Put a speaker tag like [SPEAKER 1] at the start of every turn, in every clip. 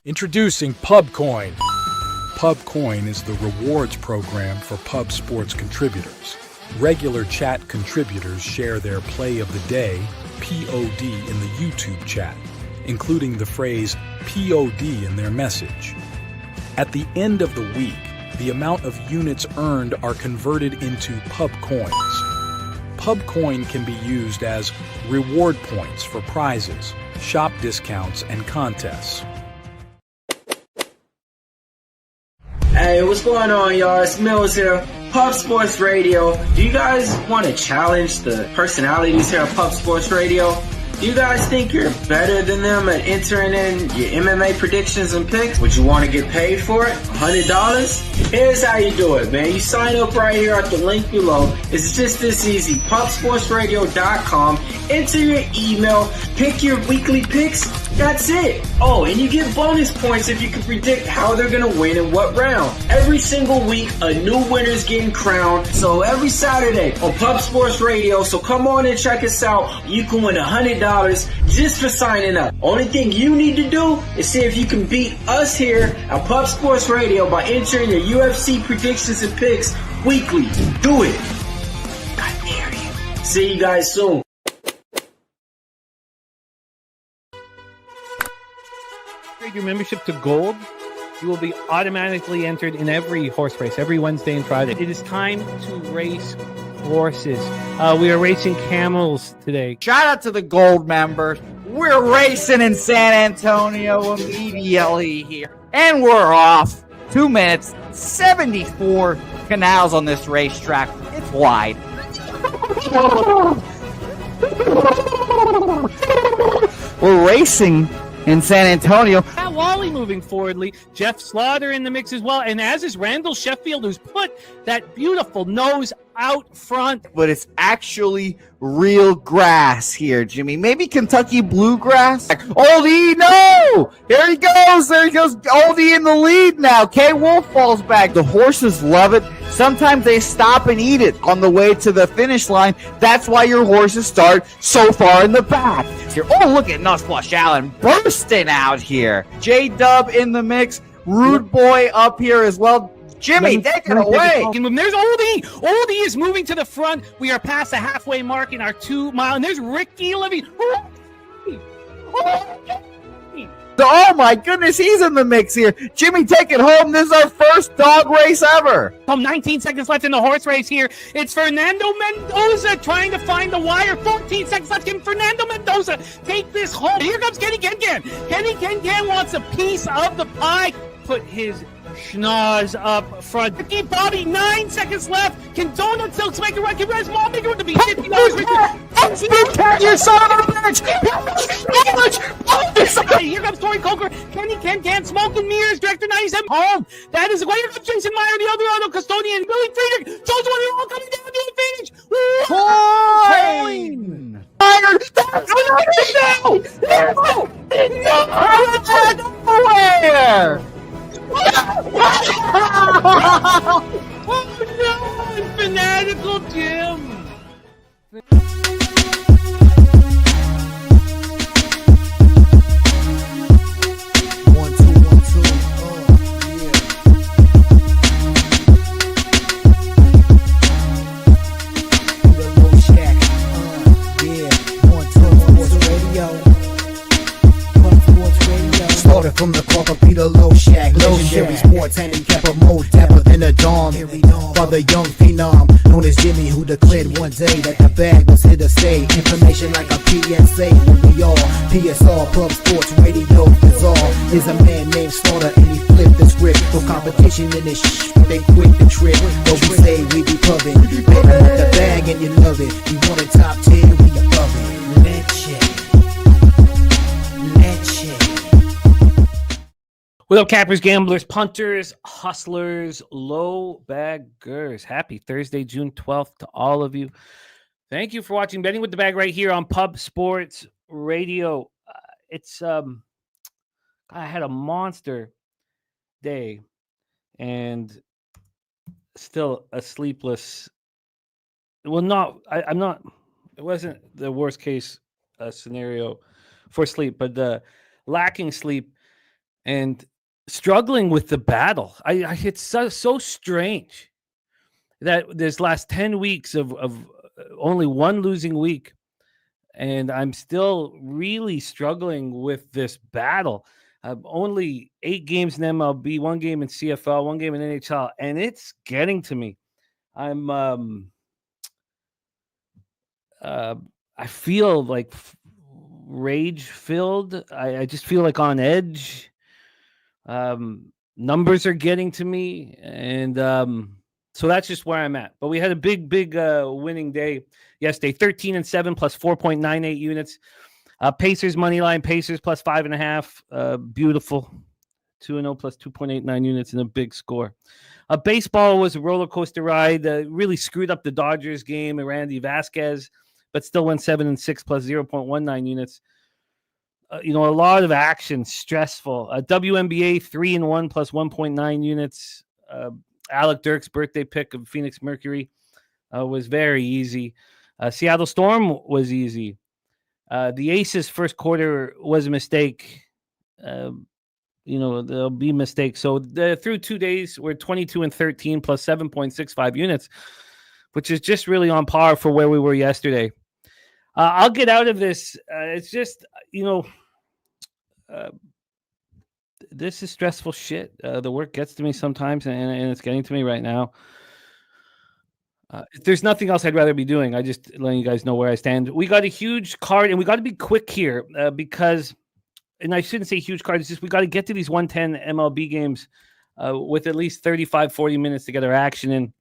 [SPEAKER 1] Introducing Pubcoin. Pubcoin is the rewards program for pub sports contributors. Regular chat contributors share their play of the day, POD, in the YouTube chat, including the phrase POD in their message. At the end of the week, the amount of units earned are converted into Pubcoins. Pubcoin can be used as reward points for prizes, shop discounts, and contests.
[SPEAKER 2] Hey, what's going on, y'all? It's Mills here, Pub Sports Radio. Do you guys want to challenge the personalities here at Pub Sports Radio? Do you guys think you're better than them at entering in your MMA predictions and picks? Would you want to get paid for it? $100? Here's how you do it, man. You sign up right here at the link below. It's just this easy. PubSportsRadio.com. Enter your email. Pick your weekly picks. That's it. Oh, and you get bonus points if you can predict how they're going to win in what round. Every single week, a new winner's getting crowned. So every Saturday on Pub Sports Radio. So come on and check us out. You can win $100 just for signing up. Only thing you need to do is see if you can beat us here at Pub Sports Radio by entering your UFC predictions and picks weekly. Do it. I dare you. See you guys soon.
[SPEAKER 3] Your membership to Gold, you will be automatically entered in every horse race, every Wednesday and Friday. It is time to race horses. We are racing camels today.
[SPEAKER 4] Shout out to the Gold members. We're racing in San Antonio immediately here. And we're off. 2 minutes, 74 canals on this racetrack. It's wide. We're racing in San Antonio.
[SPEAKER 3] Matt Wally moving forwardly. Jeff Slaughter in the mix as well. And as is Randall Sheffield, who's put that beautiful nose out front.
[SPEAKER 4] But it's actually real grass here, Jimmy. Maybe Kentucky bluegrass. Oldie, no! There he goes. There he goes. Oldie in the lead now. K. Wolf falls back. The horses love it. Sometimes they stop and eat it on the way to the finish line. That's why your horses start so far in the back. Here. Oh, look at Nussflush Allen bursting out here. J-Dub in the mix. Rude Boy up here as well. Jimmy, take it away.
[SPEAKER 3] There's Oldie. Oldie is moving to the front. We are past the halfway mark in our 2 mile. And there's Ricky Levy.
[SPEAKER 4] Oh my goodness, he's in the mix here. Jimmy, take it home. This is our first dog race ever.
[SPEAKER 3] 19 seconds left in the horse race here. It's Fernando Mendoza trying to find the wire. 14 seconds left. Can Fernando Mendoza take this home? Here comes Kenny Can. Kenny Can wants a piece of the pie. Put his schnoz up front. Ricky Bobby, 9 seconds left. Can Donut Silks make a run? Can Res Mall make a run to be $50?
[SPEAKER 4] You son of a bitch!
[SPEAKER 3] Here comes Tori Coker. Kenny Can Smoking Mirrors. Director 97 home. That is the way. Here comes Jason Meyer, the other auto custodian. Billy Friedrich. Jones one, they're all coming down to the finish.
[SPEAKER 4] Coin! Fired! That's nowhere!
[SPEAKER 3] Oh no! Fanatical Jim!
[SPEAKER 5] From the corporate Peter Low Shack, legendary sports handicapper, more dapper than a dawn. Father young phenom, known as Jimmy, who declared one day that the bag was here to stay. Information like a PSA, when we all PSR Pub Sports Radio bizarre. Is a man named Slaughter and he flipped the script. No competition in this they quit the trip. Though we say we be pubbing, better with the bag and you love it. We want a top 10, we above it. Let's check.
[SPEAKER 3] What up, cappers, gamblers, punters, hustlers, low baggers? Happy Thursday, June 12th to all of you. Thank you for watching Betting with the Bag right here on Pub Sports Radio. I had a monster day and still a sleepless. Well, it wasn't the worst case scenario for sleep, but the lacking sleep and struggling with the battle. It's so strange that this last 10 weeks of only one losing week, and I'm still really struggling with this battle. Only 8 games in MLB, 1 game in CFL, 1 game in NHL, and it's getting to me. I'm I feel like rage filled. I just feel like on edge. Numbers are getting to me, and so that's just where I'm at. But we had a big winning day yesterday. 13-7 plus 4.98 units. Pacers money line, Pacers plus 5.5. Beautiful. 2-0 plus 2.89 units and a big score. Baseball was a roller coaster ride. Really screwed up the Dodgers game and Randy Vasquez, but still went 7-6 plus 0.19 units. A lot of action, stressful. WNBA 3-1 plus 1.9 units. Alec Dirk's birthday pick of Phoenix Mercury was very easy. Seattle Storm was easy. The Aces first quarter was a mistake. There'll be mistakes. So through 2 days, we're 22-13 plus 7.65 units, which is just really on par for where we were yesterday. I'll get out of this. It's just, this is stressful shit. The work gets to me sometimes, and it's getting to me right now. If there's nothing else I'd rather be doing, I just letting you guys know where I stand. We got a huge card, and we got to be quick here because, and I shouldn't say huge card, it's just we got to get to these 110 MLB games with at least 35, 40 minutes to get our action in.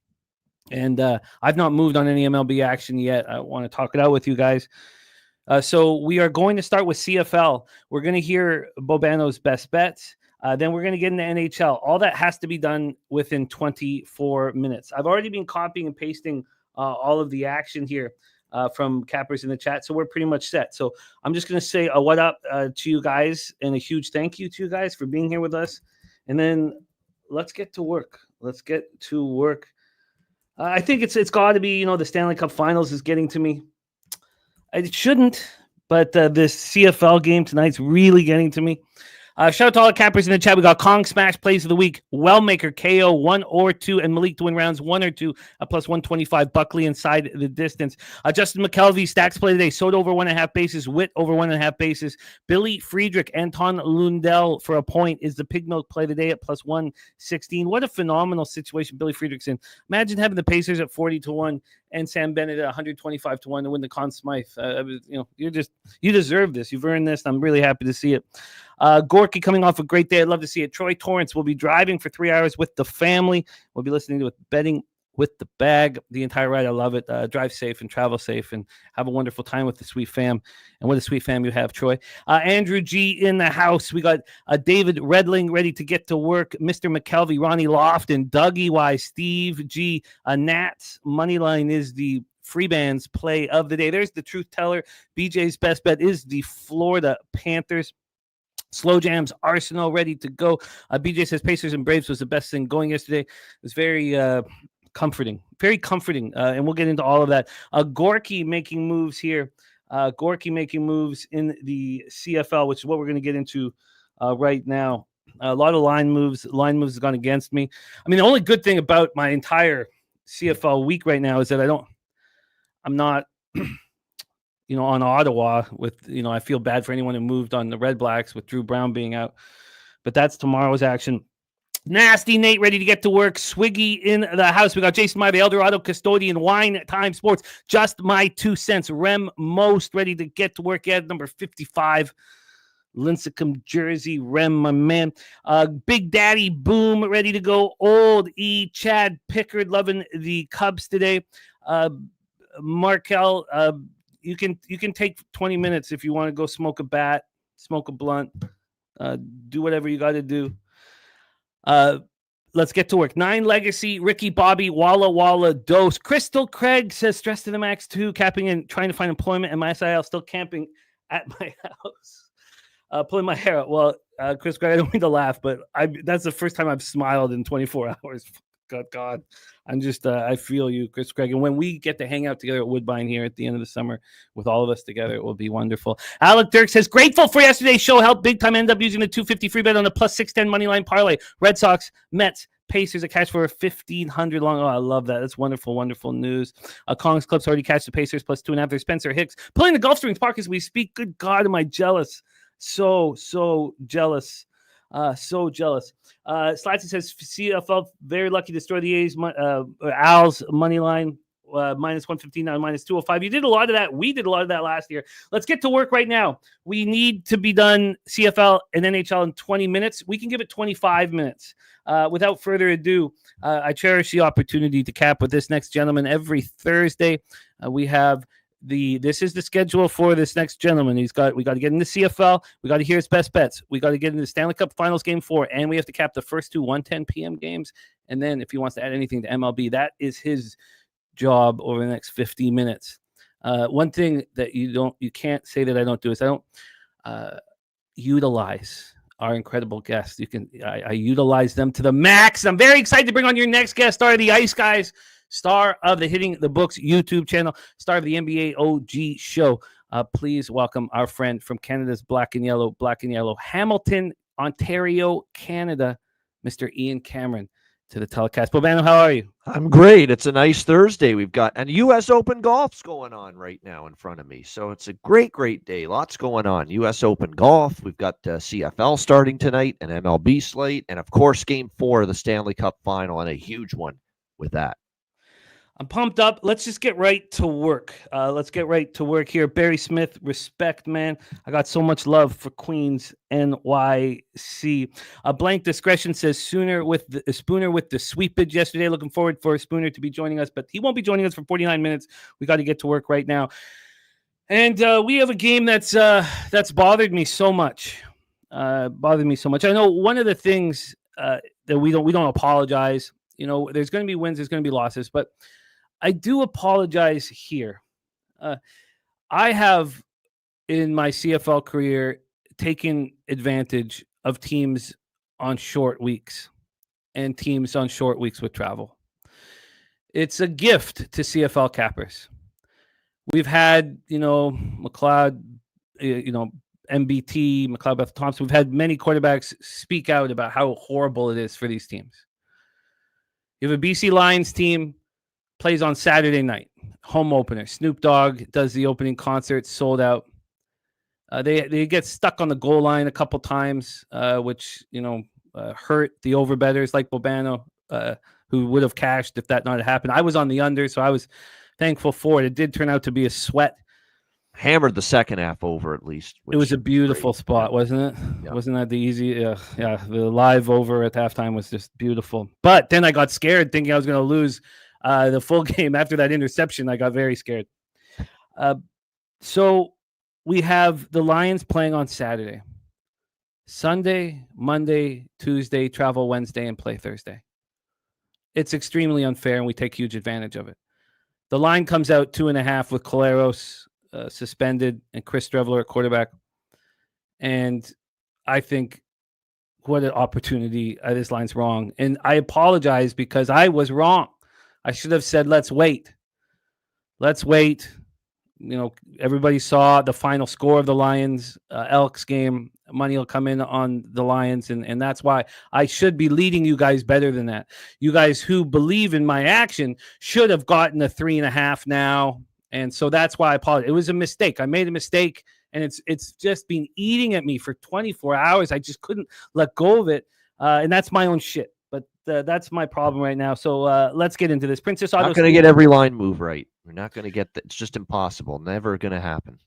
[SPEAKER 3] And I've not moved on any MLB action yet. I want to talk it out with you guys. So we are going to start with CFL. We're going to hear Bobano's best bets. Then we're going to get into NHL. All that has to be done within 24 minutes. I've already been copying and pasting all of the action here from cappers in the chat. So we're pretty much set. So I'm just going to say a what up to you guys and a huge thank you to you guys for being here with us. And then let's get to work. I think it's got to be, the Stanley Cup Finals is getting to me. It shouldn't, but this CFL game tonight's really getting to me. Shout out to all the cappers in the chat. We got Kong Smash Plays of the Week, Wellmaker KO 1 or 2, and Malik to win rounds 1 or 2, plus 125. Buckley inside the distance. Justin McKelvey stacks play today. Soda over 1.5 bases. Witt over 1.5 bases. Billy Friedrich, Anton Lundell for a point is the pig milk play today at plus 116. What a phenomenal situation Billy Friedrich's in. Imagine having the Pacers at 40-1 and Sam Bennett at 125-1 to win the Conn Smythe. You deserve this. You've earned this. I'm really happy to see it. Gorky coming off a great day. I'd love to see it. Troy Torrance will be driving for 3 hours with the family. We'll be listening to it, betting with the bag the entire ride. I love it. Drive safe and travel safe and have a wonderful time with the sweet fam. And what a sweet fam you have, Troy. Andrew G in the house. We got David Redling ready to get to work. Mr. McKelvey, Ronnie Lofton, Dougie Y, Steve G. Nats Moneyline is the free bands play of the day. There's the truth teller. BJ's best bet is the Florida Panthers. Slow Jams, Arsenal ready to go. BJ says Pacers and Braves was the best thing going yesterday. It was very comforting, and we'll get into all of that. Gorky making moves here. Gorky making moves in the CFL, which is what we're going to get into right now. A lot of line moves. Line moves have gone against me. I mean, the only good thing about my entire CFL week right now is that I'm not on Ottawa with, I feel bad for anyone who moved on the Red Blacks with Drew Brown being out, but that's tomorrow's action. Nasty Nate ready to get to work. Swiggy in the house. We got Jason Mybe, Eldorado Custodian, Wine Time Sports, Just My 2 Cents. Rem Most ready to get to work. Yeah, number 55. Lincecum jersey, Rem, my man. Big Daddy Boom ready to go. Old E. Chad Pickard loving the Cubs today. Markel, you can take 20 minutes if you want to go smoke a bat, smoke a blunt, do whatever you got to do. Let's get to work. 9 Legacy, Ricky Bobby, Walla Walla Dose. Crystal Craig says stress to the max 2, capping and trying to find employment, and my SIL still camping at my house. Pulling my hair out. Well, Chris Craig, I don't mean to laugh, but that's the first time I've smiled in 24 hours. good God. I'm just, I feel you, Chris Craig. And when we get to hang out together at Woodbine here at the end of the summer with all of us together, it will be wonderful. Alec Dirk says, grateful for yesterday's show. Helped big time. End up using the 250 free bet on the plus 610 money line parlay. Red Sox, Mets, Pacers, a catch for 1,500 long. Oh, I love that. That's wonderful, wonderful news. Kong's Club's already catch the Pacers plus 2.5. There's Spencer Hicks pulling the Gulf Springs Park as we speak. Good God, am I jealous? So jealous. So jealous. Slatsy says CFL very lucky to destroy the A's. Al's money line minus 115 now minus 205. You did a lot of that. We did a lot of that last year. Let's get to work right now. We need to be done CFL and NHL in 20 minutes. We can give it 25 minutes. Without further ado, I cherish the opportunity to cap with this next gentleman every Thursday. We have this is the schedule for this next gentleman. We got to get into CFL. We got to hear his best bets. We got to get into the Stanley Cup Finals Game 4, and we have to cap the first two 1:10 p.m. games. And then if he wants to add anything to MLB, that is his job over the next 50 minutes. One thing that you can't say that I don't do is I don't utilize our incredible guests. I utilize them to the max. I'm very excited to bring on your next guest star, the Ice Guys. Star of the Hitting the Books YouTube channel, star of the NBA OG show. Please welcome our friend from Canada's Black and Yellow, Hamilton, Ontario, Canada, Mr. Ian Cameron to the telecast. Bobano, how are you?
[SPEAKER 6] I'm great. It's a nice Thursday. We've got an U.S. Open golf's going on right now in front of me. So it's a great day. Lots going on. U.S. Open golf. We've got CFL starting tonight, an MLB slate, and of course, Game 4 of the Stanley Cup Final, and a huge one with that.
[SPEAKER 3] I'm pumped up. Let's just get right to work. Let's get right to work here. Barry Smith, respect, man. I got so much love for Queens, NYC. Blank Discretion says Spooner with the sweepage yesterday. Looking forward for Spooner to be joining us, but he won't be joining us for 49 minutes. We got to get to work right now. And we have a game that's bothered me so much. I know one of the things that we don't apologize. You know, there's going to be wins, there's going to be losses, but I do apologize here. I have, in my CFL career, taken advantage of teams on short weeks and teams on short weeks with travel. It's a gift to CFL cappers. We've had, McLeod, MBT, McLeod Beth Thompson. We've had many quarterbacks speak out about how horrible it is for these teams. You have a BC Lions team, plays on Saturday night, home opener. Snoop Dogg does the opening concert, sold out. They get stuck on the goal line a couple times, which hurt the overbettors like Bobano, who would have cashed if that not happened. I was on the under, so I was thankful for it. It did turn out to be a sweat.
[SPEAKER 6] Hammered the second half over at least.
[SPEAKER 3] It was a beautiful spot, wasn't it? Yeah. Wasn't that the easy? Yeah. The live over at halftime was just beautiful. But then I got scared thinking I was going to lose the full game after that interception. I got very scared. So we have the Lions playing on Saturday, Sunday, Monday, Tuesday, travel Wednesday, and play Thursday. It's extremely unfair, and we take huge advantage of it. The line comes out 2.5 with Coleros suspended and Chris Streveler at quarterback. And I think what an opportunity. This line's wrong. And I apologize because I was wrong. I should have said, let's wait. Everybody saw the final score of the Lions Elks game. Money will come in on the Lions. And that's why I should be leading you guys better than that. You guys who believe in my action should have gotten a 3.5 now. And so that's why I apologize. It was a mistake. I made a mistake, and it's just been eating at me for 24 hours. I just couldn't let go of it, and that's my own shit. But that's my problem right now. So let's get into this. Princess Auto.
[SPEAKER 6] Not going to get every line move right. We're not going to get that. It's just impossible. Never going to happen.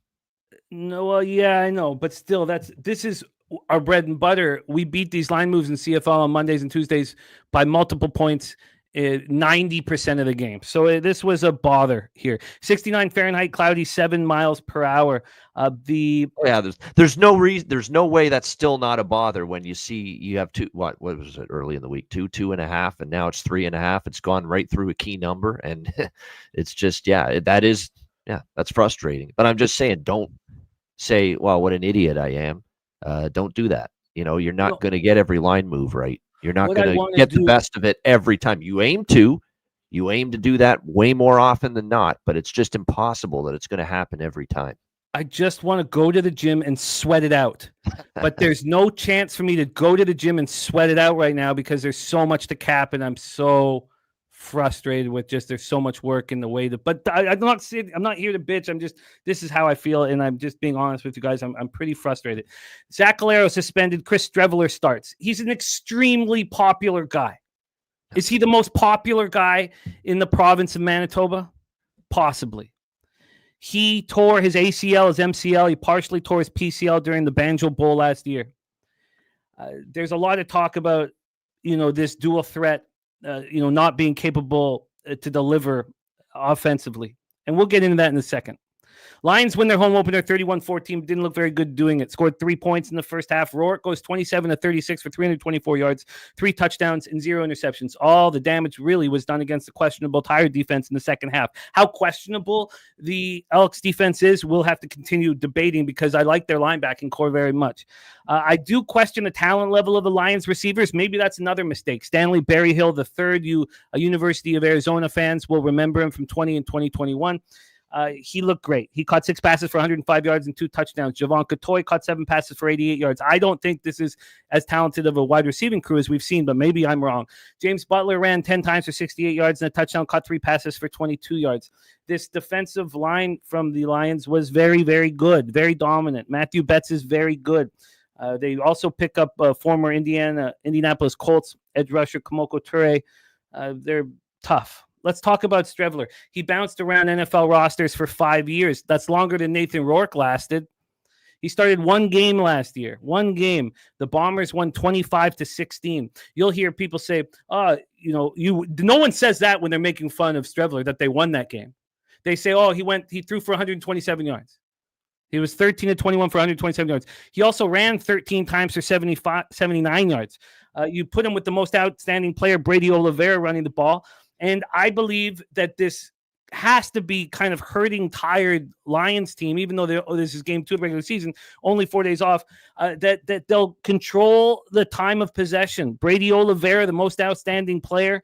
[SPEAKER 3] No, well, yeah, I know, but still, this is our bread and butter. We beat these line moves in CFL on Mondays and Tuesdays by multiple points. 90% of the game. So this was a bother here. 69 Fahrenheit, cloudy, 7 miles per hour.
[SPEAKER 6] There's no reason. There's no way that's still not a bother when you see you have what was it early in the week? 2.5, and now it's 3.5. It's gone right through a key number, and it's just that's frustrating. But I'm just saying, don't say, well, what an idiot I am. Don't do that. You're not going to get every line move right. You're not
[SPEAKER 3] What I
[SPEAKER 6] going to
[SPEAKER 3] wanna
[SPEAKER 6] get the
[SPEAKER 3] do-
[SPEAKER 6] best of it every time. You aim to do that way more often than not, but it's just impossible that it's going to happen every time.
[SPEAKER 3] I just want to go to the gym and sweat it out. But there's no chance for me to go to the gym and sweat it out right now because there's so much to cap, and I'm so frustrated with just there's so much work in the way that. But I'm not here to bitch. This is how I feel, and I'm just being honest with you guys. I'm pretty frustrated. Zach Galero suspended. Chris Streveler starts. He's an extremely popular guy. Is he the most popular guy in the province of Manitoba? Possibly. He tore his ACL, his MCL. He partially tore his PCL during the Banjo Bowl last year. There's a lot of talk about, this dual threat, not being capable to deliver offensively. And we'll get into that in a second. Lions win their home opener 31-14. Didn't look very good doing it. Scored 3 points in the first half. Rourke goes 27-36 for 324 yards, 3 touchdowns, and 0 interceptions. All the damage really was done against the questionable Tiger defense in the second half. How questionable the Elks defense is, we'll have to continue debating because I like their linebacking core very much. I do question the talent level of the Lions receivers. Maybe that's another mistake. Stanley Berryhill III, you University of Arizona fans will remember him from 2021. He looked great. He caught 6 passes for 105 yards and 2 touchdowns. Javon Catoy caught 7 passes for 88 yards. I don't think this is as talented of a wide receiving crew as we've seen, but maybe I'm wrong. James Butler ran 10 times for 68 yards and a touchdown, caught 3 passes for 22 yards. This defensive line from the Lions was very, very good, very dominant. Matthew Betts is very good. They also pick up former Indianapolis Colts edge rusher Kamoko Toure. They're tough. Let's talk about Streveler. He bounced around NFL rosters for 5 years. That's longer than Nathan Rourke lasted. He started 1 game last year. 1 game. The Bombers won 25-16. You'll hear people say, no one says that when they're making fun of Streveler, that they won that game. They say, he threw for 127 yards. He was 13-21 for 127 yards. He also ran 13 times for 79 yards. You put him with the most outstanding player, Brady Oliveira, running the ball. And I believe that this has to be kind of hurting, tired Lions team, even though this is game 2 of the regular season, only 4 days off, that they'll control the time of possession. Brady Oliveira, the most outstanding player,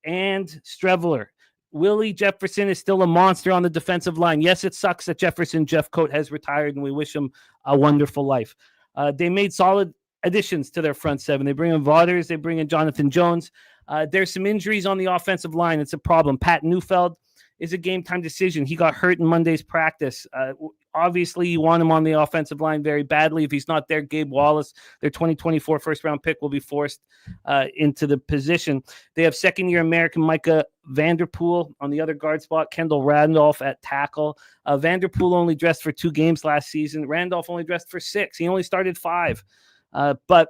[SPEAKER 3] and Streveler. Willie Jefferson is still a monster on the defensive line. Yes, it sucks that Jeff Coat has retired, and we wish him a wonderful life. They made solid additions to their front seven. They bring in Vaughters. They bring in Jonathan Jones. There's some injuries on the offensive line. It's a problem. Pat Neufeld is a game-time decision. He got hurt in Monday's practice. Obviously, you want him on the offensive line very badly. If he's not there, Gabe Wallace, their 2024 first-round pick, will be forced into the position. They have second-year American Micah Vanderpool on the other guard spot, Kendall Randolph at tackle. Vanderpool only dressed for 2 games last season. Randolph only dressed for 6. He only started 5. But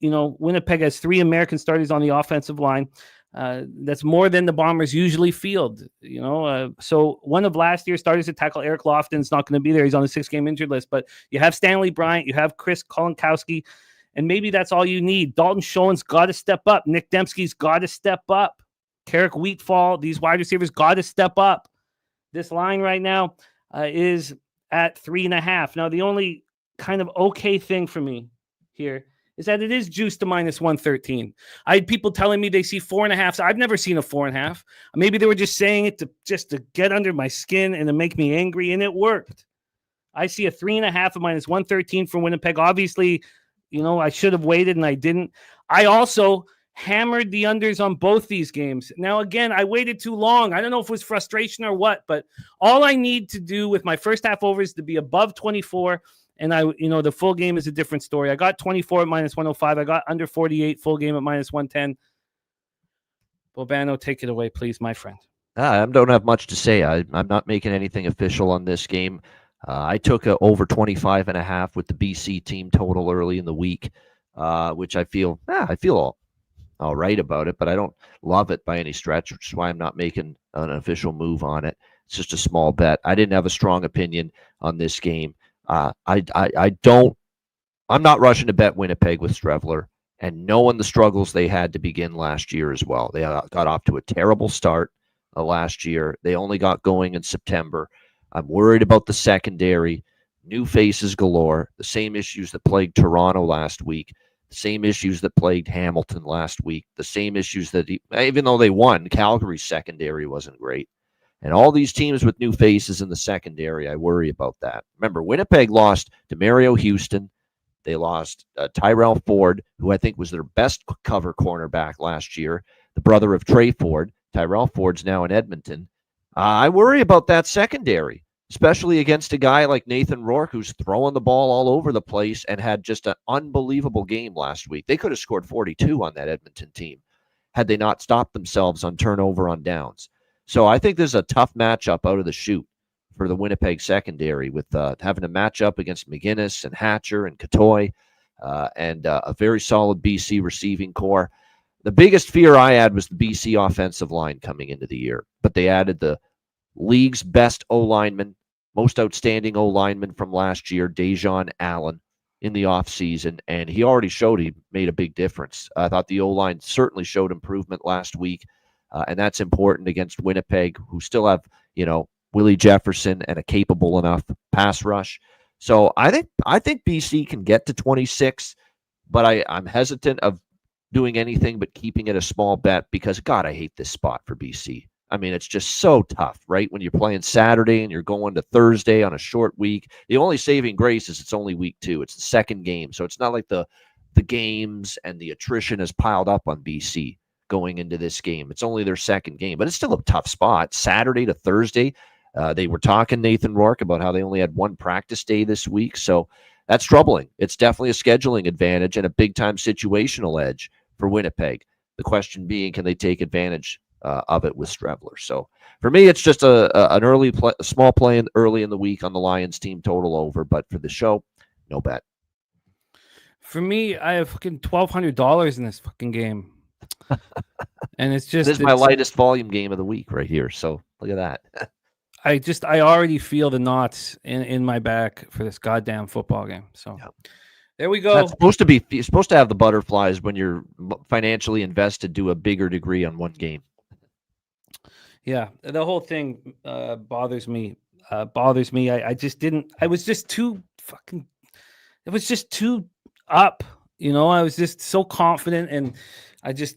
[SPEAKER 3] Winnipeg has 3 American starters on the offensive line. That's more than the Bombers usually field. So one of last year's starters at tackle, Eric Lofton's not going to be there. He's on the 6-game injured list. But you have Stanley Bryant, you have Chris Kolonkowski, and maybe that's all you need. Dalton Schoen's got to step up. Nick Dembski's got to step up. Carrick Wheatfall, these wide receivers got to step up. This line right now is at 3.5. Now, the only kind of okay thing for me here is that it is juiced to -113. I had people telling me they see 4.5. So I've never seen a 4.5. Maybe they were just saying it to get under my skin and to make me angry, and it worked. I see a 3.5 of -113 for Winnipeg. Obviously, I should have waited and I didn't. I also hammered the unders on both these games. Now, again, I waited too long. I don't know if it was frustration or what, but all I need to do with my first half over is to be above 24. And the full game is a different story. I got 24 at -105. I got under 48 full game at -110. Bobano, take it away, please, my friend.
[SPEAKER 6] I don't have much to say. I'm not making anything official on this game. I took over 25.5 with the BC team total early in the week, which I feel all right about it, but I don't love it by any stretch, which is why I'm not making an official move on it. It's just a small bet. I didn't have a strong opinion on this game. I'm not rushing to bet Winnipeg with Streveler, and knowing the struggles they had to begin last year as well. They got off to a terrible start last year. They only got going in September. I'm worried about the secondary, new faces galore, the same issues that plagued Toronto last week. The same issues that plagued Hamilton last week. The same issues that, even though they won, Calgary's secondary wasn't great. And all these teams with new faces in the secondary, I worry about that. Remember, Winnipeg lost to Mario Houston. They lost Tyrell Ford, who I think was their best cover cornerback last year, the brother of Trey Ford. Tyrell Ford's now in Edmonton. I worry about that secondary, especially against a guy like Nathan Rourke, who's throwing the ball all over the place and had just an unbelievable game last week. They could have scored 42 on that Edmonton team had they not stopped themselves on turnover on downs. So I think this is a tough matchup out of the chute for the Winnipeg secondary, with having a matchup against McGinnis and Hatcher and Katoy, and a very solid BC receiving core. The biggest fear I had was the BC offensive line coming into the year, but they added the league's best O-lineman, most outstanding O-lineman from last year, Dejon Allen, in the offseason, and he already showed he made a big difference. I thought the O-line certainly showed improvement last week, and that's important against Winnipeg, who still have, Willie Jefferson and a capable enough pass rush. So I think BC can get to 26, but I'm hesitant of doing anything but keeping it a small bet because, God, I hate this spot for BC. I mean, it's just so tough, right? When you're playing Saturday and you're going to Thursday on a short week. The only saving grace is it's only week 2. It's the second game. So it's not like the games and the attrition has piled up on BC going into this game. It's only their second game, but it's still a tough spot. Saturday to Thursday. They were talking, Nathan Rourke, about how they only had one practice day this week. So that's troubling. It's definitely a scheduling advantage and a big-time situational edge for Winnipeg. The question being, can they take advantage of it with Strebler? So for me, it's just a small play early in the week on the Lions team total over. But for the show, no bet.
[SPEAKER 3] For me, I have fucking $1,200 in this fucking game. And it's just...
[SPEAKER 6] This is my lightest volume game of the week right here. So look at that.
[SPEAKER 3] I already feel the knots in my back for this goddamn football game. So There we go.
[SPEAKER 6] That's you're supposed to have the butterflies when you're financially invested to a bigger degree on one game.
[SPEAKER 3] Yeah, the whole thing bothers me. I just didn't. I was just too fucking. It was just too up. I was just so confident, and I just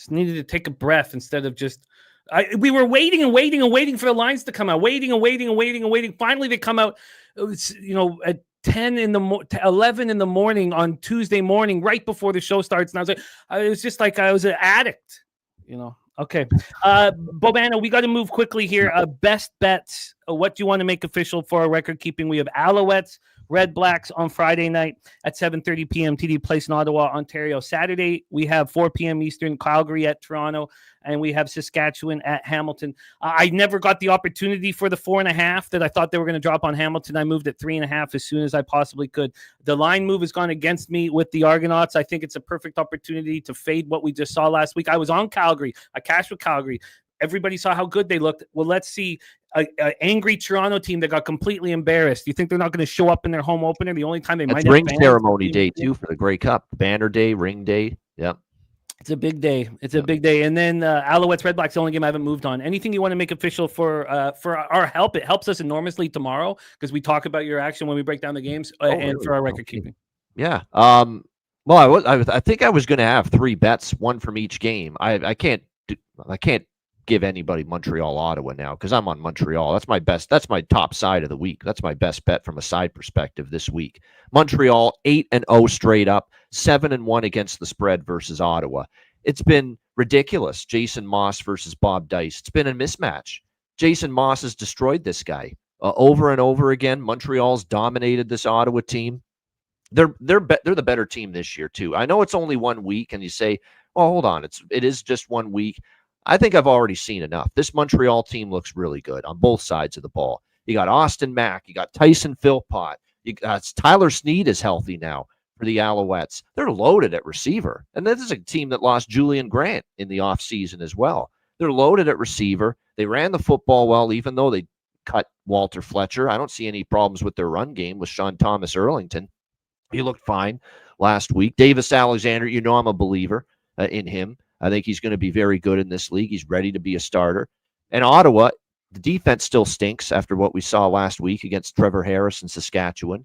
[SPEAKER 3] needed to take a breath instead of just. We were waiting and waiting and waiting for the lines to come out. Waiting and waiting and waiting and waiting. Finally, they come out. It was, at 11 in the morning on Tuesday morning, right before the show starts. And it was just like I was an addict. Okay. Bobano, we got to move quickly here. Best bets. What do you want to make official for our record keeping? We have Alouettes, Red Blacks on Friday night at 7:30 p.m. TD Place in Ottawa, Ontario. Saturday, we have 4 p.m. Eastern, Calgary at Toronto, and we have Saskatchewan at Hamilton. I never got the opportunity for the 4.5 that I thought they were going to drop on Hamilton. I moved at 3.5 as soon as I possibly could. The line move has gone against me with the Argonauts. I think it's a perfect opportunity to fade what we just saw last week. I was on Calgary. I cashed with Calgary. Everybody saw how good they looked. Well, let's see an angry Toronto team that got completely embarrassed. You think they're not going to show up in their home opener? The only time they might have
[SPEAKER 6] ring ceremony day too for the Grey Cup, banner day, ring day. Yep.
[SPEAKER 3] It's a big day. A big day. And then Alouettes, Red Blacks, the only game I haven't moved on. Anything you want to make official for our help? It helps us enormously tomorrow because we talk about your action when we break down the games and really? For our record keeping.
[SPEAKER 6] Yeah. Well, I think I was going to have 3 bets, one from each game. I can't give anybody Montreal, Ottawa now because I'm on Montreal. That's my best. That's my top side of the week. That's my best bet from a side perspective this week. Montreal 8-0 straight up, 7-1 against the spread versus Ottawa. It's been ridiculous. Jason Moss versus Bob Dice. It's been a mismatch. Jason Moss has destroyed this guy over and over again. Montreal's dominated this Ottawa team. They're the better team this year too. I know it's only 1 week, and you say, "Well, hold on, it is just 1 week." I think I've already seen enough. This Montreal team looks really good on both sides of the ball. You got Austin Mack. You got Tyson Philpott. Tyler Snead is healthy now for the Alouettes. They're loaded at receiver. And this is a team that lost Julian Grant in the offseason as well. They're loaded at receiver. They ran the football well, even though they cut Walter Fletcher. I don't see any problems with their run game with Sean Thomas Erlington. He looked fine last week. Davis Alexander, I'm a believer in him. I think he's going to be very good in this league. He's ready to be a starter. And Ottawa, the defense still stinks after what we saw last week against Trevor Harris in Saskatchewan.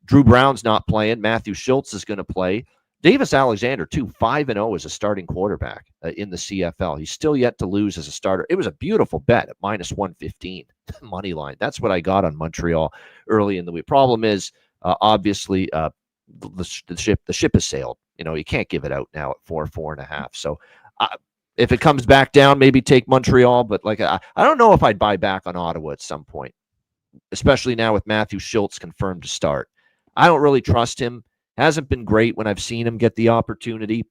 [SPEAKER 6] Drew Brown's not playing. Matthew Schultz is going to play. Davis Alexander, too, 5-0 as a starting quarterback in the CFL. He's still yet to lose as a starter. It was a beautiful bet at -115 money line. That's what I got on Montreal early in the week. Problem is, obviously, the ship has sailed. You can't give it out now at 4.5. So if it comes back down, maybe take Montreal. But I don't know if I'd buy back on Ottawa at some point, especially now with Matthew Schultz confirmed to start. I don't really trust him. Hasn't been great when I've seen him get the opportunity.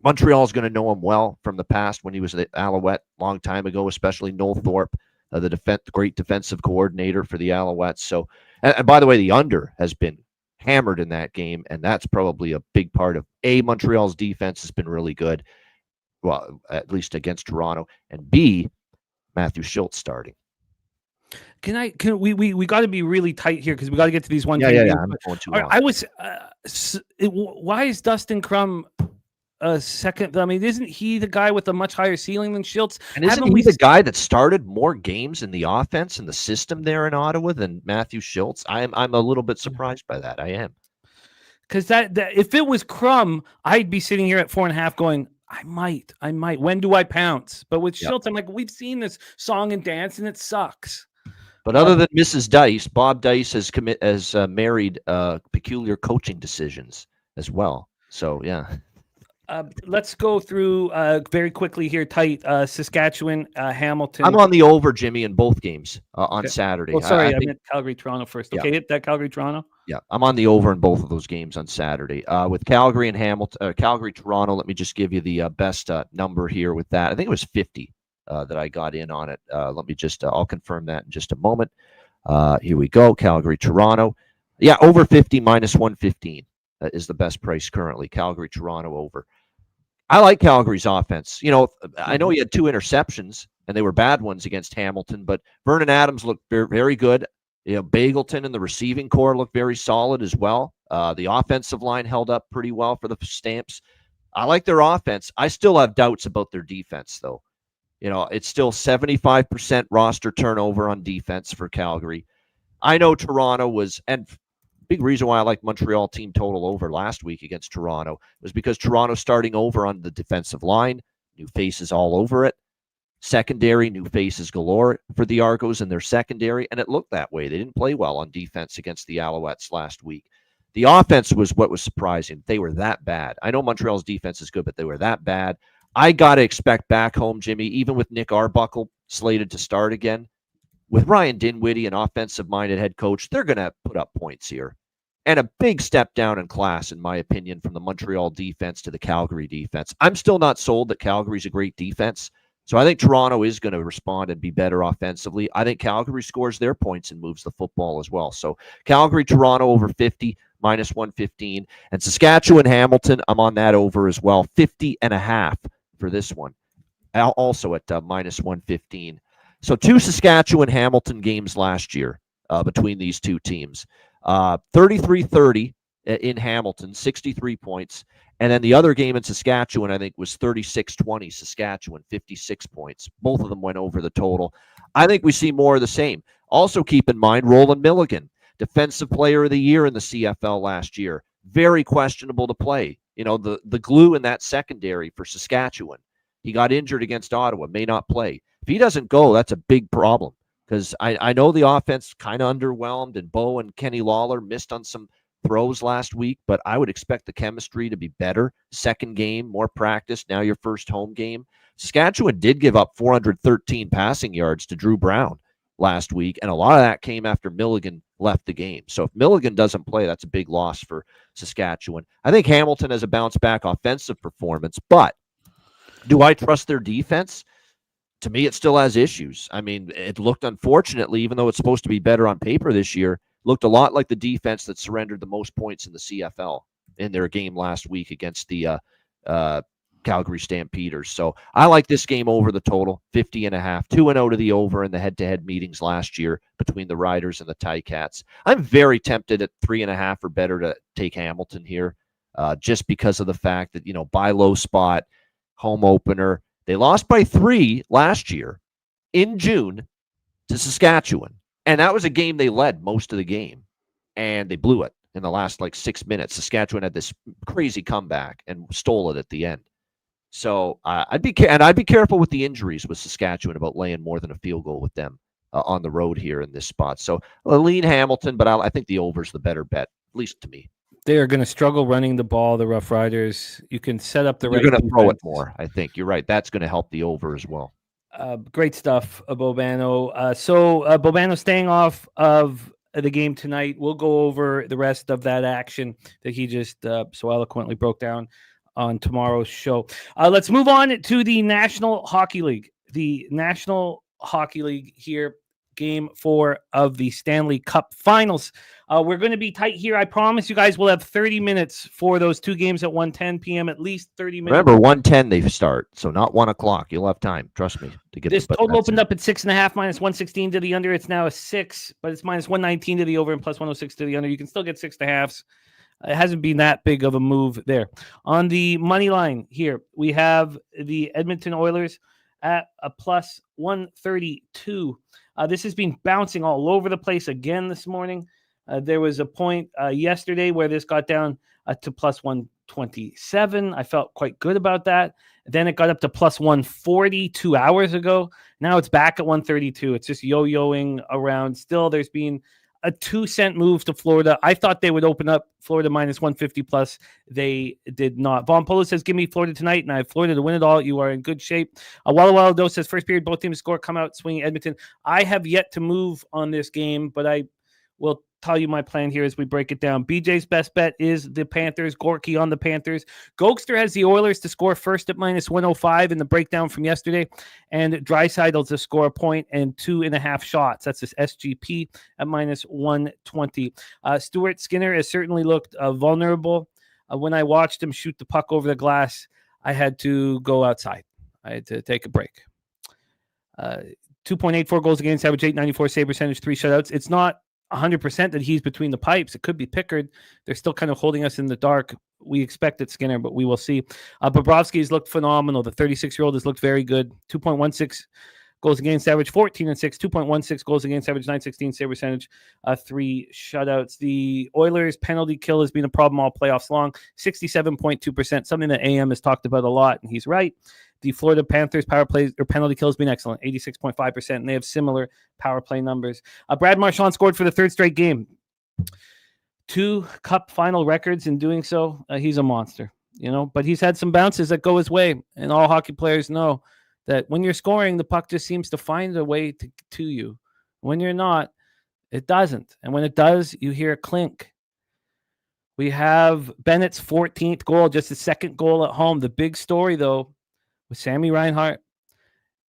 [SPEAKER 6] Montreal's going to know him well from the past when he was at Alouette a long time ago, especially Noel Thorpe, the great defensive coordinator for the Alouettes. So, and by the way, the under has been hammered in that game, and that's probably a big part of Montreal's defense has been really good, well, at least against Toronto, and B, Matthew Schultz starting.
[SPEAKER 3] We got to be really tight here because we got to get to these one.
[SPEAKER 6] Yeah. I'm going too long.
[SPEAKER 3] Why is Dustin Crum second? I mean, isn't he the guy with a much higher ceiling than Schultz?
[SPEAKER 6] And isn't he the guy that started more games in the offense and the system there in Ottawa than Matthew Schultz? I'm a little bit surprised by that. I am.
[SPEAKER 3] Because that if it was Crum, I'd be sitting here at 4.5 going, I might. When do I pounce? But with Schultz, I'm like, we've seen this song and dance, and it sucks.
[SPEAKER 6] But other than Mrs. Dice, Bob Dice has married peculiar coaching decisions as well. So, yeah.
[SPEAKER 3] Let's go through very quickly here, tight. Saskatchewan, Hamilton.
[SPEAKER 6] I'm on the over, Jimmy, in both games on Saturday.
[SPEAKER 3] Oh, sorry, I meant Calgary-Toronto first. Okay, hit that Calgary-Toronto.
[SPEAKER 6] Yeah, I'm on the over in both of those games on Saturday. With Calgary and Hamilton, Calgary-Toronto, let me just give you the best number here with that. I think it was 50. That I got in on it. Let me just, I'll confirm that in just a moment. Here we go. Calgary, Toronto. Yeah, over 50 -115 is the best price currently. Calgary, Toronto over. I like Calgary's offense. I know he had 2 interceptions and they were bad ones against Hamilton, but Vernon Adams looked very, very good. Bagleton and the receiving core looked very solid as well. The offensive line held up pretty well for the Stamps. I like their offense. I still have doubts about their defense, though. It's still 75% roster turnover on defense for Calgary. I know Toronto was, and big reason why I like Montreal team total over last week against Toronto was because Toronto's starting over on the defensive line, new faces all over it. Secondary, new faces galore for the Argos in their secondary, and it looked that way. They didn't play well on defense against the Alouettes last week. The offense was what was surprising. They were that bad. I know Montreal's defense is good, but they were that bad. I got to expect back home, Jimmy, even with Nick Arbuckle slated to start again, with Ryan Dinwiddie, an offensive-minded head coach, they're going to put up points here. And a big step down in class, in my opinion, from the Montreal defense to the Calgary defense. I'm still not sold that Calgary's a great defense, so I think Toronto is going to respond and be better offensively. I think Calgary scores their points and moves the football as well. So Calgary, Toronto over 50, -115. And Saskatchewan, Hamilton, I'm on that over as well, 50.5. For this one, also at -115. So 2 Saskatchewan Hamilton games last year between these two teams. 33-30 in Hamilton, 63 points. And then the other game in Saskatchewan, I think, was 36-20 Saskatchewan, 56 points. Both of them went over the total. I think we see more of the same. Also keep in mind, Roland Milligan, Defensive Player of the Year in the CFL last year. Very questionable to play. The glue in that secondary for Saskatchewan. He got injured against Ottawa, may not play. If he doesn't go, that's a big problem because I know the offense kind of underwhelmed and Bo and Kenny Lawler missed on some throws last week, but I would expect the chemistry to be better. Second game, more practice, now your first home game. Saskatchewan did give up 413 passing yards to Drew Brown last week, and a lot of that came after Milligan left the game. So if Milligan doesn't play, that's a big loss for Saskatchewan. I think Hamilton has a bounce-back offensive performance, but do I trust their defense? To me, it still has issues. I mean, it looked, unfortunately, even though it's supposed to be better on paper this year, looked a lot like the defense that surrendered the most points in the CFL in their game last week against the Calgary Stampeders. So I like this game over the total, 50.5, 2-0 to the over in the head-to-head meetings last year between the Riders and the Ticats. I'm very tempted at 3.5 or better to take Hamilton here, just because of the fact that, buy low spot, home opener. They lost by 3 last year in June to Saskatchewan. And that was a game they led most of the game, and they blew it. in the last like 6 minutes. Saskatchewan had this crazy comeback and stole it at the end. So I'd be careful with the injuries with Saskatchewan about laying more than a field goal with them on the road here in this spot. So lean Hamilton, but I think the over's the better bet, at least to me.
[SPEAKER 3] They are going to struggle running the ball, the Rough Riders. You can set up the
[SPEAKER 6] You're
[SPEAKER 3] right
[SPEAKER 6] going to throw it
[SPEAKER 3] defense.
[SPEAKER 6] more, I think. You're right. That's going to help the over as well.
[SPEAKER 3] Great stuff, Bobano. So Bobano staying off of the game tonight. We'll go over the rest of that action that he just so eloquently broke down on tomorrow's show. Let's move on to the National Hockey League. The National Hockey League here, Game 4 of the Stanley Cup Finals. We're going to be tight here. I promise you guys we'll have 30 minutes for those two games at 1:10 p.m. At least 30 minutes.
[SPEAKER 6] Remember, 1:10 they start, so not 1 o'clock. You'll have time, trust me, to get
[SPEAKER 3] this
[SPEAKER 6] the
[SPEAKER 3] total opened up at 6.5 minus 116 to the under. It's now a 6, but it's minus 119 to the over and plus 106 to the under. You can still get 6.5s. It hasn't been that big of a move there. On the money line here, we have the Edmonton Oilers at a plus 132. This has been bouncing all over the place again this morning. There was a point yesterday where this got down to plus 127. I felt quite good about that. Then it got up to plus 140 2 hours ago. Now it's back at 132. It's just yo-yoing around. Still, there's been a 2-cent move to Florida. I thought they would open up Florida minus 150 plus. They did not. Von Polo says, give me Florida tonight, and I have Florida to win it all. You are in good shape. Walla Walla Do says, first period, both teams score, come out swinging Edmonton. I have yet to move on this game, but I will tell you my plan here as we break it down. BJ's best bet is the Panthers. Gorky on the Panthers. Gokster has the Oilers to score first at minus 105 in the breakdown from yesterday, and Draisaitl to score a point and 2.5 shots. That's his SGP at minus 120. Stuart Skinner has certainly looked vulnerable. When I watched him shoot the puck over the glass, I had to go outside. I had to take a break. 2.84 goals against average, 894 save percentage, 3 shutouts. It's not 100% that he's between the pipes. It could be Pickard. They're still kind of holding us in the dark. We expected Skinner, but we will see. Bobrovsky's looked phenomenal. The 36-year-old has looked very good. 2.16 goals against average, 14-6. 2.16 goals against average, 916 save percentage, 3 shutouts. The Oilers' penalty kill has been a problem all playoffs long. 67.2%, something that AM has talked about a lot, and he's right. The Florida Panthers power play or penalty kill has been excellent, 86.5%, and they have similar power play numbers. Brad Marchand scored for the 3rd straight game. 2 Cup final records in doing so. He's a monster, but he's had some bounces that go his way, and all hockey players know that when you're scoring, the puck just seems to find a way to you. When you're not, it doesn't. And when it does, you hear a clink. We have Bennett's 14th goal, just his 2nd goal at home. The big story, though, with Sammy Reinhart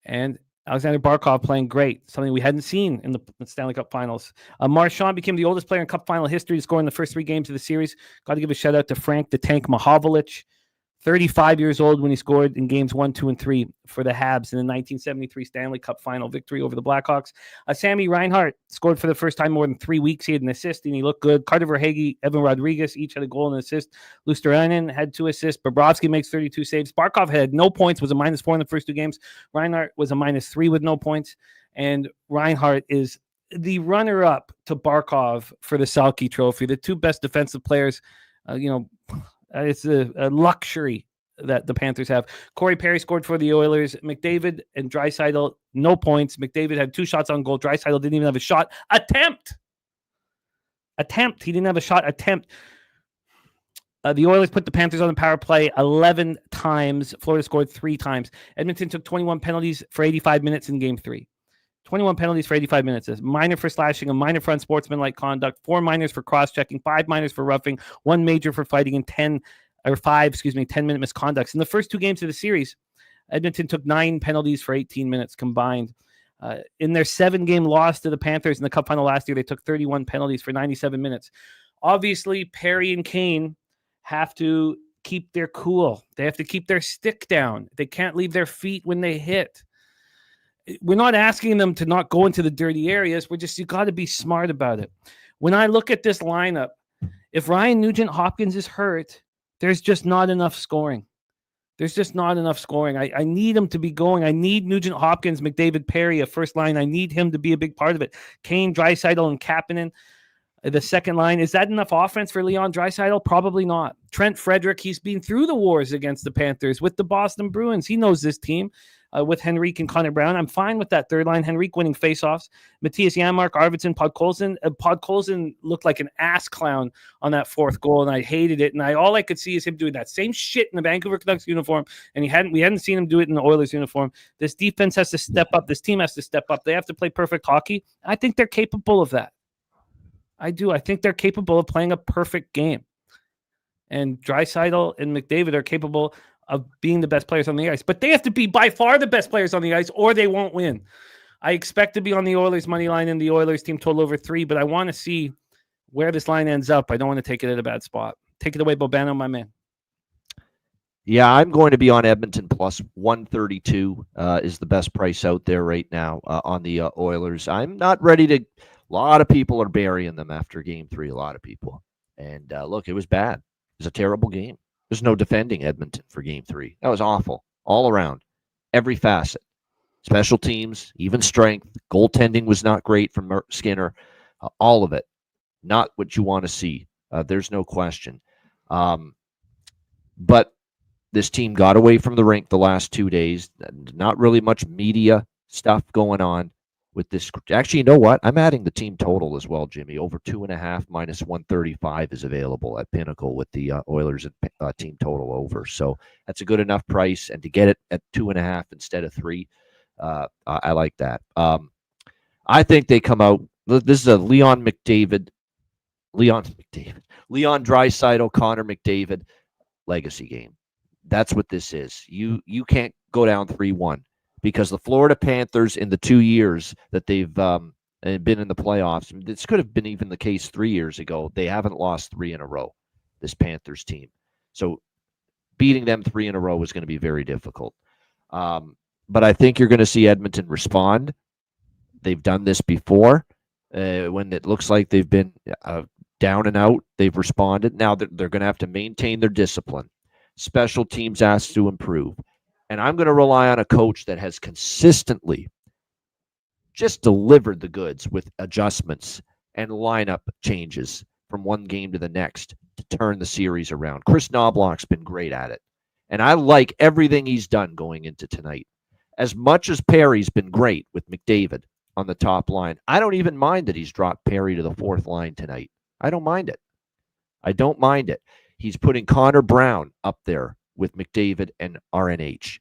[SPEAKER 3] and Alexander Barkov playing great, something we hadn't seen in the Stanley Cup Finals. Marchand became the oldest player in Cup Final history to score in the first 3 games of the series. Got to give a shout out to Frank the Tank Mahovlich, 35 years old when he scored in games 1, 2, and 3 for the Habs in the 1973 Stanley Cup Final victory over the Blackhawks. Sammy Reinhart scored for the first time more than 3 weeks. He had an assist, and he looked good. Carter Verhaeghe, Evan Rodriguez each had a goal and an assist. Luosterainen had 2 assists. Bobrovsky makes 32 saves. Barkov had no points, was a -4 in the first 2 games. Reinhart was a -3 with no points. And Reinhart is the runner-up to Barkov for the Selke Trophy. The 2 best defensive players, it's a luxury that the Panthers have. Corey Perry scored for the Oilers. McDavid and Draisaitl, no points. McDavid had 2 shots on goal. Draisaitl didn't even have a shot attempt. He didn't have a shot attempt. The Oilers put the Panthers on the power play 11 times. Florida scored 3 times. Edmonton took 21 penalties for 85 minutes in Game 3. 21 penalties for 85 minutes. A minor for slashing, a minor for unsportsmanlike conduct, 4 minors for cross-checking, 5 minors for roughing, 1 major for fighting, and 5 10-minute misconducts. In the first 2 games of the series, Edmonton took 9 penalties for 18 minutes combined. In their 7-game loss to the Panthers in the Cup Final last year, they took 31 penalties for 97 minutes. Obviously, Perry and Kane have to keep their cool. They have to keep their stick down. They can't leave their feet when they hit. We're not asking them to not go into the dirty areas. You got to be smart about it. When I look at this lineup, if Ryan Nugent-Hopkins is hurt, there's just not enough scoring. I need him to be going. I need Nugent-Hopkins, McDavid, Perry, a first line. I need him to be a big part of it. Kane, Draisaitl, and Kapanen. The second line, is that enough offense for Leon Draisaitl? Probably not. Trent Frederick, he's been through the wars against the Panthers with the Boston Bruins. He knows this team with Henrique and Connor Brown. I'm fine with that third line. Henrique winning faceoffs. Matthias Janmark, Arvidsson, Podkolzin. Podkolzin looked like an ass clown on that fourth goal, and I hated it. And all I could see is him doing that same shit in the Vancouver Canucks uniform, and we hadn't seen him do it in the Oilers uniform. This defense has to step up. This team has to step up. They have to play perfect hockey. I think they're capable of that. I do. I think they're capable of playing a perfect game. And Draisaitl and McDavid are capable of being the best players on the ice. But they have to be by far the best players on the ice, or they won't win. I expect to be on the Oilers' money line and the Oilers team total over 3, but I want to see where this line ends up. I don't want to take it at a bad spot. Take it away, Bobano, my man.
[SPEAKER 6] Yeah, I'm going to be on Edmonton plus 132 is the best price out there right now on the Oilers. I'm not ready to... A lot of people are burying them after Game 3, a lot of people. And look, it was bad. It was a terrible game. There's no defending Edmonton for Game 3. That was awful all around, every facet. Special teams, even strength. Goaltending was not great from Skinner. All of it. Not what you want to see. There's no question. But this team got away from the rink the last 2 days. Not really much media stuff going on with this. Actually, you know what? I'm adding the team total as well, Jimmy. Over 2.5 minus 135 is available at Pinnacle with the Oilers and team total over. So that's a good enough price. And to get it at 2.5 instead of 3, I like that. I think they come out. This is a Leon Draisaitl, Connor McDavid legacy game. That's what this is. You can't go down 3-1. Because the Florida Panthers, in the 2 years that they've been in the playoffs, this could have been even the case 3 years ago, they haven't lost 3 in a row, this Panthers team. So beating them 3 in a row is going to be very difficult. But I think you're going to see Edmonton respond. They've done this before. When it looks like they've been down and out, they've responded. Now they're going to have to maintain their discipline. Special teams asked to improve. And I'm going to rely on a coach that has consistently just delivered the goods with adjustments and lineup changes from one game to the next to turn the series around. Chris Knobloch's been great at it. And I like everything he's done going into tonight. As much as Perry's been great with McDavid on the top line, I don't even mind that he's dropped Perry to the fourth line tonight. I don't mind it. I don't mind it. He's putting Connor Brown up there with McDavid and RNH.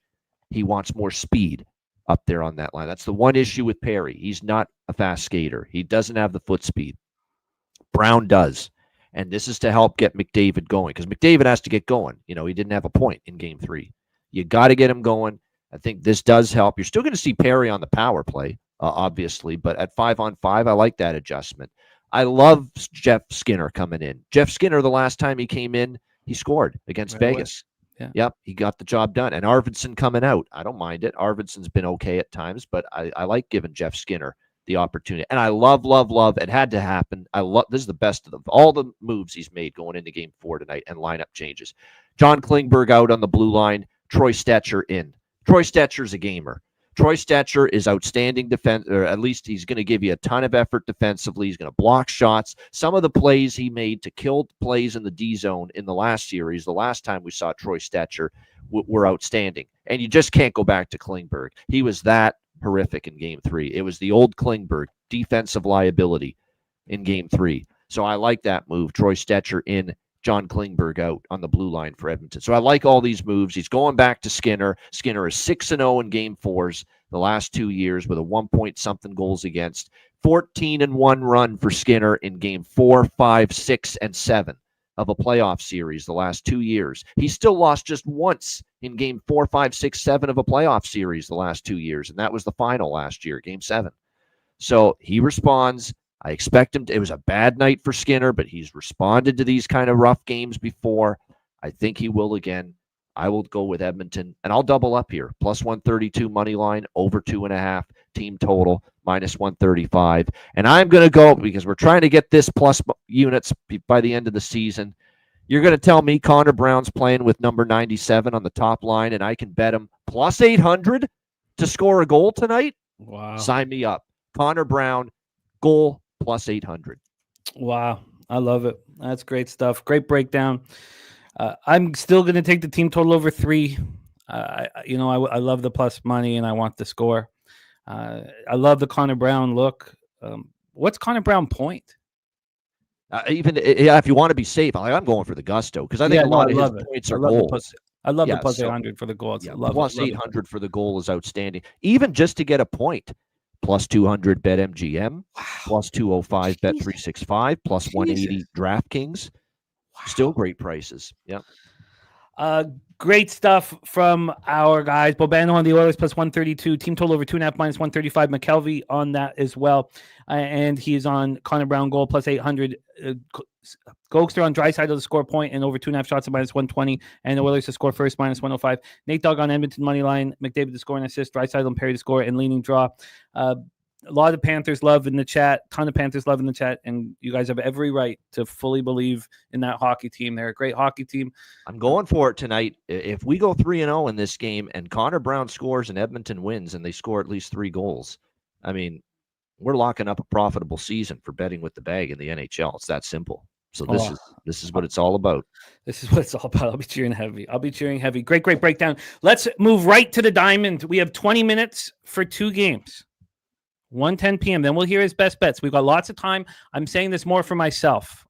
[SPEAKER 6] He wants more speed up there on that line. That's the one issue with Perry. He's not a fast skater. He doesn't have the foot speed. Brown does. And this is to help get McDavid going, because McDavid has to get going. You know, he didn't have a point in Game 3. You got to get him going. I think this does help. You're still going to see Perry on the power play, obviously, but at 5-on-5, I like that adjustment. I love Jeff Skinner coming in. Jeff Skinner, the last time he came in, he scored against Vegas.
[SPEAKER 3] Yeah.
[SPEAKER 6] Yep, he got the job done. And Arvidsson coming out, I don't mind it. Arvidsson's been okay at times, but I like giving Jeff Skinner the opportunity. And I love. It had to happen. This is the best of all the moves he's made going into Game 4 tonight and lineup changes. John Klingberg out on the blue line. Troy Stecher in. Troy Stetcher's a gamer. Troy Stecher is outstanding defense, or at least he's going to give you a ton of effort defensively. He's going to block shots. Some of the plays he made to kill plays in the D zone in the last series, the last time we saw Troy Stecher, were outstanding. And you just can't go back to Klingberg. He was that horrific in Game 3. It was the old Klingberg defensive liability in Game 3. So I like that move. Troy Stecher in, John Klingberg out on the blue line for Edmonton. So I like all these moves. He's going back to Skinner. Skinner is 6-0 in Game 4s the last 2 years with a 1-point-something goals against. 14-1 run for Skinner in Game 4, 5, 6, and 7 of a playoff series the last 2 years. He still lost just once in Game 4, 5, 6, 7 of a playoff series the last 2 years, and that was the final last year, Game 7. So he responds. I expect him to. It was a bad night for Skinner, but he's responded to these kind of rough games before. I think he will again. I will go with Edmonton, and I'll double up here. Plus 132 money line, over 2.5, team total, minus 135. And I'm going to go, because we're trying to get this plus units by the end of the season. You're going to tell me Connor Brown's playing with number 97 on the top line, and I can bet him plus 800 to score a goal tonight?
[SPEAKER 3] Wow.
[SPEAKER 6] Sign me up. Connor Brown, goal, plus 800.
[SPEAKER 3] Wow. I love it. That's great stuff. Great breakdown. I'm still going to take the team total over 3. I love the plus money and I want the score. I love the Connor Brown look. What's Connor Brown point?
[SPEAKER 6] If you want to be safe, I'm going for the gusto because I think a lot of his points are goals.
[SPEAKER 3] I love the plus 800 for the goals.
[SPEAKER 6] Yeah, plus 800 for the goal is outstanding. Even just to get a point, plus 200 bet MGM, plus 205 bet 365, plus 180 DraftKings. Still great prices. Yeah.
[SPEAKER 3] Great stuff from our guys. Bobano on the Oilers plus 132. Team total over 2.5 minus 135. McKelvey on that as well. And he's on Connor Brown goal plus 800. Gokster on Draisaitl to score point and over 2.5 shots at minus 120. And the Oilers to score first minus 105. Nate Dogg on Edmonton money line. McDavid to score and assist. Draisaitl and Perry to score and leaning draw. A lot of Panthers love in the chat. Ton of Panthers love in the chat. And you guys have every right to fully believe in that hockey team. They're a great hockey team.
[SPEAKER 6] I'm going for it tonight. If we go 3-0 in this game and Connor Brown scores and Edmonton wins and they score at least 3 goals, I mean, we're locking up a profitable season for betting with the bag in the NHL. It's that simple. So this is what it's all about.
[SPEAKER 3] This is what it's all about. I'll be cheering heavy. Great breakdown. Let's move right to the diamond. We have 20 minutes for 2 games. 1:10 p.m. Then we'll hear his best bets. We've got lots of time. I'm saying this more for myself.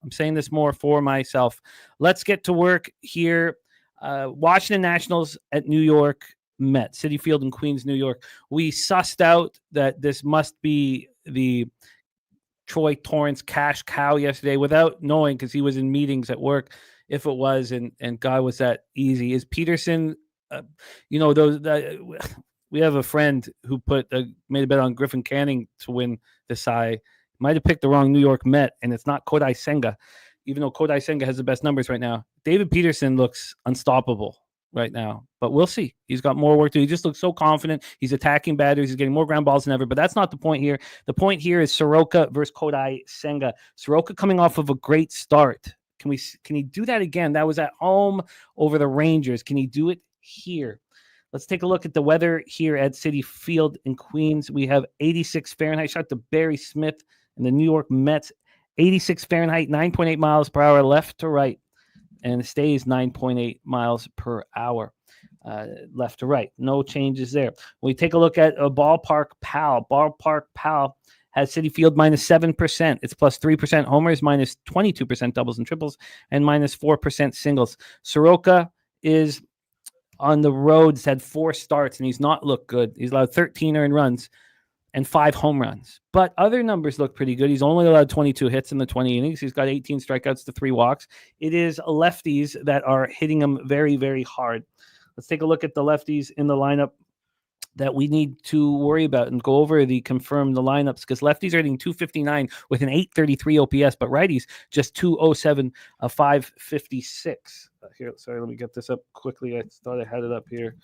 [SPEAKER 3] Let's get to work here. Washington Nationals at New York Met, Citi Field in Queens, New York. We sussed out that this must be the Troy Torrance cash cow yesterday without knowing because he was in meetings at work if it was, and God, was that easy. Is Peterson, we have a friend who made a bet on Griffin Canning to win the Cy. Might have picked the wrong New York Met, and it's not Kodai Senga, even though Kodai Senga has the best numbers right now. David Peterson looks unstoppable right now, but we'll see. He's got more work to do. He just looks so confident. He's attacking batters. He's getting more ground balls than ever, but that's not the point here. The point here is Soroka versus Kodai Senga. Soroka coming off of a great start. Can he do that again? That was at home over the Rangers. Can he do it here? Let's take a look at the weather here at Citi Field in Queens. We have 86 Fahrenheit. Shout out to Barry Smith and the New York Mets. 86 Fahrenheit, 9.8 miles per hour left to right. And it stays 9.8 miles per hour left to right. No changes there. When we take a look at a Ballpark Pal. Ballpark Pal has Citi Field minus 7%. It's plus 3% homers, minus 22% doubles and triples, and minus 4% singles. Soroka is on the road. He's had 4 starts, and he's not looked good. He's allowed 13 earned runs and 5 home runs. But other numbers look pretty good. He's only allowed 22 hits in the 20 innings. He's got 18 strikeouts to 3 walks. It is lefties that are hitting him very, very hard. Let's take a look at the lefties in the lineup that we need to worry about and go over the lineups, because lefties are hitting 259 with an 833 OPS, but righties just 207, a 556. Here, sorry, let me get this up quickly. I thought I had it up here.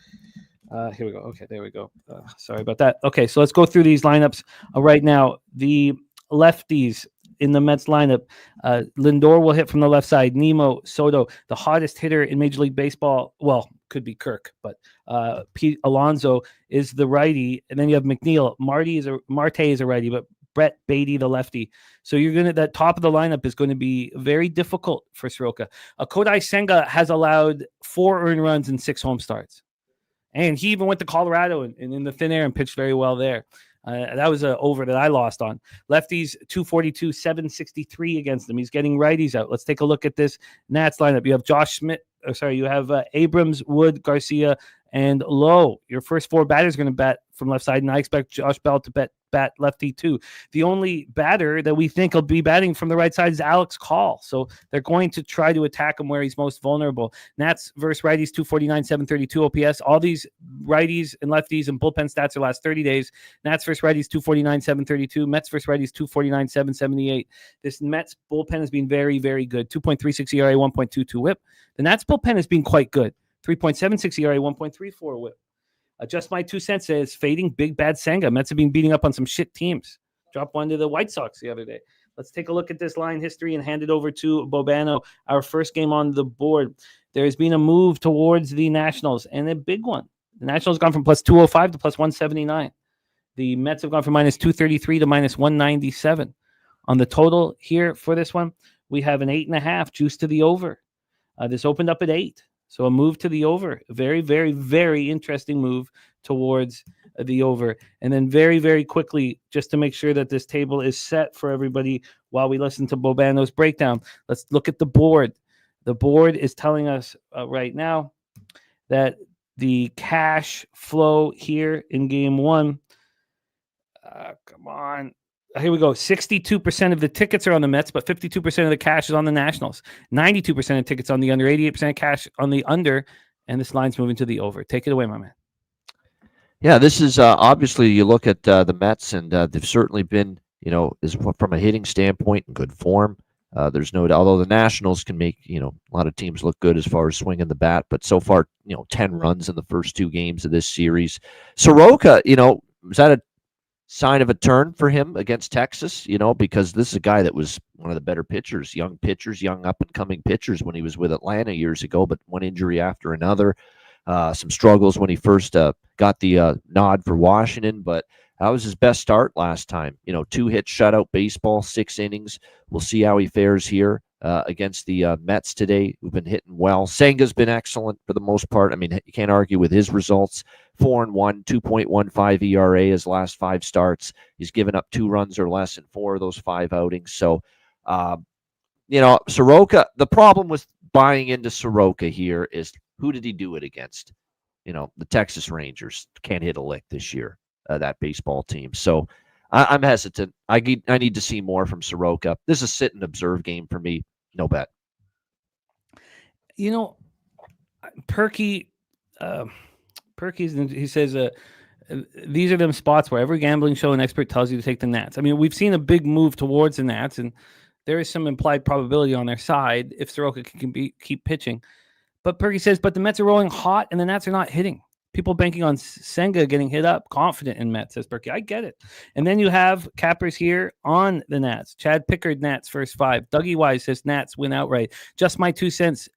[SPEAKER 3] Here we go. Okay, there we go. Sorry about that. Okay, so let's go through these lineups right now. The lefties in the Mets lineup, Lindor will hit from the left side. Nemo, Soto, the hottest hitter in Major League Baseball. Well, could be Kirk, but Pete Alonso is the righty. And then you have McNeil. Marte is a righty, but Brett Beatty, the lefty. So that top of the lineup is going to be very difficult for Soroka. Kodai Senga has allowed 4 earned runs and 6 home starts. And he even went to Colorado and in the thin air and pitched very well there. That was an over that I lost on. Lefties, 242, 763 against him. He's getting righties out. Let's take a look at this Nats lineup. You have you have Abrams, Wood, Garcia, and Lowe. Your first 4 batters are going to bat from left side, and I expect Josh Bell to bat lefty too. The only batter that we think will be batting from the right side is Alex Call. So they're going to try to attack him where he's most vulnerable. Nats versus righties, 249, 732 OPS. All these righties and lefties and bullpen stats are last 30 days. Nats versus righties, 249, 732. Mets versus righties, 249, 778. This Mets bullpen has been very, very good. 2.36 ERA, 1.22 whip. The Nats bullpen has been quite good. 3.76 ERA, 1.34 whip. Just my 2 cents is fading big bad Senga. Mets have been beating up on some shit teams. Dropped one to the White Sox the other day. Let's take a look at this line history and hand it over to Bobano. Our first game on the board. There has been a move towards the Nationals, and a big one. The Nationals have gone from plus 205 to plus 179. The Mets have gone from minus 233 to minus 197 On the total here for this one, we have an 8.5 juice to the over. This opened up at 8. So a move to the over. A very, very, very interesting move towards the over. And then very, very quickly, just to make sure that this table is set for everybody while we listen to Bobano's breakdown, let's look at the board. The board is telling us right now that the cash flow here in game 1, come on. Here we go. 62% of the tickets are on the Mets, but 52% of the cash is on the Nationals. 92% of tickets on the under, 88% cash on the under, and this line's moving to the over. Take it away, my man.
[SPEAKER 6] Yeah, this is obviously you look at the Mets, and they've certainly been, is from a hitting standpoint in good form. There's no doubt, although the Nationals can make, a lot of teams look good as far as swinging the bat, but so far, 10 runs in the first 2 games of this series. Soroka, was that a sign of a turn for him against Texas? Because this is a guy that was one of the better pitchers, young up-and-coming pitchers when he was with Atlanta years ago, but one injury after another. Some struggles when he first got the nod for Washington, but that was his best start last time. 2-hit shutout baseball, 6 innings. We'll see how he fares here against the Mets today, who've been hitting well. Senga's been excellent for the most part. I mean, you can't argue with his results. 4-1, 2.15 ERA his last 5 starts. He's given up 2 runs or less in 4 of those 5 outings. So, Soroka, the problem with buying into Soroka here is, who did he do it against? The Texas Rangers can't hit a lick this year, that baseball team. So I'm hesitant. I need to see more from Soroka. This is a sit and observe game for me. No bet.
[SPEAKER 3] Perky, he says, these are them spots where every gambling show and expert tells you to take the Nats. I mean, we've seen a big move towards the Nats, and there is some implied probability on their side if Soroka can keep pitching. But Perky says, but the Mets are rolling hot and the Nats are not hitting. People banking on Senga getting hit up, confident in Mets, says Perky. I get it. And then you have cappers here on the Nats. Chad Pickard, Nats, first 5. Dougie Wise says Nats win outright. Just my 2 cents.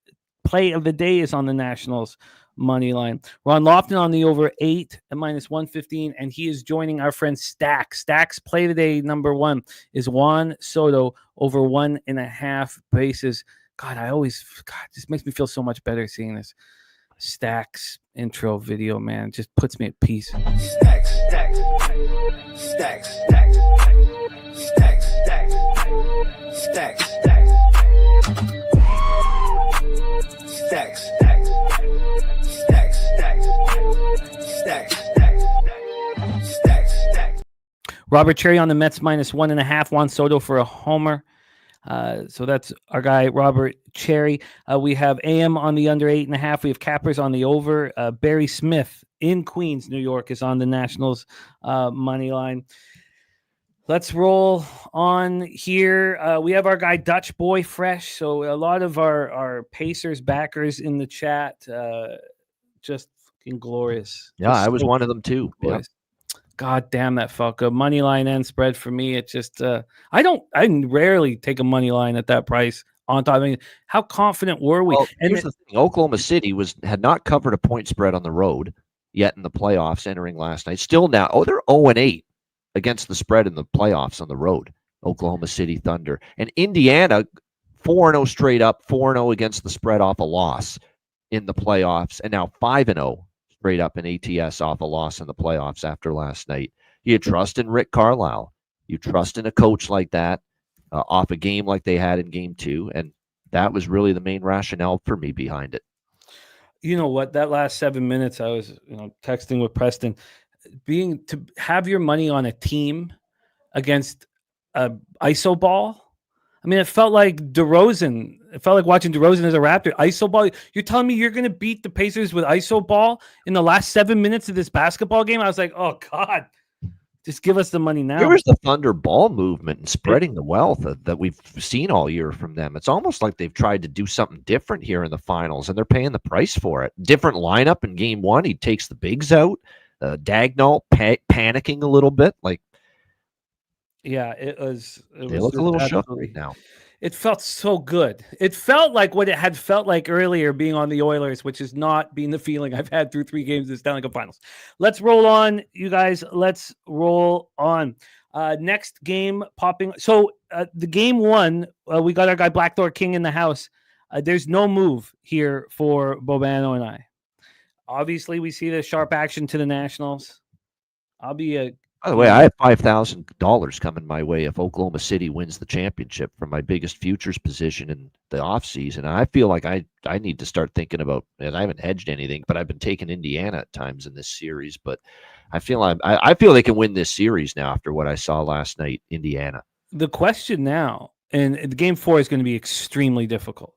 [SPEAKER 3] Play of the day is on the Nationals money line. Ron Lofton on the over 8 at -115, and he is joining our friend Stack. Stack's play of the day number 1 is Juan Soto over 1.5 bases. God, this makes me feel so much better seeing this Stacks intro video, man. It just puts me at peace.
[SPEAKER 7] Stacks.
[SPEAKER 3] Robert Cherry on the Mets -1.5. Juan Soto for a homer. So that's our guy, Robert Cherry. We have AM on the under 8.5. We have cappers on the over. Barry Smith in Queens, New York is on the Nationals money line. Let's roll on here. We have our guy, Dutch Boy Fresh. So a lot of our Pacers backers in the chat. Just fucking glorious.
[SPEAKER 6] Yeah, I was one of them too. Yeah.
[SPEAKER 3] God damn, that felt good. Money line and spread for me. It just I rarely take a money line at that price on top. I mean, how confident were we?
[SPEAKER 6] Well, here's the thing. Oklahoma City had not covered a point spread on the road yet in the playoffs entering last night. Still now, they're 0-8 against the spread in the playoffs on the road. Oklahoma City Thunder. And Indiana 4-0 straight up, 4-0 against the spread off a loss in the playoffs, and now 5-0 straight up in ATS off a loss in the playoffs after last night. You trust in Rick Carlisle. You trust in a coach like that off a game like they had in game 2, and that was really the main rationale for me behind it.
[SPEAKER 3] You know what? That last 7 minutes, I was texting with Preston. To have your money on a team against a ISO ball. I mean, it felt like DeRozan. It felt like watching DeRozan as a Raptor. ISO ball. You're telling me you're going to beat the Pacers with ISO ball in the last 7 minutes of this basketball game? I was like, oh, God. Just give us the money now.
[SPEAKER 6] Here's the Thunder ball movement and spreading the wealth that we've seen all year from them. It's almost like they've tried to do something different here in the finals, and they're paying the price for it. Different lineup in game 1. He takes the bigs out. Dagnall panicking a little bit. Like,
[SPEAKER 3] yeah, it was.
[SPEAKER 6] They look a little shook right now.
[SPEAKER 3] It felt so good. It felt like what it had felt like earlier being on the Oilers, which is not being the feeling I've had through 3 games of the Stanley Cup Finals. Let's roll on, you guys. Let's roll on. Next game popping. So the game 1, we got our guy Black Thor King in the house. There's no move here for Bobano and I. Obviously, we see the sharp action to the Nationals. I'll be a...
[SPEAKER 6] By the way, I have $5,000 coming my way if Oklahoma City wins the championship from my biggest futures position in the offseason. I feel like I need to start thinking about, and I haven't hedged anything, but I've been taking Indiana at times in this series. But I feel they can win this series now after what I saw last night, Indiana.
[SPEAKER 3] The question now, and the game 4 is going to be extremely difficult,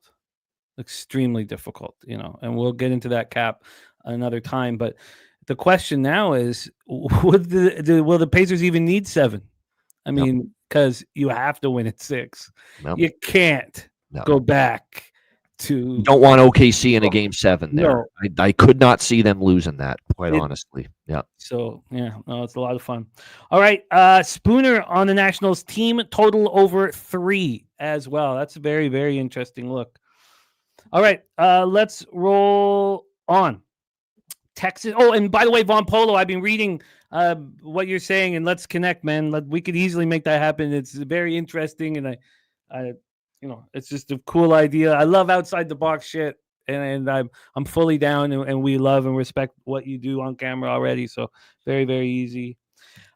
[SPEAKER 3] and we'll get into that, Cap, another time. But the question now is, will the Pacers even need 7? I mean, because you have to win at 6.
[SPEAKER 6] No.
[SPEAKER 3] You can't go back to...
[SPEAKER 6] You don't want OKC in a game 7 there. No. I could not see them losing that, quite honestly. Yeah.
[SPEAKER 3] So, it's a lot of fun. All right. Spooner on the Nationals team total over 3 as well. That's a very, very interesting look. All right. Let's roll on. Texas. Oh, and by the way, Von Polo, I've been reading what you're saying, and let's connect, man. We could easily make that happen. It's very interesting, and I it's just a cool idea. I love outside the box shit, and I'm fully down, and we love and respect what you do on camera already. So very, very easy.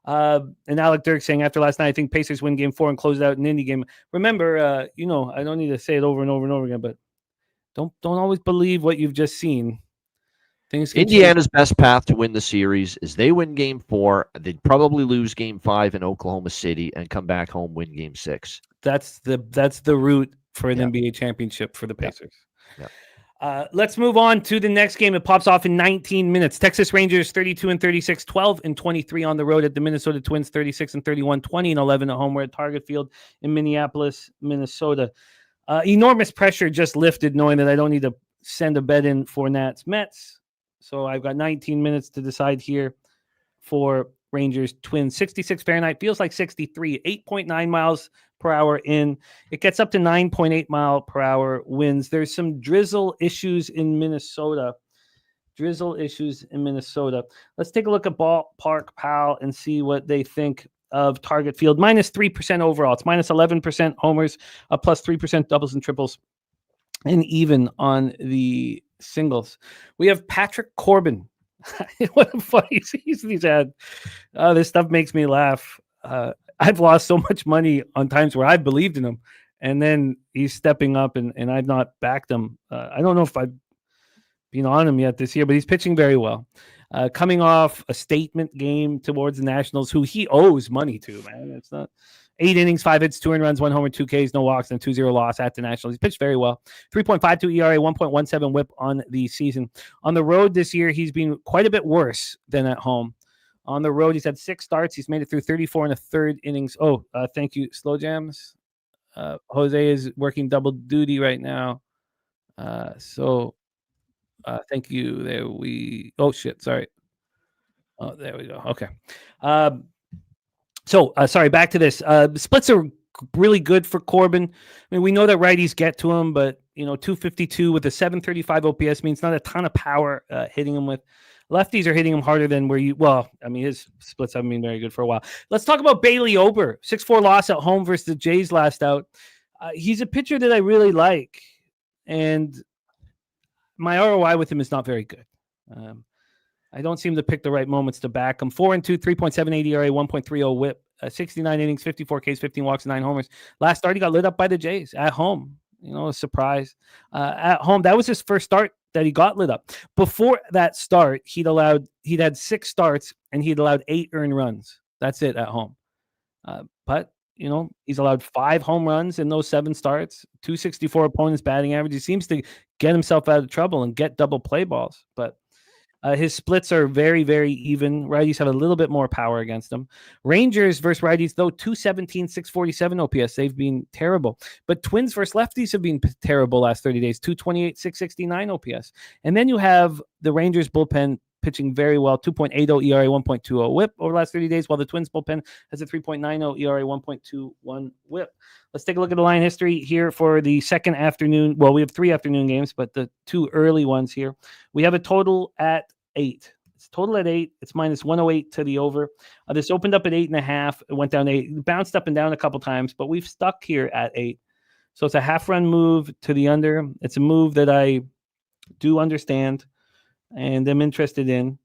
[SPEAKER 3] And Alec Dirk saying, after last night, I think Pacers win game 4 and close out an Indy game. Remember, I don't need to say it over and over and over again, but don't always believe what you've just seen.
[SPEAKER 6] Indiana's best path to win the series is they win game 4. They'd probably lose game 5 in Oklahoma City and come back home, win game 6.
[SPEAKER 3] That's the route for an NBA championship for the Pacers.
[SPEAKER 6] Yeah.
[SPEAKER 3] Let's move on to the next game. It pops off in 19 minutes. Texas Rangers 32-36, 12-23 on the road at the Minnesota Twins, 36-31, 20-11 at home. We're at Target Field in Minneapolis, Minnesota. Enormous pressure just lifted, knowing that I don't need to send a bet in for Nats Mets. So I've got 19 minutes to decide here for Rangers Twins. 66 Fahrenheit, feels like 63, 8.9 miles per hour in. It gets up to 9.8 mile per hour winds. There's some drizzle issues in Minnesota. Let's take a look at Ballpark Pal and see what they think of Target Field. Minus 3% overall. It's minus 11% homers, plus 3% doubles and triples, and even on the singles. We have Patrick Corbin. What a funny season he's had. This stuff makes me laugh. I've lost so much money on times where I've believed in him, and then he's stepping up, and I've not backed him. I don't know if I've been on him yet this year, but he's pitching very well. Coming off a statement game towards the Nationals, who he owes money to, man. It's not 8 innings, 5 hits, 2 earned runs, 1 homer, 2 Ks, no walks, and 2-0 loss at the Nationals. He's pitched very well. 3.52 ERA, 1.17 whip on the season. On the road this year, he's been quite a bit worse than at home. On the road, he's had 6 starts. He's made it through 34 and a third innings. Thank you, Slow Jams. Jose is working double duty right now. Thank you. Sorry. Oh, there we go. Okay. Sorry, back to this. Splits are really good for Corbin. I mean, we know that righties get to him, but, 252 with a 735 OPS means not a ton of power hitting him with. Lefties are hitting him harder than his splits haven't been very good for a while. Let's talk about Bailey Ober. 6-4 loss at home versus the Jays last out. He's a pitcher that I really like, and my ROI with him is not very good. I don't seem to pick the right moments to back him. 4-2, 3.78 ERA, 1.30 whip, 69 innings, 54 Ks, 15 walks, 9 homers. Last start, he got lit up by the Jays at home. A surprise. At home, that was his first start that he got lit up. Before that start, he'd had 6 starts and he'd allowed 8 earned runs. That's it at home. But he's allowed 5 home runs in those 7 starts, 264 opponents batting average. He seems to get himself out of trouble and get double play balls. But his splits are very, very even. Righties have a little bit more power against them. Rangers versus righties, though, 217, 647 OPS. They've been terrible. But Twins versus lefties have been terrible last 30 days. 228, 669 OPS. And then you have the Rangers bullpen pitching very well. 2.80 ERA, 1.20 WHIP over the last 30 days, while the Twins bullpen has a 3.90 ERA, 1.21 WHIP. Let's take a look at the line history here for the second afternoon. Well, we have 3 afternoon games, but the 2 early ones here. We have a total at 8. It's total at 8. It's minus 108 to the over. This opened up at 8.5. It went down to 8. It bounced up and down a couple times, but we've stuck here at 8. So it's a half-run move to the under. It's a move that I do understand and am interested in.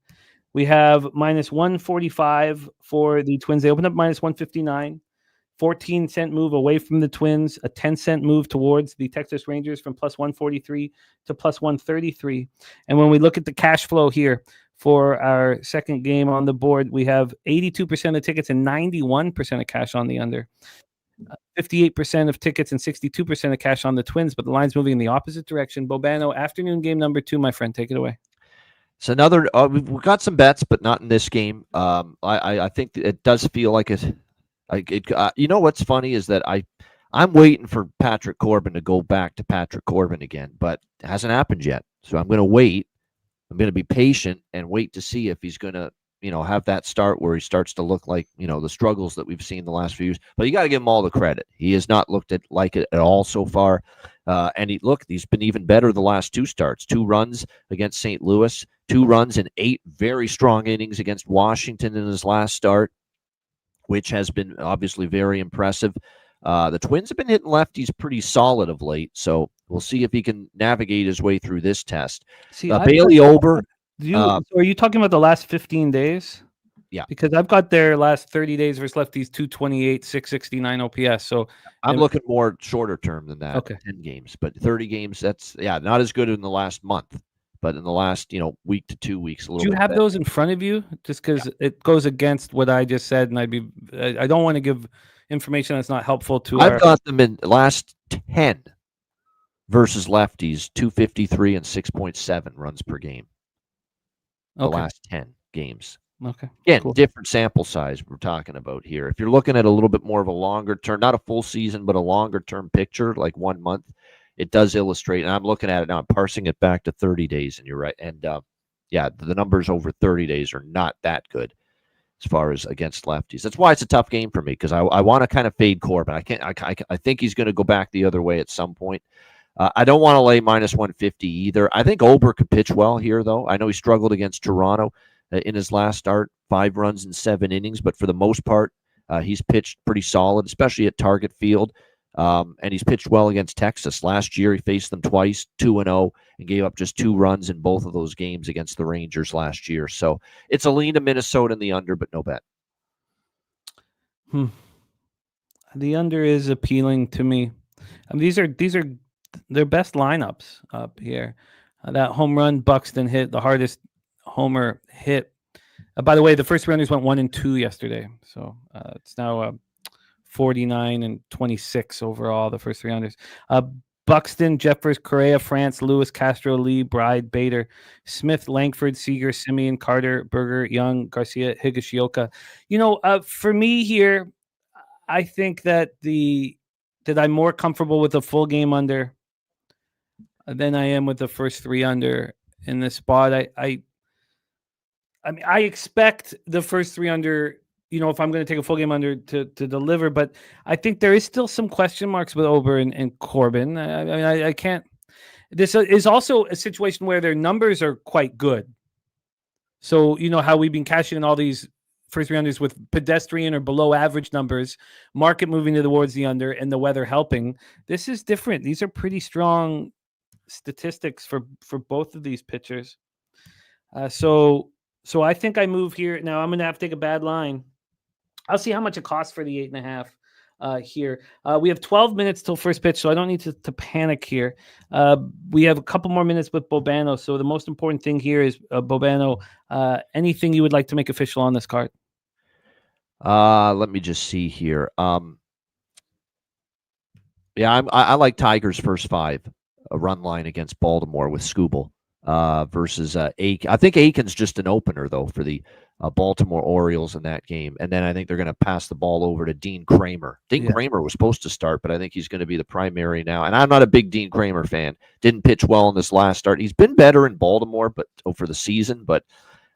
[SPEAKER 3] We have minus 145 for the Twins. They opened up minus 159. 14-cent move away from the Twins, a 10-cent move towards the Texas Rangers from plus 143 to plus 133. And when we look at the cash flow here for our second game on the board, we have 82% of tickets and 91% of cash on the under. 58% of tickets and 62% of cash on the Twins, but the line's moving in the opposite direction. Bobano, afternoon game number 2, my friend. Take it away.
[SPEAKER 6] It's another. We've got some bets, but not in this game. I think it does feel like it. You know what's funny is that I'm waiting for Patrick Corbin to go back to Patrick Corbin again, but it hasn't happened yet. So I'm going to wait. I'm going to be patient and wait to see if he's going to, have that start where he starts to look like, the struggles that we've seen the last few years. But you got to give him all the credit. He has not looked like it at all so far. And he's been even better the last 2 starts. 2 runs against St. Louis, 2 runs in 8 very strong innings against Washington in his last start, which has been obviously very impressive. The Twins have been hitting lefties pretty solid of late, so we'll see if he can navigate his way through this test. Bailey Ober.
[SPEAKER 3] So are you talking about the last 15 days?
[SPEAKER 6] Yeah.
[SPEAKER 3] Because I've got their last 30 days versus lefties, 228, 669 OPS. So
[SPEAKER 6] I'm looking more shorter term than that.
[SPEAKER 3] Okay.
[SPEAKER 6] 10 games, but 30 games, that's not as good in the last month. But in the last, week to 2 weeks, a little.
[SPEAKER 3] Do you
[SPEAKER 6] bit
[SPEAKER 3] have
[SPEAKER 6] better.
[SPEAKER 3] those in front of you? Just because it goes against what I just said, and I don't want to give information that's not helpful to.
[SPEAKER 6] I've got them in the last 10 versus lefties, 253 and 6.7 runs per game. The last 10 games.
[SPEAKER 3] Okay.
[SPEAKER 6] Again,
[SPEAKER 3] cool.
[SPEAKER 6] Different sample size we're talking about here. If you're looking at a little bit more of a longer term, not a full season, but a longer term picture, like 1 month, it does illustrate. And I'm looking at it now. I'm parsing it back to 30 days, and you're right. And the numbers over 30 days are not that good as far as against lefties. That's why it's a tough game for me, because I want to kind of fade Corbin. I think he's going to go back the other way at some point. I don't want to lay minus 150 either. I think Ober could pitch well here, though. I know he struggled against Toronto in his last start, 5 runs in 7 innings, but for the most part, he's pitched pretty solid, especially at Target Field. And he's pitched well against Texas. Last year, he faced them twice, 2-0, and gave up just 2 runs in both of those games against the Rangers last year. So it's a lean to Minnesota in the under, but no bet.
[SPEAKER 3] The under is appealing to me. These are their best lineups up here. That home run Buxton hit, the hardest homer hit. By the way, the first 3 runners went 1 and 2 yesterday. So it's now 49 and 26 overall, the first 3 runners. Buxton, Jeffers, Correa, France, Lewis, Castro, Lee, Bride, Bader, Smith, Langford, Seager, Simeon, Carter, Berger, Young, Garcia, Higashioka. For me here, I think that I'm more comfortable with a full game under than I am with the first 3 under in this spot. I expect the first 3 under, if I'm going to take a full game under to deliver, but I think there is still some question marks with Ober and Corbin. I can't. This is also a situation where their numbers are quite good. So, how we've been cashing in all these first 3 unders with pedestrian or below average numbers, market moving towards the under, and the weather helping. This is different. These are pretty strong statistics for both of these pitchers. So I think I move here. Now I'm going to have to take a bad line. I'll see how much it costs for the 8.5 here. We have 12 minutes till first pitch, so I don't need to panic here. We have a couple more minutes with Bobano. So the most important thing here is Bobano. Anything you would like to make official on this card?
[SPEAKER 6] Let me just see here. I like Tigers first 5, a run line against Baltimore with Skubal versus Aiken. I think Aiken's just an opener, though, for the Baltimore Orioles in that game. And then I think they're going to pass the ball over to Dean Kramer. Kramer was supposed to start, but I think he's going to be the primary now. And I'm not a big Dean Kramer fan. Didn't pitch well in this last start. He's been better in Baltimore, but for the season. But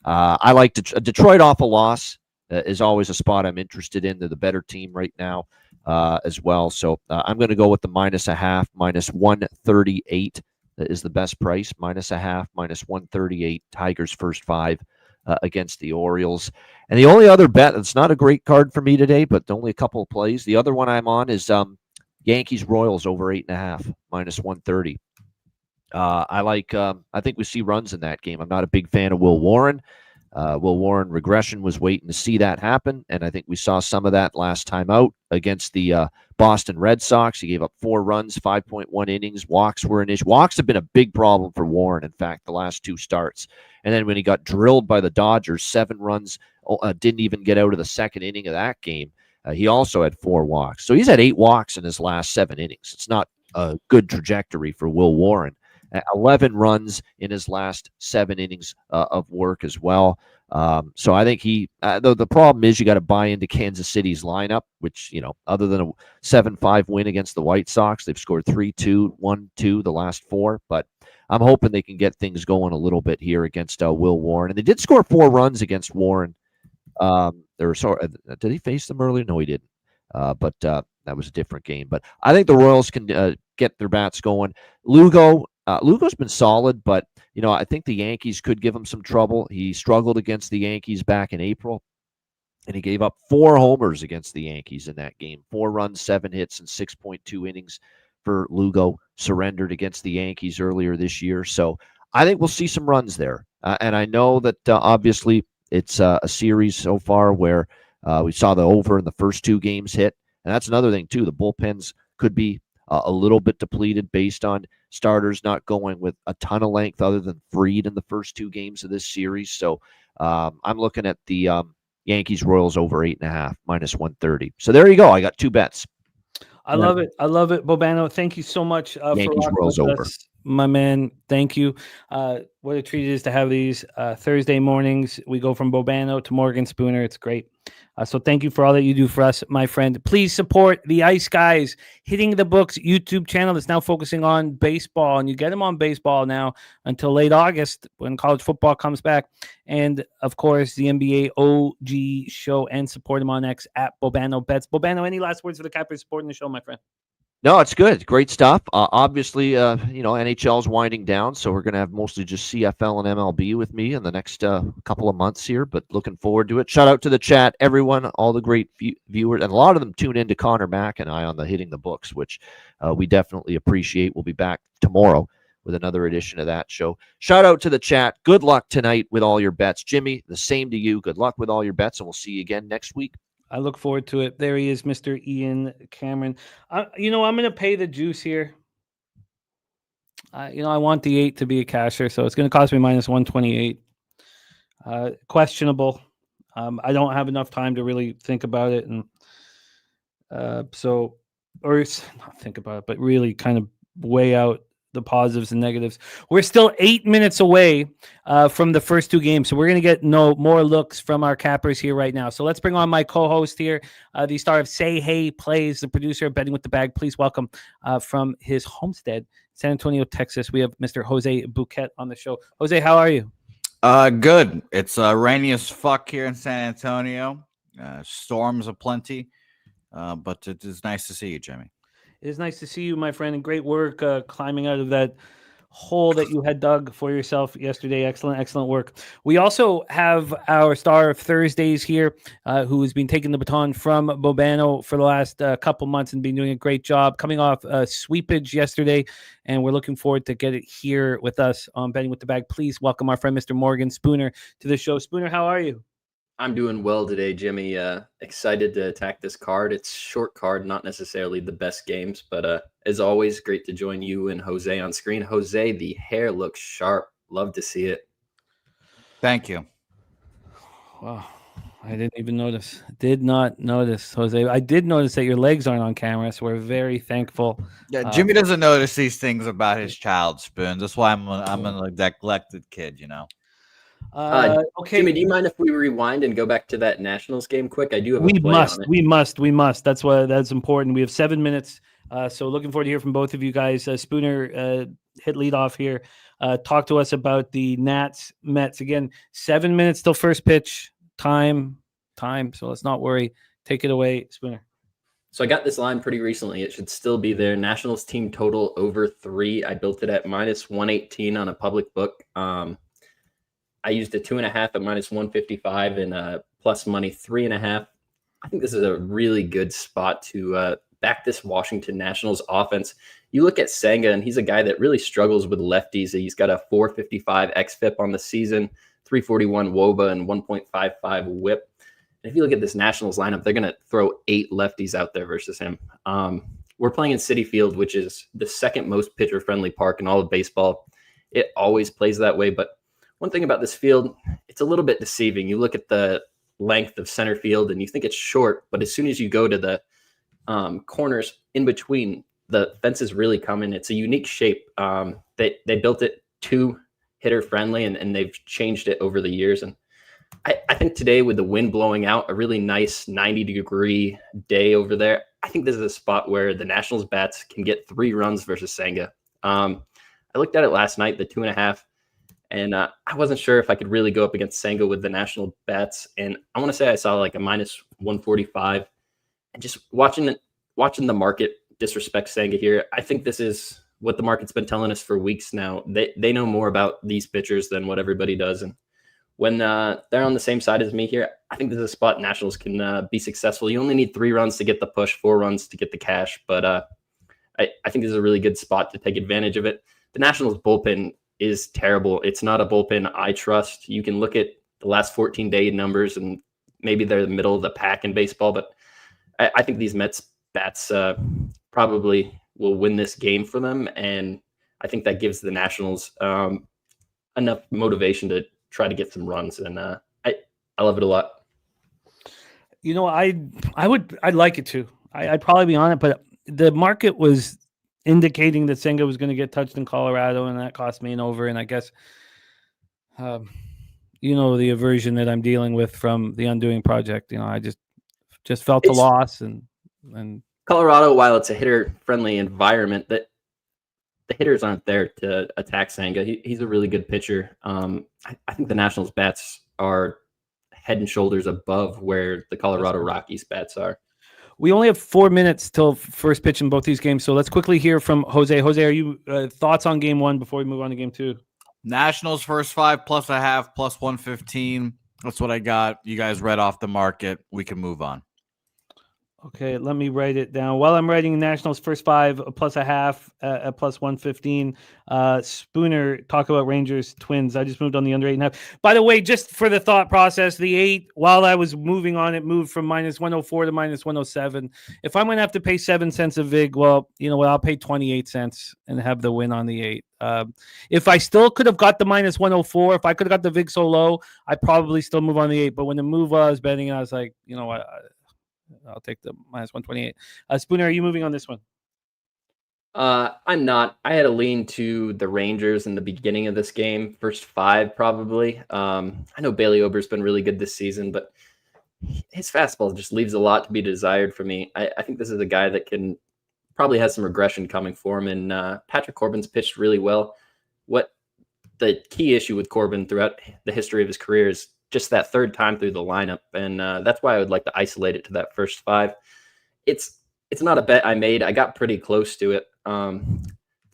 [SPEAKER 6] I like Detroit off a loss is always a spot I'm interested in. They're the better team right now as well. So I'm going to go with the -0.5, -138 is the best price. -0.5, -138. Tigers first 5 against the Orioles. And the only other bet that's not a great card for me today, but only a couple of plays. The other one I'm on is Yankees Royals over 8.5, -130. I think we see runs in that game. I'm not a big fan of Will Warren. Will Warren regression was waiting to see that happen, and I think we saw some of that last time out against the Boston Red Sox. He gave up 4 runs, 5.1 innings. Walks were an issue. Walks have been a big problem for Warren, in fact, the last 2 starts. And then when he got drilled by the Dodgers, 7 runs, didn't even get out of the second inning of that game. He also had 4 walks. So he's had 8 walks in his last 7 innings. It's not a good trajectory for Will Warren. 11 runs in his last 7 innings of work as well. So I think the problem is you got to buy into Kansas City's lineup, which, other than a 7-5 win against the White Sox, they've scored 3-2, 1-2 the last 4. But I'm hoping they can get things going a little bit here against Will Warren. And they did score 4 runs against Warren. Did he face them earlier? No, he didn't. But that was a different game. But I think the Royals can get their bats going. Lugo's been solid, but I think the Yankees could give him some trouble. He struggled against the Yankees back in April, and he gave up 4 homers against the Yankees in that game. 4 runs, 7 hits, and 6.2 innings for Lugo. Surrendered against the Yankees earlier this year. So I think we'll see some runs there. And I know that obviously it's a series so far where we saw the over in the first 2 games hit. And that's another thing, too. The bullpens could be a little bit depleted based on starters not going with a ton of length other than Fried in the first 2 games of this series. So I'm looking at the Yankees Royals over 8.5, -130. So there you go. I got 2 bets.
[SPEAKER 3] I love it. I love it, Bobano. Thank you so much
[SPEAKER 6] Yankees
[SPEAKER 3] for
[SPEAKER 6] Royals over.
[SPEAKER 3] us, my man. Thank you. What a treat it is to have these Thursday mornings. We go from Bobano to Morgan Spooner. It's great. So thank you for all that you do for us, my friend. Please support the Ice Guys Hitting the Books YouTube channel that's now focusing on baseball. And you get them on baseball now until late August when college football comes back. And, of course, the NBA OG show, and support them on X at Bobano Bets. Bobano, any last words for the Cappers supporting the show, my friend?
[SPEAKER 6] No, it's good. Great stuff. Obviously, NHL is winding down, so we're going to have mostly just CFL and MLB with me in the next couple of months here, but looking forward to it. Shout out to the chat, everyone, all the great viewers, and a lot of them tune in to Connor Mack and I on the Hitting the Books, which we definitely appreciate. We'll be back tomorrow with another edition of that show. Shout out to the chat. Good luck tonight with all your bets. Jimmy, the same to you. Good luck with all your bets, and we'll see you again next week.
[SPEAKER 3] I look forward to it. There he is, Mr. Ian Cameron. I'm going to pay the juice here. I want the 8 to be a casher, so it's going to cost me -128. Questionable. I don't have enough time to really think about it, and not think about it, but really kind of weigh out the positives and negatives. We're still 8 minutes away from the first 2 games, so we're going to get more looks from our cappers here right now. So let's bring on my co-host here, the star of Say Hey Plays, the producer of Betting with the Bag. Please welcome from his homestead, San Antonio, Texas. We have Mr. Jose Bouquet on the show. Jose, how are you?
[SPEAKER 4] Good. It's rainy as fuck here in San Antonio. Storms aplenty, but it is nice to see you, Jimmy.
[SPEAKER 3] It is nice to see you, my friend, and great work climbing out of that hole that you had dug for yourself yesterday. Excellent work. We also have our star of Thursdays here, who has been taking the baton from Bobano for the last couple months and been doing a great job, coming off sweepage yesterday, and we're looking forward to get it here with us on Betting with the Bag. Please welcome our friend, Mr. Morgan Spooner, to the show. Spooner, how are you?
[SPEAKER 7] I'm doing well today, Jimmy. Excited to attack this card. It's short card, not necessarily the best games, but as always, great to join you and Jose on screen. Jose, the hair looks sharp. Love to see it.
[SPEAKER 4] Thank you.
[SPEAKER 3] Wow. I didn't even notice. Did not notice, Jose. I did notice that your legs aren't on camera, so we're very thankful.
[SPEAKER 4] Yeah, Jimmy doesn't notice these things about his child, Spoon. That's why I'm a neglected kid,
[SPEAKER 3] Okay,
[SPEAKER 7] Jimmy, do you mind if we rewind and go back to that Nationals game quick? I do have a play on it.
[SPEAKER 3] We must. That's important. We have 7 minutes. So looking forward to hear from both of you guys. Spooner, hit lead off here. Talk to us about the Nats Mets. Again, 7 minutes till first pitch. Time. So let's not worry. Take it away, Spooner.
[SPEAKER 7] So I got this line pretty recently. It should still be there. Nationals team total over 3. I built it at -118 on a public book. I used a 2.5 at -155 and plus money 3.5. I think this is a really good spot to back this Washington Nationals offense. You look at Senga, and he's a guy that really struggles with lefties. He's got a 455 xFIP on the season, 341 WOBA, and 1.55 WHIP. And if you look at this Nationals lineup, they're going to throw 8 lefties out there versus him. We're playing in Citi Field, which is the second most pitcher-friendly park in all of baseball. It always plays that way, but one thing about this field, it's a little bit deceiving. You look at the length of center field and you think it's short, but as soon as you go to the corners in between, the fences really come in. It's a unique shape. They built it 2-hitter friendly, and they've changed it over the years. And I think today, with the wind blowing out, a really nice 90-degree day over there, I think this is a spot where the Nationals bats can get 3 runs versus Senga. I looked at it last night, the 2.5, and I wasn't sure if I could really go up against Senga with the National bats. And I want to say I saw like a -145. And just watching the market disrespect Senga here, I think this is what the market's been telling us for weeks now. They know more about these pitchers than what everybody does. And when they're on the same side as me here, I think this is a spot Nationals can be successful. You only need 3 runs to get the push, 4 runs to get the cash. But I think this is a really good spot to take advantage of it. The Nationals bullpen is terrible. It's not a bullpen I trust. You can look at the last 14-day numbers, and maybe they're the middle of the pack in baseball, but I think these Mets bats probably will win this game for them, and I think that gives the Nationals enough motivation to try to get some runs, and I love it a lot.
[SPEAKER 3] You know, I'd like it to. I'd probably be on it, but the market was indicating that Senga was going to get touched in Colorado, and that cost me an over. And I guess, the aversion that I'm dealing with from the Undoing Project. I just felt the loss, and
[SPEAKER 7] Colorado, while it's a hitter-friendly environment, that the hitters aren't there to attack Senga. He's a really good pitcher. I think the Nationals bats are head and shoulders above where the Colorado Rockies bats are.
[SPEAKER 3] We only have 4 minutes till first pitch in both these games, so let's quickly hear from Jose. Jose, are you thoughts on game 1 before we move on to game 2?
[SPEAKER 4] Nationals first 5 +0.5 +115. That's what I got. You guys read off the market. We can move on.
[SPEAKER 3] Okay, let me write it down. While I'm writing Nationals first 5 +0.5 at +115. Spooner, talk about Rangers Twins. I just moved on the under 8.5. By the way, just for the thought process, the 8, while I was moving on, it moved from -104 to -107. If I'm going to have to pay 7 cents a vig, well, you know what? I'll pay 28 cents and have the win on the 8. If I still could have got the -104, if I could have got the vig so low, I'd probably still move on the 8. But when the move I was betting, I was like, you know what? I'll take the -128. Spooner, are you moving on this one?
[SPEAKER 7] I'm not. I had a lean to the Rangers in the beginning of this game. First 5, probably. I know Bailey Ober's been really good this season, but his fastball just leaves a lot to be desired for me. I think this is a guy that can probably has some regression coming for him, and Patrick Corbin's pitched really well. What the key issue with Corbin throughout the history of his career is just that third time through the lineup. And that's why I would like to isolate it to that first 5. It's not a bet I made. I got pretty close to it.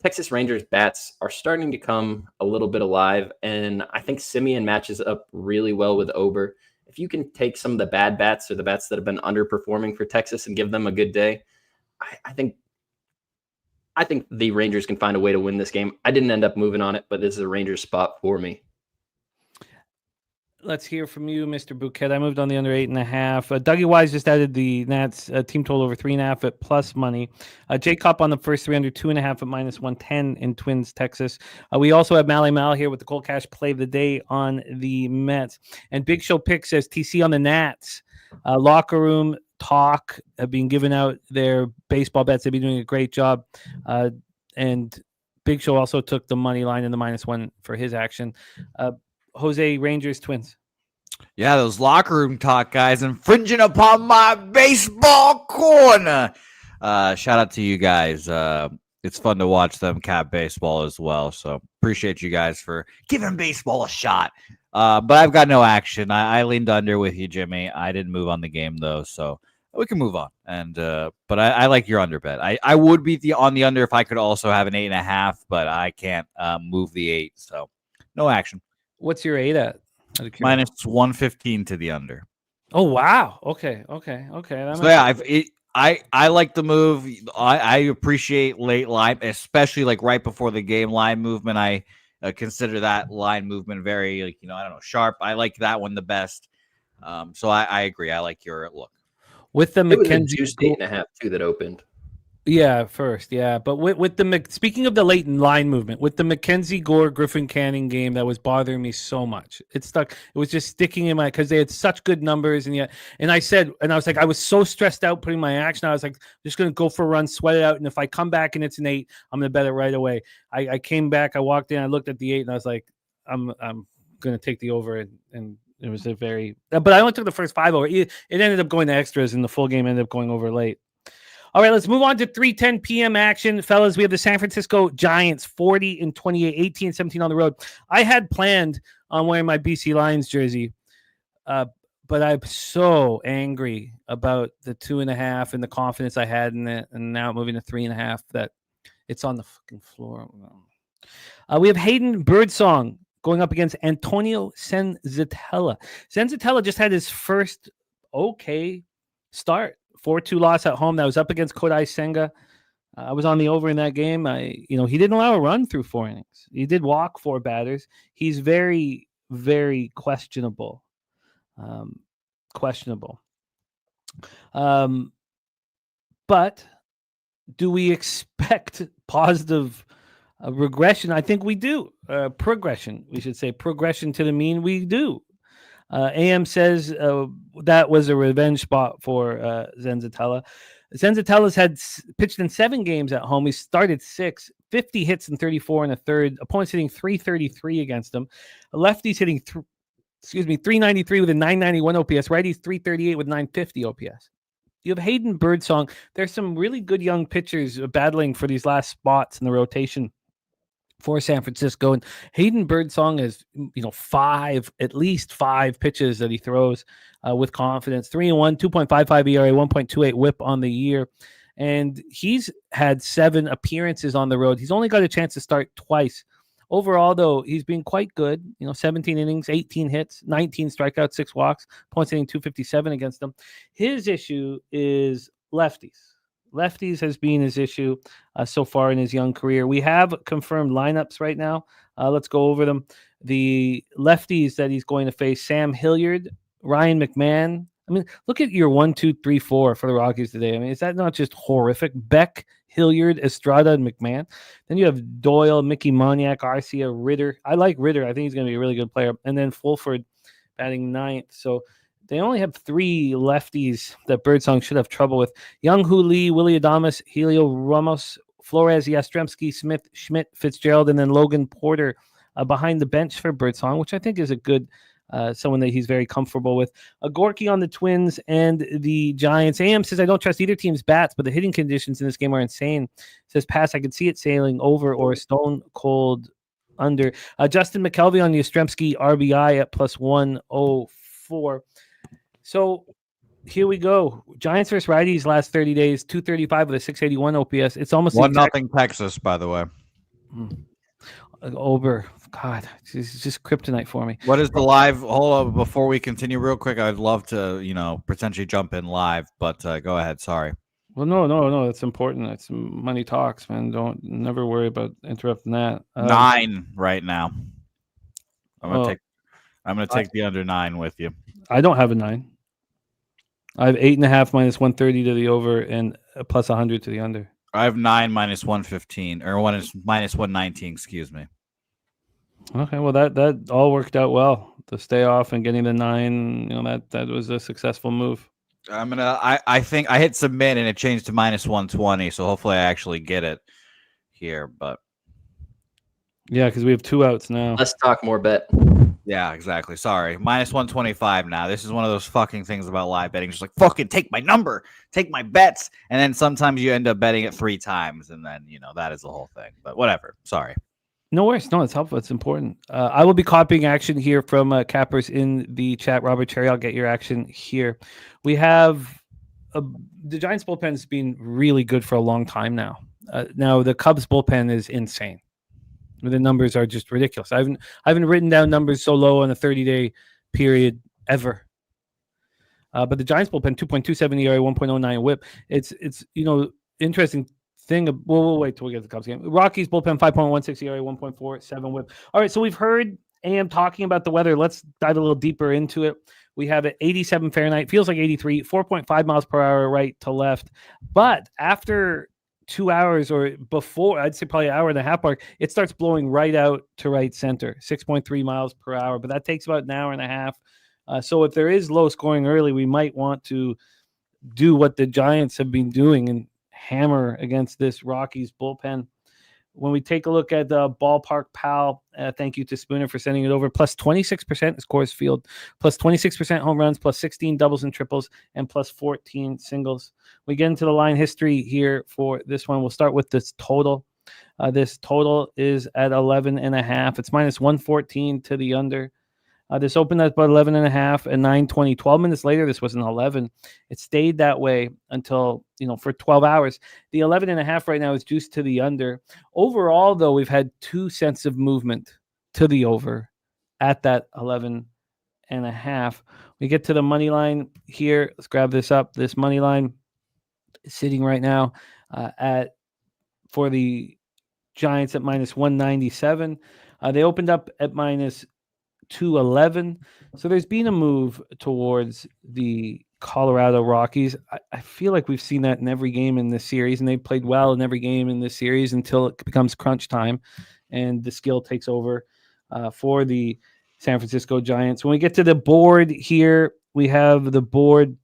[SPEAKER 7] Texas Rangers bats are starting to come a little bit alive, and I think Simeon matches up really well with Ober. If you can take some of the bad bats or the bats that have been underperforming for Texas and give them a good day, I think the Rangers can find a way to win this game. I didn't end up moving on it, but this is a Rangers spot for me.
[SPEAKER 3] Let's hear from you, Mr. Bouquet. I moved on the under 8.5. Dougie Wise just added the Nats team total over 3.5 at plus money. Jacob on the first 3 under 2.5 at -110 in Twins, Texas. We also have Mally Mal here with the cold cash play of the day on the Mets. And Big Show Pick says TC on the Nats. Locker room talk have been giving out their baseball bets. They've been doing a great job. And Big Show also took the money line in the -1 for his action. Jose, Rangers, Twins.
[SPEAKER 4] Yeah, those locker room talk guys infringing upon my baseball corner. Shout out to you guys. it's fun to watch them cap baseball as well. So appreciate you guys for giving baseball a shot. But I've got no action. I leaned under with you, Jimmy. I didn't move on the game though, so we can move on. And but I like your under bet. I would be on the under if I could also have an 8.5, but I can't move the 8, so no action.
[SPEAKER 3] What's your 8 at?
[SPEAKER 4] Minus 115 to the under.
[SPEAKER 3] Oh wow. Okay. That
[SPEAKER 4] So yeah, I like the move. I appreciate late line, especially like right before the game line movement. I consider that line movement very, like, I don't know, sharp. I like that one the best. So I agree. I like your look.
[SPEAKER 3] With the
[SPEAKER 7] Mackenzie
[SPEAKER 3] McKenzie
[SPEAKER 7] 8.5 too that opened.
[SPEAKER 3] Yeah, first, yeah. But with the speaking of the late line movement, with the Mackenzie Gore Griffin Canning game that was bothering me so much. It stuck. It was just sticking in my, because they had such good numbers, and I was like, I was so stressed out putting my action. I was like, I'm just gonna go for a run, sweat it out, and if I come back and it's an 8, I'm gonna bet it right away. I came back, I walked in, I looked at the 8, and I was like, I'm gonna take the over, and it was a very. But I only took the first 5 over. It ended up going to extras, and the full game ended up going over late. All right, let's move on to 3:10 p.m. action. Fellas, we have the San Francisco Giants 40-28, 18-17 on the road. I had planned on wearing my BC Lions jersey, but I'm so angry about the 2.5 and the confidence I had in it, and now moving to 3.5 that it's on the fucking floor. We have Hayden Birdsong going up against Antonio Senzatella. Senzatella just had his first okay start. 4-2 loss at home. That was up against Kodai Senga. I was on the over in that game. He didn't allow a run through 4 innings. He did walk 4 batters. He's very, very questionable. But do we expect positive regression? I think we do. Progression, we should say. Progression to the mean, we do. AM says that was a revenge spot for Senzatella. Senzatella's had pitched in 7 games at home. He started 6, 50 hits and 34 in a third. Opponents hitting 333 against him. Lefties hitting 393 with a 991 OPS. Righties 338 with 950 OPS. You have Hayden Birdsong. There's some really good young pitchers battling for these last spots in the rotation for San Francisco, and Hayden Birdsong has at least 5 pitches that he throws with confidence. 3-1, 2.55 ERA, 1.28 WHIP on the year, and he's had 7 appearances on the road. He's only got a chance to start twice. Overall, though, he's been quite good. 17 innings, 18 hits, 19 strikeouts, 6 walks. Points hitting 257 against them. His issue is lefties. Lefties has been his issue so far in his young career. We have confirmed lineups right now. Let's go over them. The lefties that he's going to face: Sam Hilliard, Ryan McMahon. I mean, look at your 1, 2, 3, 4 for the Rockies today. I mean, is that not just horrific? Beck, Hilliard, Estrada, and McMahon. Then you have Doyle, Mickey Moniak, Arcia, Ritter. I like Ritter. I think he's going to be a really good player. And then Fulford batting 9th. So they only have 3 lefties that Birdsong should have trouble with: Young-Hoo Lee, Willie Adames, Helio Ramos, Flores, Yastrzemski, Smith, Schmidt, Fitzgerald, and then Logan Porter behind the bench for Birdsong, which I think is a good someone that he's very comfortable with. Gorky on the Twins and the Giants. AM says, I don't trust either team's bats, but the hitting conditions in this game are insane. Says, pass, I could see it sailing over or stone cold under. Justin McKelvey on the Yastrzemski RBI at plus 104. So here we go. Giants versus righties last 30 days, 235 with a 681 OPS. It's almost
[SPEAKER 4] 1-0 Texas, by the way.
[SPEAKER 3] Over. God, it's just kryptonite for me.
[SPEAKER 4] What is the live? Hold on, before we continue real quick, I'd love to, potentially jump in live, but go ahead. Sorry.
[SPEAKER 3] Well, no. It's important. It's money talks, man. Never worry about interrupting that.
[SPEAKER 4] 9 right now. I'm gonna take the under 9 with you.
[SPEAKER 3] I don't have a 9. I have 8.5 minus 130 to the over and plus 100 to the under.
[SPEAKER 4] I have 9 minus 115 or minus 119. Excuse me.
[SPEAKER 3] Okay, well that all worked out well. To stay off and getting the 9, that was a successful move.
[SPEAKER 4] I think I hit submit and it changed to minus 120, so hopefully I actually get it here. But
[SPEAKER 3] yeah, because we have 2 outs now.
[SPEAKER 7] Let's talk more bet.
[SPEAKER 4] Yeah, exactly. Sorry. Minus 125 now. This is one of those fucking things about live betting. Just like, fucking take my number, take my bets. And then sometimes you end up betting it 3 times. And then, that is the whole thing. But whatever. Sorry.
[SPEAKER 3] No worries. No, it's helpful. It's important. I will be copying action here from Cappers in the chat. Robert Cherry, I'll get your action here. We have the Giants bullpen has been really good for a long time now. Now the Cubs bullpen is insane. The numbers are just ridiculous. I haven't written down numbers so low on a 30-day period ever. But the Giants bullpen 2.27 ERA, 1.09 WHIP. It's interesting thing. We'll wait till we get to the Cubs game. Rockies bullpen 5.16 ERA, 1.47 WHIP. All right, so we've heard AM talking about the weather. Let's dive a little deeper into it. We have it 87 Fahrenheit, feels like 83, 4.5 miles per hour right to left. But after 2 hours or before, I'd say probably an hour and a half mark, it starts blowing right out to right center, 6.3 miles per hour. But that takes about an hour and a half. So if there is low scoring early, we might want to do what the Giants have been doing and hammer against this Rockies bullpen. When we take a look at the Ballpark Pal, thank you to Spooner for sending it over. Plus 26% is Coors Field, plus 26% home runs, plus 16 doubles and triples, and plus 14 singles. We get into the line history here for this one. We'll start with this total. This total is at 11.5. It's minus 114 to the under. This opened at about 11.5 and 9:20. 12 minutes later, this was an 11. It stayed that way until, for 12 hours. The 11.5 right now is juiced to the under. Overall, though, we've had 2 cents of movement to the over at that 11.5. We get to the money line here. Let's grab this up. This money line is sitting right now for the Giants at minus 197. They opened up at minus 211. So there's been a move towards the Colorado Rockies. I feel like we've seen that in every game in this series, and they've played well in every game in this series until it becomes crunch time and the skill takes over for the San Francisco Giants. When we get to the board here, we have the board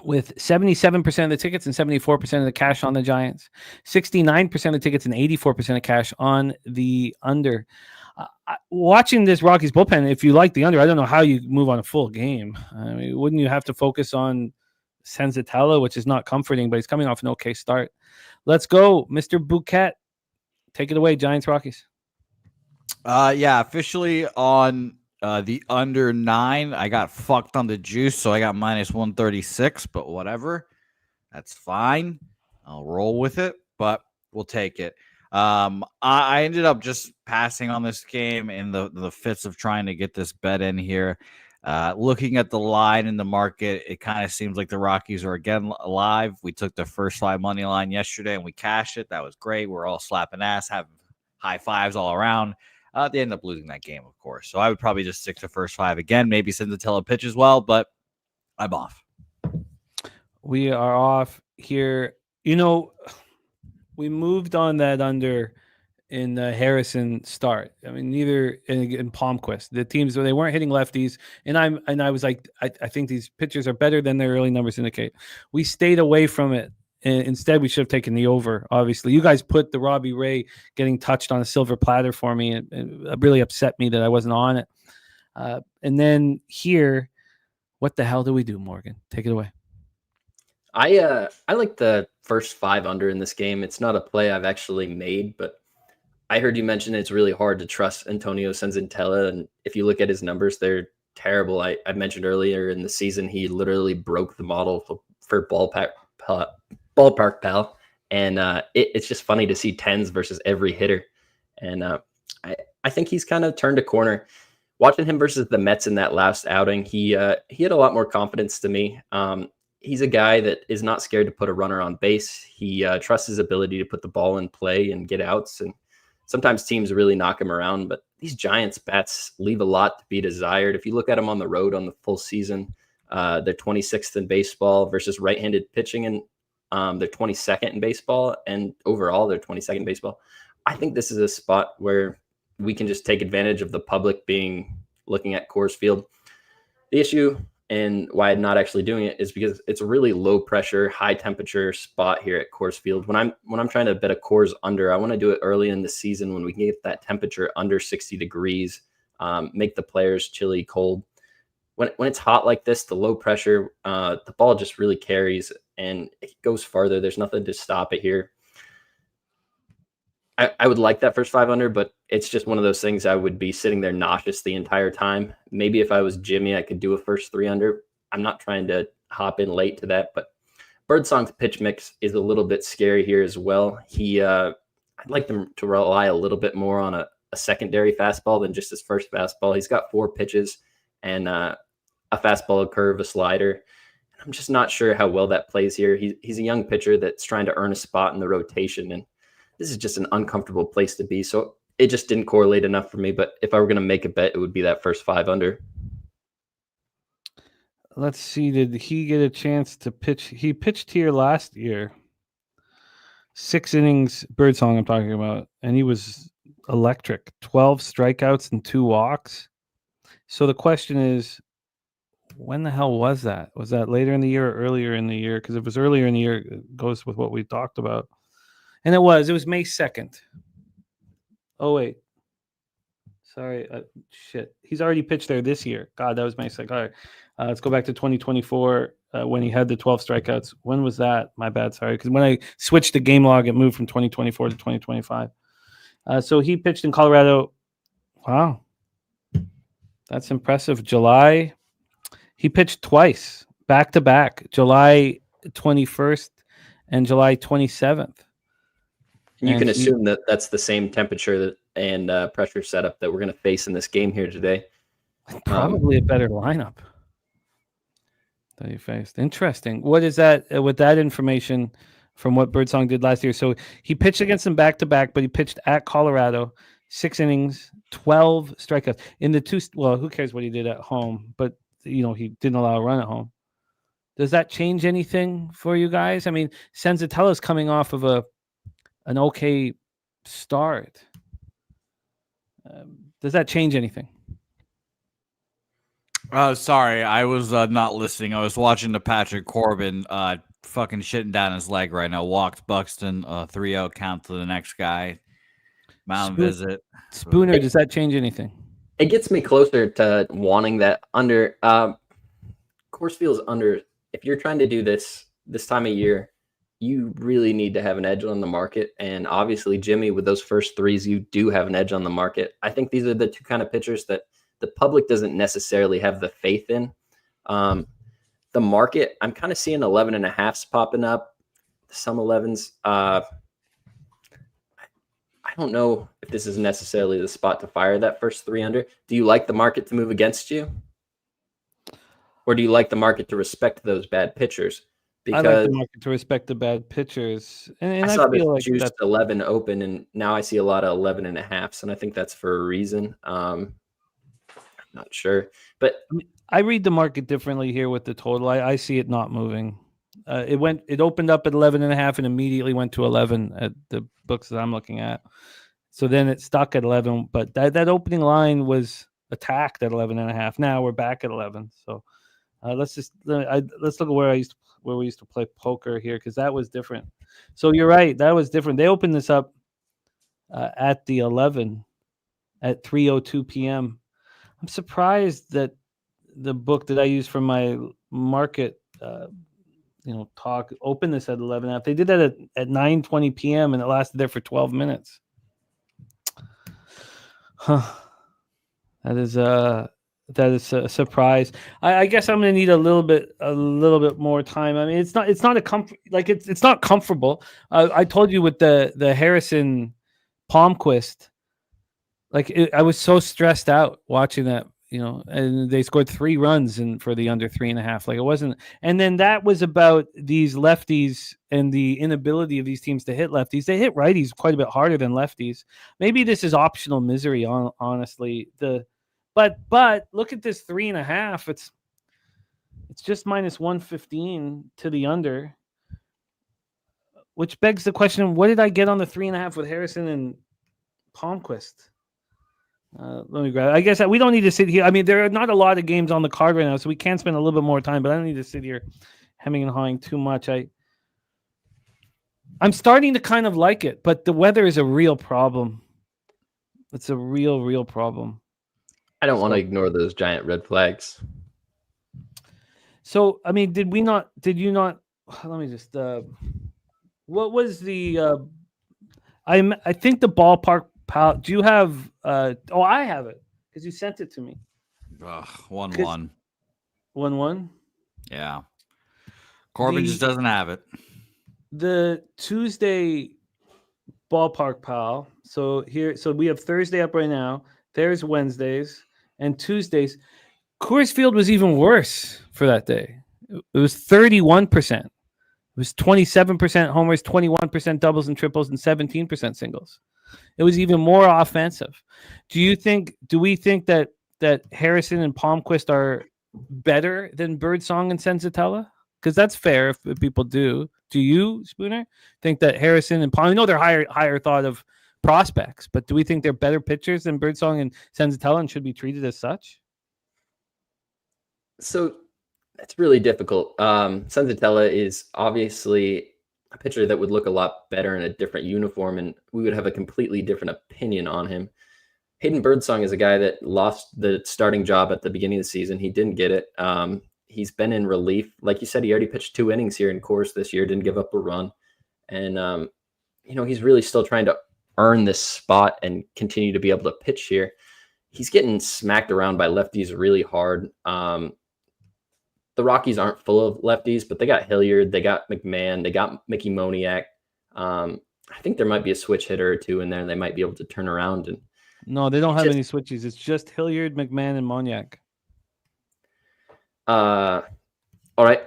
[SPEAKER 3] with 77% of the tickets and 74% of the cash on the Giants, 69% of the tickets and 84% of cash on the under. Watching this Rockies bullpen, if you like the under, I don't know how you move on a full game. I mean, wouldn't you have to focus on Senzatella, which is not comforting, but he's coming off an okay start. Let's go, Mr. Bouquet. Take it away, Giants Rockies.
[SPEAKER 4] Yeah, officially on the under 9. I got fucked on the juice, so I got minus 136, but whatever. That's fine. I'll roll with it, but we'll take it. I ended up just passing on this game in the fits of trying to get this bet in here. Looking at the line in the market, it kind of seems like the Rockies are again alive. We took the first 5 money line yesterday and we cashed it. That was great. We're all slapping ass, having high fives all around. They ended up losing that game, of course. So I would probably just stick to first 5 again. Maybe Senzatella pitch as well, but I'm off.
[SPEAKER 3] We are off here. We moved on that under in the Harrison start. I mean, neither in Palmquist. The teams, they weren't hitting lefties, and I was like, I think these pitchers are better than their early numbers indicate. We stayed away from it. And instead, we should have taken the over. Obviously, you guys put the Robbie Ray getting touched on a silver platter for me, and it really upset me that I wasn't on it. And then here, what the hell do we do, Morgan? Take it away.
[SPEAKER 7] I like the first 5 under in this game. It's not a play I've actually made, but I heard you mention it's really hard to trust Antonio Senzatella, and if you look at his numbers, they're terrible. I mentioned earlier in the season he literally broke the model for Ballpark Pal, and it's just funny to see 10s versus every hitter, and I think he's kind of turned a corner. Watching him versus the Mets in that last outing, he had a lot more confidence to me. He's a guy that is not scared to put a runner on base. He trusts his ability to put the ball in play and get outs. And sometimes teams really knock him around, but these Giants bats leave a lot to be desired. If you look at them on the road on the full season, they're 26th in baseball versus right-handed pitching, and they're 22nd in baseball, and overall they're 22nd in baseball. I think this is a spot where we can just take advantage of the public looking at Coors Field. The issue and why I'm not actually doing it is because it's a really low pressure, high temperature spot here at Coors Field. When I'm trying to bet a Coors under, I want to do it early in the season when we can get that temperature under 60 degrees. make the players chilly cold. When it's hot like this, the low pressure, the ball just really carries and it goes farther. There's nothing to stop it here. I would like that first 5 under, but it's just one of those things I would be sitting there nauseous the entire time. Maybe if I was Jimmy, I could do a first 3 under. I'm not trying to hop in late to that, but Birdsong's pitch mix is a little bit scary here as well. I'd like them to rely a little bit more on a secondary fastball than just his first fastball. He's got 4 pitches and a fastball, a curve, a slider. I'm just not sure how well that plays here. He's a young pitcher that's trying to earn a spot in the rotation, and this is just an uncomfortable place to be. So it just didn't correlate enough for me. But if I were going to make a bet, it would be that first 5 under.
[SPEAKER 3] Let's see. Did he get a chance to pitch? He pitched here last year. 6 innings, Birdsong I'm talking about. And he was electric. 12 strikeouts and 2 walks. So the question is, when the hell was that? Was that later in the year or earlier in the year? Because if it was earlier in the year, it goes with what we talked about. And it was May 2nd. Oh, wait. Sorry. Shit. He's already pitched there this year. God, that was May 2nd. All right. Let's go back to 2024 when he had the 12 strikeouts. When was that? My bad. Sorry. Because when I switched the game log, it moved from 2024 to 2025. So he pitched in Colorado. Wow. That's impressive. July. He pitched twice, back to back, July 21st and July 27th.
[SPEAKER 7] You can assume that that's the same temperature and pressure setup that we're going to face in this game here today.
[SPEAKER 3] Probably a better lineup that he faced. Interesting. What is that with that information from what Birdsong did last year? So he pitched against them back to back, but he pitched at Colorado, 6 innings, 12 strikeouts in the 2. Well, who cares what he did at home? But he didn't allow a run at home. Does that change anything for you guys? I mean, Senzatella's coming off of an okay start. Does that change anything?
[SPEAKER 8] Sorry, I was not listening. I was watching the Patrick Corbin fucking shitting down his leg right now. Walked Buxton, 3-out count to the next guy. Mound visit.
[SPEAKER 3] Spooner, does that change anything?
[SPEAKER 7] It gets me closer to wanting that under. Coors Field's under. If you're trying to do this time of year, you really need to have an edge on the market. And obviously, Jimmy, with those first 3s, you do have an edge on the market. I think these are the 2 kind of pitchers that the public doesn't necessarily have the faith in. The market, I'm kind of seeing 11.5s popping up, some 11s. I don't know if this is necessarily the spot to fire that first 3 under. Do you like the market to move against you? Or do you like the market to respect those bad pitchers? Because
[SPEAKER 3] I like the market to respect the bad pitchers. And
[SPEAKER 7] I saw
[SPEAKER 3] feel
[SPEAKER 7] this
[SPEAKER 3] like
[SPEAKER 7] juiced 11 open, and now I see a lot of 11.5s, and I think that's for a reason. I'm not sure. But
[SPEAKER 3] I read the market differently here with the total. I see it not moving. It opened up at 11.5 and immediately went to 11 at the books that I'm looking at. So then it stuck at 11, but that opening line was attacked at 11.5. Now we're back at 11. So let's look at where we used to play poker here, because that was different. So you're right, that was different. They opened this up at the 11 at 3:02 p.m. I'm surprised that the book that I use for my market talk opened this at 11. They did that at 9:20 p.m. and it lasted there for 12 minutes. Huh. That is a surprise. I guess I'm going to need a little bit more time. I mean, it's not a comfort, like it's not comfortable. I told you with the Harrison Palmquist, I was so stressed out watching that, and they scored 3 runs for the under 3.5. Like it wasn't, and then that was about these lefties and the inability of these teams to hit lefties. They hit righties quite a bit harder than lefties. Maybe this is optional misery, honestly. But look at this 3.5. It's just minus 115 to the under, which begs the question: what did I get on the 3.5 with Harrison and Palmquist? Let me grab it. I guess we don't need to sit here. I mean, there are not a lot of games on the card right now, so we can spend a little bit more time. But I don't need to sit here hemming and hawing too much. I'm starting to kind of like it, but the weather is a real problem. It's a real problem.
[SPEAKER 7] I don't want to ignore those giant red flags.
[SPEAKER 3] So, I mean, did you not, let me just, what was the, I think the ballpark, do you have, I have it because you sent it to me.
[SPEAKER 8] 1-1.
[SPEAKER 3] 1-1?
[SPEAKER 8] Yeah. Corbin just doesn't have it.
[SPEAKER 3] The Tuesday ballpark pal. So we have Thursday up right now. There's Wednesdays and Tuesdays. Coors Field was even worse for that day. It was 31%. It was 27% homers, 21% doubles and triples, and 17% singles. It was even more offensive. Do we think that Harrison and Palmquist are better than Birdsong and Senzatella? Because that's fair if people do. Do you, Spooner, think that Harrison and Palm? I know they're higher thought of prospects, but do we think they're better pitchers than Birdsong and Senzatella and should be treated as such?
[SPEAKER 7] So it's really difficult. Senzatella is obviously a pitcher that would look a lot better in a different uniform, and we would have a completely different opinion on him. Hayden Birdsong is a guy that lost the starting job at the beginning of the season. He didn't get it. He's been in relief. Like you said, he already pitched 2 innings here in Coors this year, didn't give up a run. And, he's really still trying to earn this spot and continue to be able to pitch here. He's getting smacked around by lefties really hard. The Rockies aren't full of lefties, but they got Hilliard, they got McMahon, they got Mickey Moniak. I think there might be a switch hitter or two in there, and they might be able to turn around. And
[SPEAKER 3] no, they don't have any switches. It's just Hilliard, McMahon, and Moniak.
[SPEAKER 7] All right.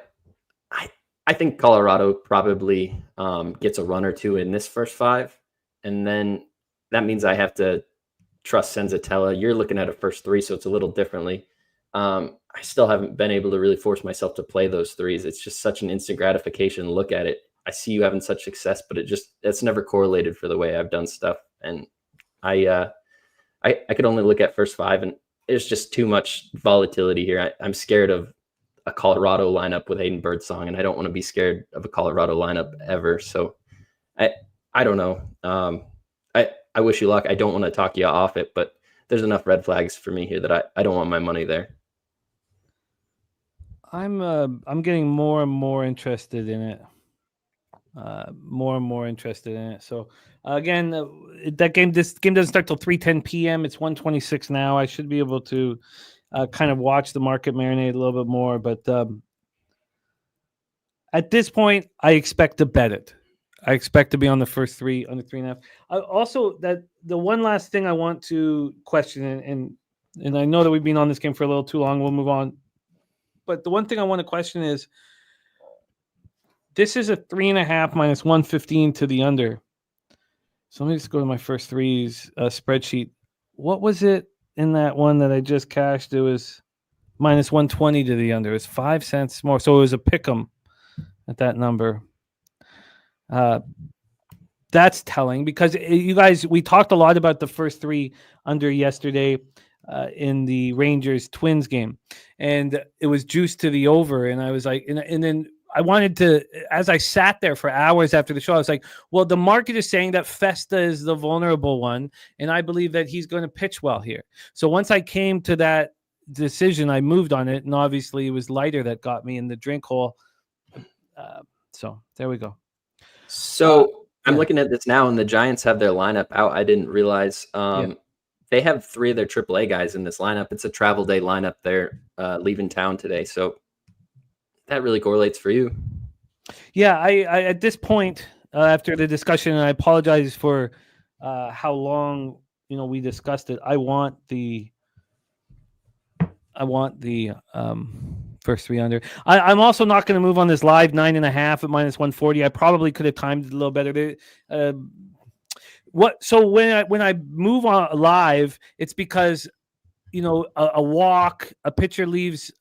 [SPEAKER 7] I think Colorado probably gets a run or two in this first 5, and then that means I have to trust Senzatella. You're looking at a first 3, so it's a little differently. I still haven't been able to really force myself to play those 3s. It's just such an instant gratification to look at it. I see you having such success, but it's never correlated for the way I've done stuff. And I could only look at first 5, and there's just too much volatility here. I'm scared of a Colorado lineup with Hayden Birdsong, and I don't want to be scared of a Colorado lineup ever. So I don't know. I wish you luck. I don't want to talk you off it, but there's enough red flags for me here that I don't want my money there.
[SPEAKER 3] I'm getting more and more interested in it. So again, this game doesn't start till 3:10 p.m. It's 1:26 now. I should be able to kind of watch the market marinate a little bit more, but at this point, I expect to bet it. I expect to be on the first 3, on the 3.5. Also, that the one last thing I want to question, and I know that we've been on this game for a little too long. We'll move on. But the one thing I want to question is, this is a 3.5 minus 115 to the under. So let me just go to my first 3s spreadsheet. What was it in that one that I just cashed? It was minus 120 to the under. It was 5 cents more. So it was a pick 'em at that number. That's telling because you guys, we talked a lot about the first 3 under yesterday in the Rangers Twins game, and it was juiced to the over. And I was like, and then I wanted to, as I sat there for hours after the show, I was like, well, the market is saying that Festa is the vulnerable one, and I believe that he's going to pitch well here. So once I came to that decision, I moved on it, and obviously it was lighter that got me in the drink hole. So there we go.
[SPEAKER 7] So I'm looking at this now, and the Giants have their lineup out. I didn't realize they have 3 of their AAA guys in this lineup. It's a travel day lineup. They're leaving town today, so that really correlates for you.
[SPEAKER 3] Yeah, I at this point after the discussion, and I apologize for how long we discussed it. I want the first 3 under. I'm also not going to move on this live 9.5 at minus 140. I probably could have timed it a little better. So when I move on live, it's because a walk, a pitcher leaves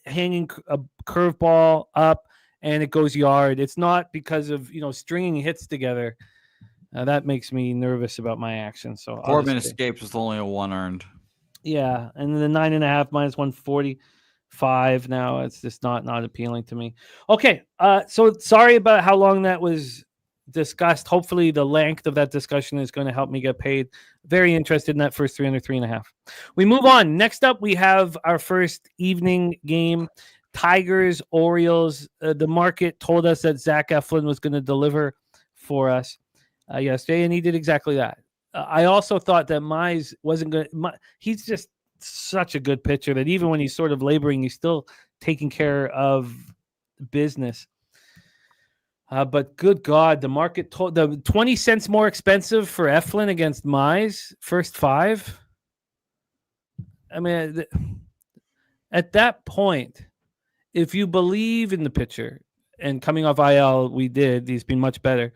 [SPEAKER 3] hanging a curveball up and it goes yard. It's not because of stringing hits together. That makes me nervous about my action. So
[SPEAKER 8] Corbin escapes with only a 1 earned.
[SPEAKER 3] Yeah, and then the 9.5 minus 145 now. It's just not appealing to me. Okay, so sorry about how long that was discussed. Hopefully the length of that discussion is going to help me get paid. Very interested in that first 3.5. We move on. Next up, we have our first evening game. Tigers, Orioles. The market told us that Zach Eflin was going to deliver for us yesterday, and he did exactly that. I also thought that Mize wasn't good. He's just such a good pitcher that even when he's sort of laboring, he's still taking care of business. But good God, the market told the 20 cents more expensive for Eflin against Mize, first 5. I mean, at that point, if you believe in the pitcher, and coming off IL, we did, he's been much better,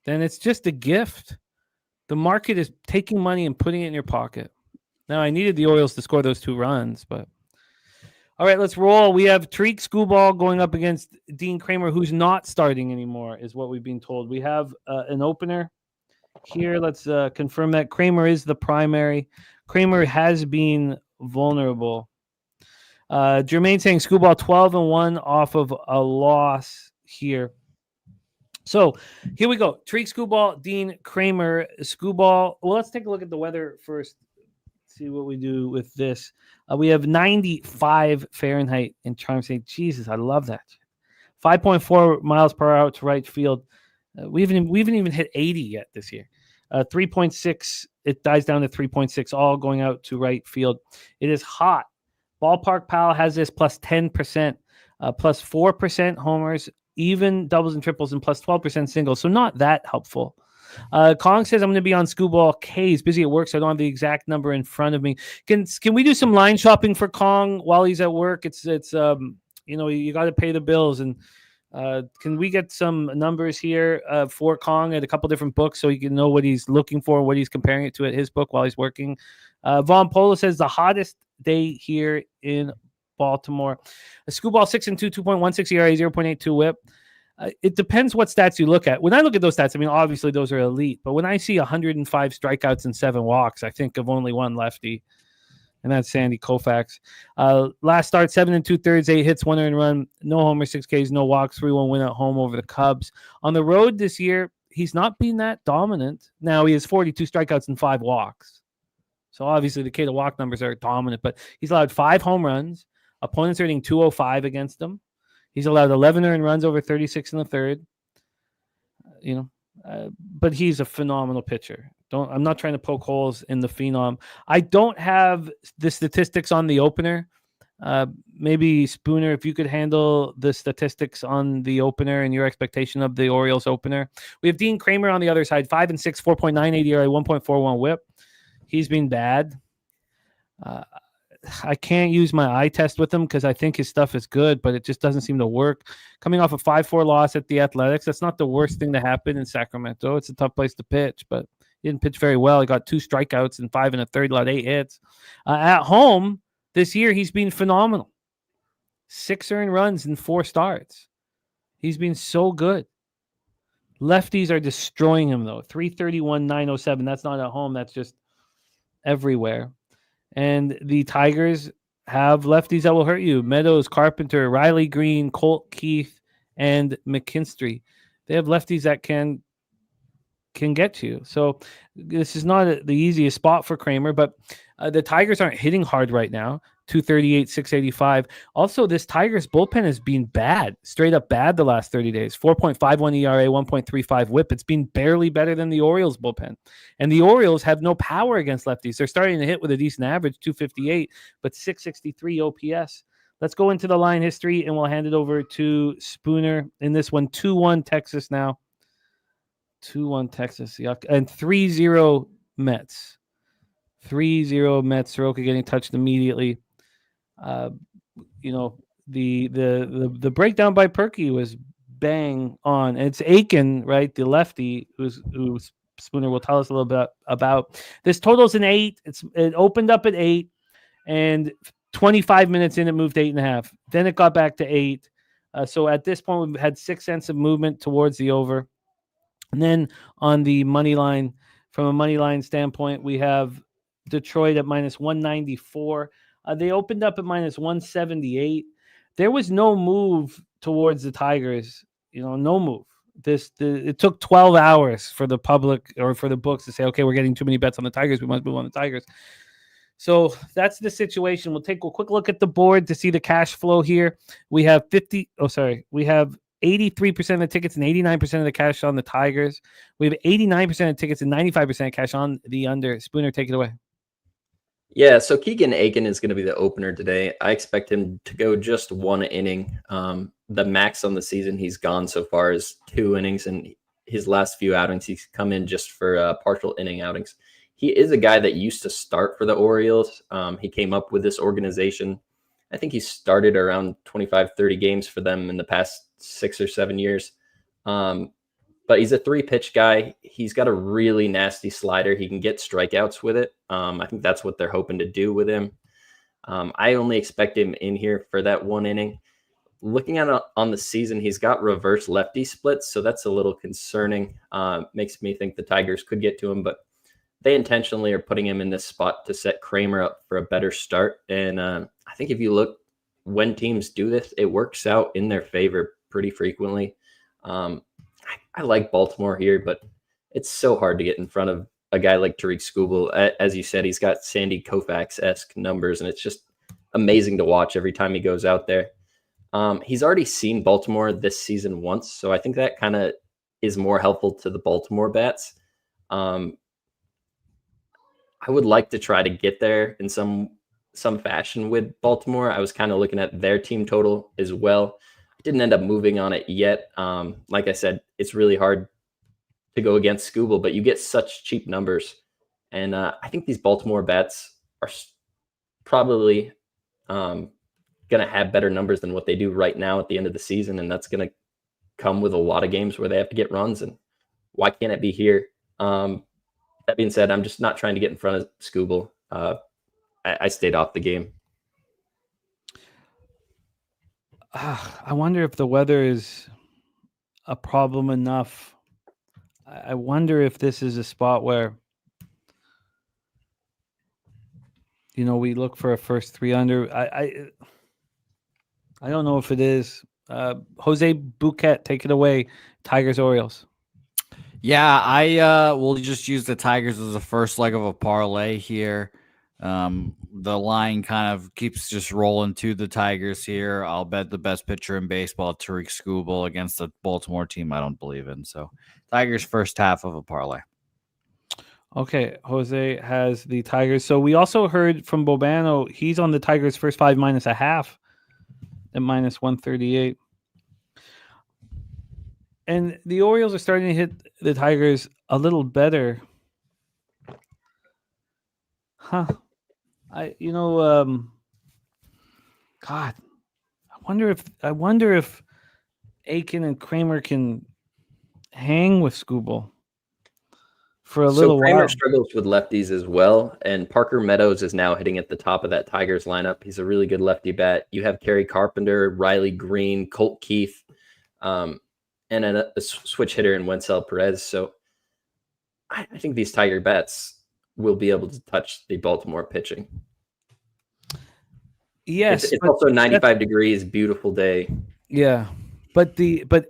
[SPEAKER 3] then it's just a gift. The market is taking money and putting it in your pocket. Now, I needed the Orioles to score those 2 runs, but all right, let's roll. We have Tariq Skubal going up against Dean Kramer, who's not starting anymore, is what we've been told. We have an opener here. Let's confirm that Kramer is the primary. Kramer has been vulnerable. Jermaine saying Skubal 12-1 off of a loss here. So here we go. Tariq Skubal, Dean Kramer, Skubal. Well, let's take a look at the weather first. See what we do with this. We have 95 Fahrenheit in Charm St. Jesus, I love that. 5.4 miles per hour to right field. We haven't even hit 80 yet this year. 3.6. It dies down to 3.6, all going out to right field. It is hot. Ballpark Pal has this plus 10%, plus 4% homers, even doubles and triples, and plus 12% singles. So not that helpful. Kong says I'm going to be on Skubal K. He's busy at work, so I don't have the exact number in front of me. Can we do some line shopping for Kong while he's at work? It's you got to pay the bills, and can we get some numbers here for Kong at a couple different books so he can know what he's looking for, what he's comparing it to at his book while he's working? Von Polo says the hottest day here in Baltimore. Skubal 6-2, 2.16 ERA, 0.82 WHIP. It depends what stats you look at. When I look at those stats, I mean, obviously those are elite. But when I see 105 strikeouts and 7 walks, I think of only one lefty, and that's Sandy Koufax. Last start, 7 2/3, 8 hits, 1 earned run, no homers, 6 Ks, no walks, 3-1 win at home over the Cubs. On the road this year, he's not been that dominant. Now he has 42 strikeouts and 5 walks. So obviously the K to walk numbers are dominant, but he's allowed 5 home runs. Opponents are hitting 205 against him. He's allowed 11 earned runs over 36 in the third. But he's a phenomenal pitcher. I'm not trying to poke holes in the phenom. I don't have the statistics on the opener. Maybe Spooner, if you could handle the statistics on the opener and your expectation of the Orioles opener. We have Dean Kramer on the other side, 5-6, 4.98 ERA, 1.41 WHIP. He's been bad. I can't use my eye test with him because I think his stuff is good, but it just doesn't seem to work. Coming off a 5-4 loss at the Athletics, that's not the worst thing to happen in Sacramento. It's a tough place to pitch, but he didn't pitch very well. He got 2 strikeouts and 5 1/3, allowed 8 hits. At home this year, he's been phenomenal. 6 earned runs in 4 starts. He's been so good. Lefties are destroying him, though. 331, 907. That's not at home. That's just everywhere. And the Tigers have lefties that will hurt you. Meadows, Carpenter, Riley Green, Colt Keith, and McKinstry. They have lefties that can get you. So this is not the easiest spot for Kramer, but the Tigers aren't hitting hard right now. 238, 685. Also, this Tigers bullpen has been bad, straight up bad the last 30 days. 4.51 ERA, 1.35 WHIP. It's been barely better than the Orioles bullpen. And the Orioles have no power against lefties. They're starting to hit with a decent average, 258, but 663 OPS. Let's go into the line history, and we'll hand it over to Spooner in this one. 2-1 Texas now. 2-1 Texas. Yuck. And 3-0 Mets. 3-0 Mets. Soroka getting touched immediately. The breakdown by Perky was bang on. And it's Aiken, right? The lefty, who's Spooner will tell us a little bit about. This total's an 8. It opened up at 8, and 25 minutes in, it moved 8.5. Then it got back to 8. So at this point, we've had 6 cents of movement towards the over. And then on the money line, from a money line standpoint, we have Detroit at minus 194. They opened up at minus 178. There was no move towards the Tigers, no move. It took 12 hours for the public or for the books to say, okay, we're getting too many bets on the Tigers. We must move on the Tigers. So that's the situation. We'll take a quick look at the board to see the cash flow here. We have 83% of the tickets and 89% of the cash on the Tigers. We have 89% of tickets and 95% of cash on the under. Spooner, take it away.
[SPEAKER 7] Yeah, so Keegan Aiken is going to be the opener today. I expect him to go just one inning. The max on the season he's gone so far is 2 innings, and his last few outings he's come in just for partial inning outings. He is a guy that used to start for the Orioles. He came up with this organization. I think he started around 25, 30 games for them in the past 6 or 7 years. But he's a 3-pitch guy. He's got a really nasty slider. He can get strikeouts with it. I think that's what they're hoping to do with him. I only expect him in here for that 1 inning. Looking at it on the season, he's got reverse lefty splits, so that's a little concerning. Makes me think the Tigers could get to him, but they intentionally are putting him in this spot to set Kramer up for a better start. And I think if you look when teams do this, it works out in their favor pretty frequently. I like Baltimore here, but it's so hard to get in front of a guy like Tariq Skubal. As you said, he's got Sandy Koufax-esque numbers, and it's just amazing to watch every time he goes out there. He's already seen Baltimore this season once, so I think that kind of is more helpful to the Baltimore bats. I would like to try to get there in some fashion with Baltimore. I was kind of looking at their team total as well. I didn't end up moving on it yet. Like I said, it's really hard to go against Skubal, but you get such cheap numbers. And I think these Baltimore bats are probably going to have better numbers than what they do right now at the end of the season. And that's going to come with a lot of games where they have to get runs. And why can't it be here? That being said, I'm just not trying to get in front of Skubal. I stayed off the game.
[SPEAKER 3] I wonder if the weather is a problem enough. I wonder if this is a spot where, we look for a first 3 under. I don't know if it is. Jose Bouquet, take it away. Tigers, Orioles.
[SPEAKER 8] Yeah, I will just use the Tigers as the first leg of a parlay here. The line kind of keeps just rolling to the Tigers here. I'll bet the best pitcher in baseball, Tariq Skubal, against the Baltimore team I don't believe in. So Tigers first half of a parlay.
[SPEAKER 3] Okay, Jose has the Tigers. So we also heard from Bobano, he's on the Tigers first 5 minus a half at minus 138. And the Orioles are starting to hit the Tigers a little better. God, I wonder if Aiken and Kramer can hang with Skubal for a little
[SPEAKER 7] Kramer
[SPEAKER 3] while.
[SPEAKER 7] struggles with lefties as well, and Parker Meadows is now hitting at the top of that Tigers lineup. He's a really good lefty bat. You have Kerry Carpenter, Riley Green, Colt Keith, and a switch hitter in Wenzel Perez. So I think these Tiger bats will be able to touch the Baltimore pitching.
[SPEAKER 3] Yes,
[SPEAKER 7] it's also 95 degrees, beautiful day.
[SPEAKER 3] Yeah, but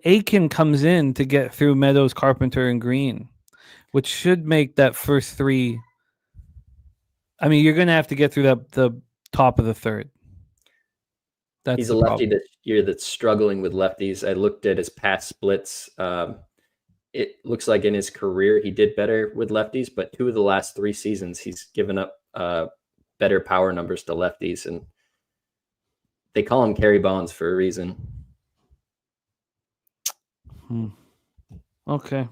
[SPEAKER 3] Aiken comes in to get through Meadows, Carpenter, and Green, which should make that first 3. I mean, you're going to have to get through the top of the third.
[SPEAKER 7] He's a lefty this year that's struggling with lefties. I looked at his past splits. It looks like in his career he did better with lefties, but 2 of the last 3 seasons he's given up better power numbers to lefties, and they call him Kerry Bonds for a reason.
[SPEAKER 3] Okay,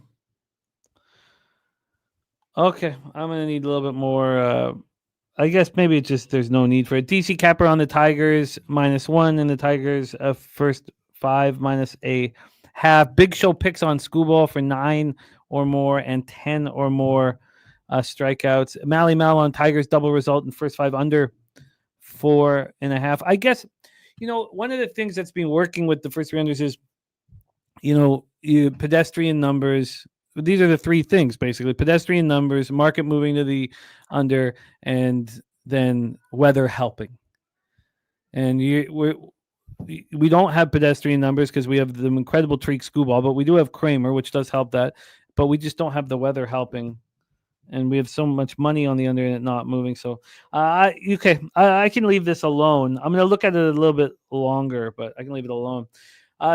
[SPEAKER 3] I'm going to need a little bit more. I guess maybe it's just there's no need for it. DC Capper on the Tigers -1, and the Tigers first 5 minus a half. Big Show picks on Skubal for 9 or more and 10 or more strikeouts. Mally Mal on Tigers double result in first 5 under 4.5. I guess, one of the things that's been working with the first 3 unders is, pedestrian numbers. These are the 3 things, basically. Pedestrian numbers, market moving to the under, and then weather helping. And we don't have pedestrian numbers because we have the incredible Treek Scooball, but we do have Kramer, which does help that. But we just don't have the weather helping. And we have so much money on the under and it not moving. So, okay, I can leave this alone. I'm going to look at it a little bit longer, but I can leave it alone.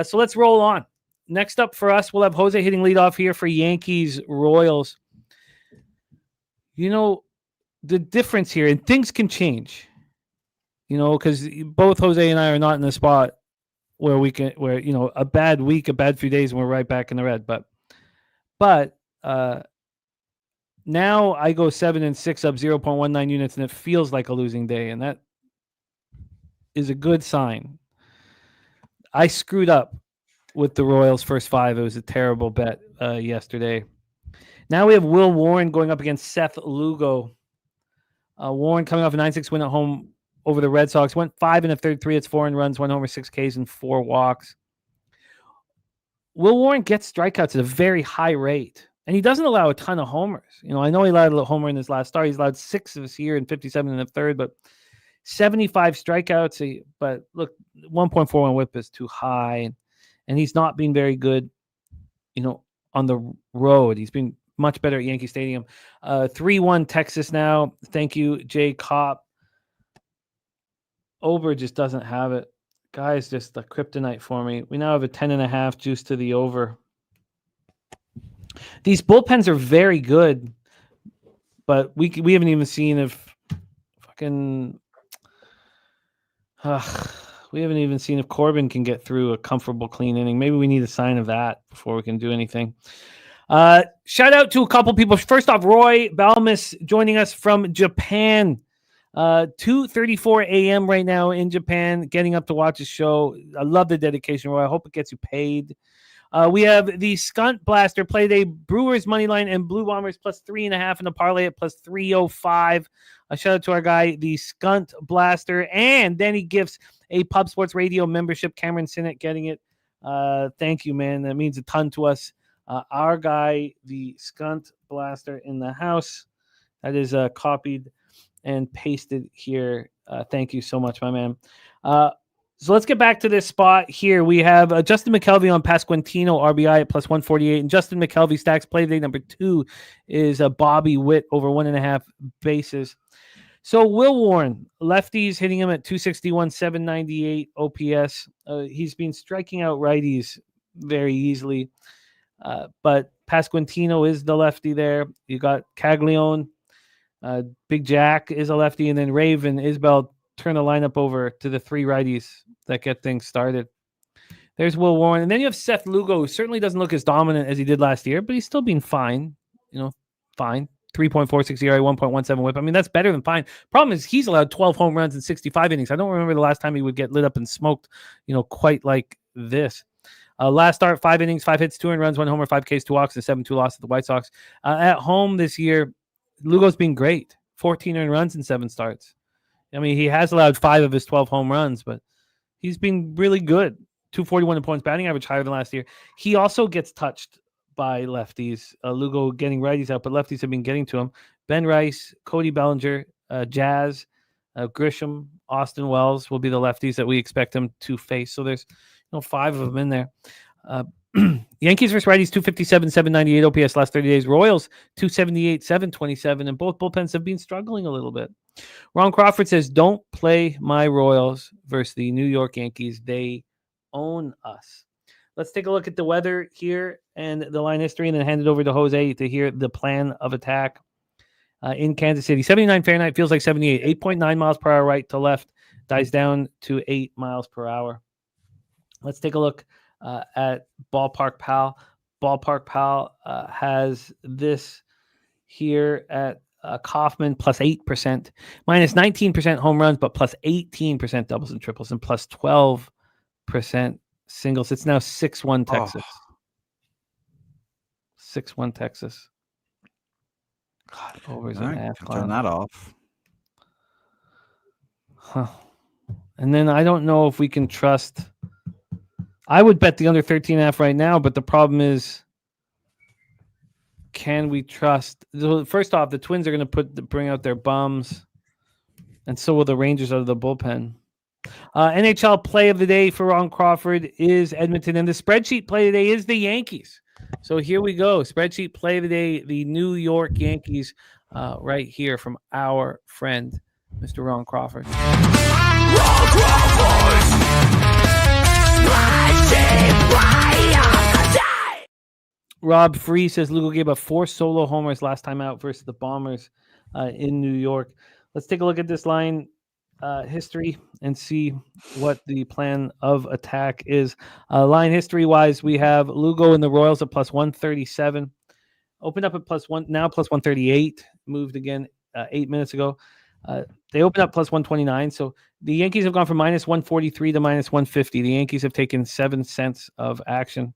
[SPEAKER 3] So let's roll on. Next up for us, we'll have Jose hitting leadoff here for Yankees Royals. You know, the difference here, and things can change, you know, because both Jose and I are not in the spot where we can, where, you know, a bad week, a bad few days, and we're right back in the red. But, now I go 7-6 up 0.19 units, and it feels like a losing day, and that is a good sign. I screwed up with the Royals first 5. It was a terrible bet yesterday. Now we have Will Warren going up against Seth Lugo. Warren coming off a 9-6 win at home over the Red Sox. Went 5 in the third, 3 hits, 4 in runs, 1 homer, 6 Ks, and 4 walks. Will Warren gets strikeouts at a very high rate. And he doesn't allow a ton of homers. You know, I know he allowed a homer in his last start. He's allowed 6 this year and 57 in the third, but 75 strikeouts. But look, 1.41 whip is too high. And he's not been very good, you know, on the road. He's been much better at Yankee Stadium. 3-1 Texas now. Thank you, Jay Kopp. Ober just doesn't have it. Guy's just the kryptonite for me. We now have a 10.5 juice to the over. These bullpens are very good, but we haven't even seen if we haven't even seen if Corbin can get through a comfortable clean inning. Maybe we need a sign of that before we can do anything. Shout out to a couple people. First off, Roy Balmus joining us from Japan. 2:34 a.m. right now in Japan, getting up to watch a show. I love the dedication, Roy. I hope it gets you paid. We have the Skunt Blaster play day, Brewers money line and Blue Bombers plus 3.5 in the parlay at plus 305. A shout out to our guy, the Skunt Blaster, and then he gives a Pub Sports Radio membership. Cameron Sinnott getting it. Thank you, man. That means a ton to us. Our guy, the Skunt Blaster in the house. That is copied and pasted here. Thank you so much, my man. So let's get back to this spot here. We have Justin McKelvey on Pasquantino RBI at plus 148. And Justin McKelvey stacks play day number 2 is Bobby Witt over 1.5 bases. So Will Warren, lefties hitting him at 261, 798 OPS. He's been striking out righties very easily. But Pasquantino is the lefty there. You got Caglione. Big Jack is a lefty. And then Raven Isbell turn the lineup over to the 3 righties that get things started. There's Will Warren. And then you have Seth Lugo, who certainly doesn't look as dominant as he did last year, but he's still been fine. You know, fine. 3.46 ERA, 1.17 whip. I mean, that's better than fine. Problem is he's allowed 12 home runs in 65 innings. I don't remember the last time he would get lit up and smoked, you know, quite like this. Last start, 5 innings, 5 hits, 2 earned runs, 1 homer, 5 Ks, 2 walks, and 7-2 loss to the White Sox. At home this year, Lugo's been great. 14 earned runs in 7 starts. I mean, he has allowed 5 of his 12 home runs, but he's been really good. 241 in points, batting average higher than last year. He also gets touched by lefties. Lugo getting righties out, but lefties have been getting to him. Ben Rice, Cody Bellinger, Jazz, Grisham, Austin Wells will be the lefties that we expect him to face. So there's 5 of them in there. Yankees versus righties, 257, 798 OPS last 30 days. Royals, 278, 727, and both bullpens have been struggling a little bit. Ron Crawford says, don't play my Royals versus the New York Yankees. They own us. Let's take a look at the weather here and the line history, and then hand it over to Jose to hear the plan of attack in Kansas City. 79 Fahrenheit, feels like 78. 8.9 miles per hour right to left, dies down to 8 miles per hour. Let's take a look at Ballpark Pal. Ballpark Pal has this here at Kaufman plus 8%, minus 19% home runs, but plus 18% doubles and triples, and plus 12% singles. It's now 6-1 Texas. 6-1 Texas. God, overs and half.
[SPEAKER 4] Turn that off.
[SPEAKER 3] Huh. And then I don't know if we can trust. I would bet the under 13.5 right now, but the problem is, can we trust? First off, the Twins are going to bring out their bums, and so will the Rangers out of the bullpen. NHL play of the day for Ron Crawford is Edmonton, and the spreadsheet play of the day is the Yankees. So here we go. Spreadsheet play of the day, the New York Yankees, right here from our friend, Mr. Ron Crawford. Rob Free says Lugo gave up 4 solo homers last time out versus the Bombers in New York. Let's take a look at this line history and see what the plan of attack is. Line history wise, we have Lugo and the Royals at plus 137. Opened up at +1, now plus 138. Moved again 8 minutes ago. They opened up plus 129. So the Yankees have gone from minus 143 to minus 150. The Yankees have taken 7 cents of action.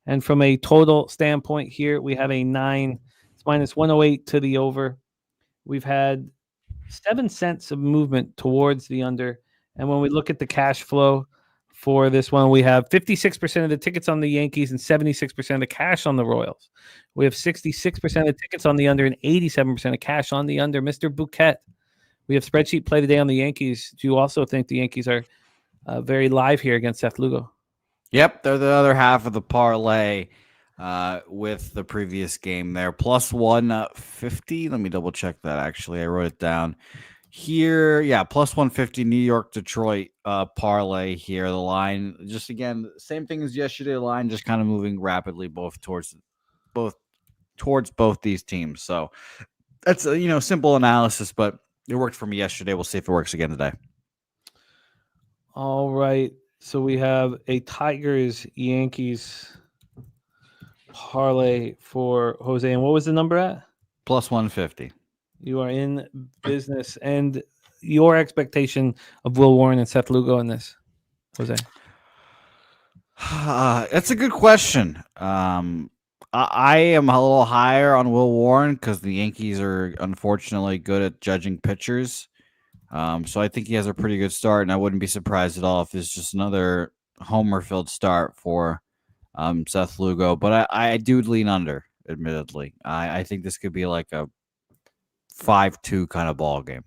[SPEAKER 3] And from a total standpoint here, we have a 9. It's minus 108 to the over. We've had 7 cents of movement towards the under. And when we look at the cash flow for this one, we have 56% of the tickets on the Yankees and 76% of the cash on the Royals. We have 66% of the tickets on the under and 87% of cash on the under. Mr. Bouquet, we have spreadsheet play today on the Yankees. Do you also think the Yankees are very live here against Seth Lugo?
[SPEAKER 8] Yep, they're the other half of the parlay with the previous game there. Plus 150. Let me double check that, actually. I wrote it down here. Yeah, plus 150 New York, Detroit parlay here. The line, just again, same thing as yesterday. The line just kind of moving rapidly towards both these teams. So that's a simple analysis, but it worked for me yesterday. We'll see if it works again today.
[SPEAKER 3] All right. So we have a Tigers-Yankees parlay for Jose. And what was the number at?
[SPEAKER 8] Plus 150.
[SPEAKER 3] You are in business. And your expectation of Will Warren and Seth Lugo in this, Jose?
[SPEAKER 8] That's a good question. I am a little higher on Will Warren because the Yankees are unfortunately good at judging pitchers. So I think he has a pretty good start, and I wouldn't be surprised at all if it's just another homer-filled start for Seth Lugo. But I do lean under, admittedly. I think this could be like a 5-2 kind of ball game.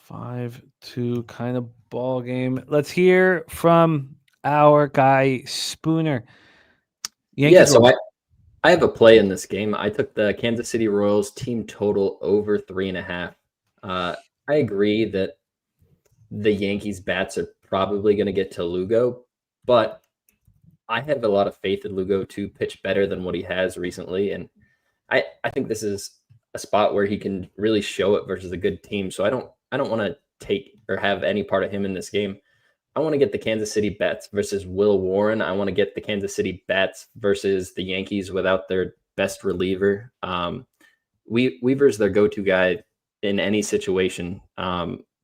[SPEAKER 3] 5-2 kind of ball game. Let's hear from our guy Spooner.
[SPEAKER 7] Yankees so I have a play in this game. I took the Kansas City Royals team total over 3.5. I agree that the Yankees bats are probably going to get to Lugo, but I have a lot of faith in Lugo to pitch better than what he has recently. And I think this is a spot where he can really show it versus a good team. So I don't want to take or have any part of him in this game. I want to get the Kansas City bats versus Will Warren. I want to get the Kansas City bats versus the Yankees without their best reliever. Weaver's their go-to guy in any situation.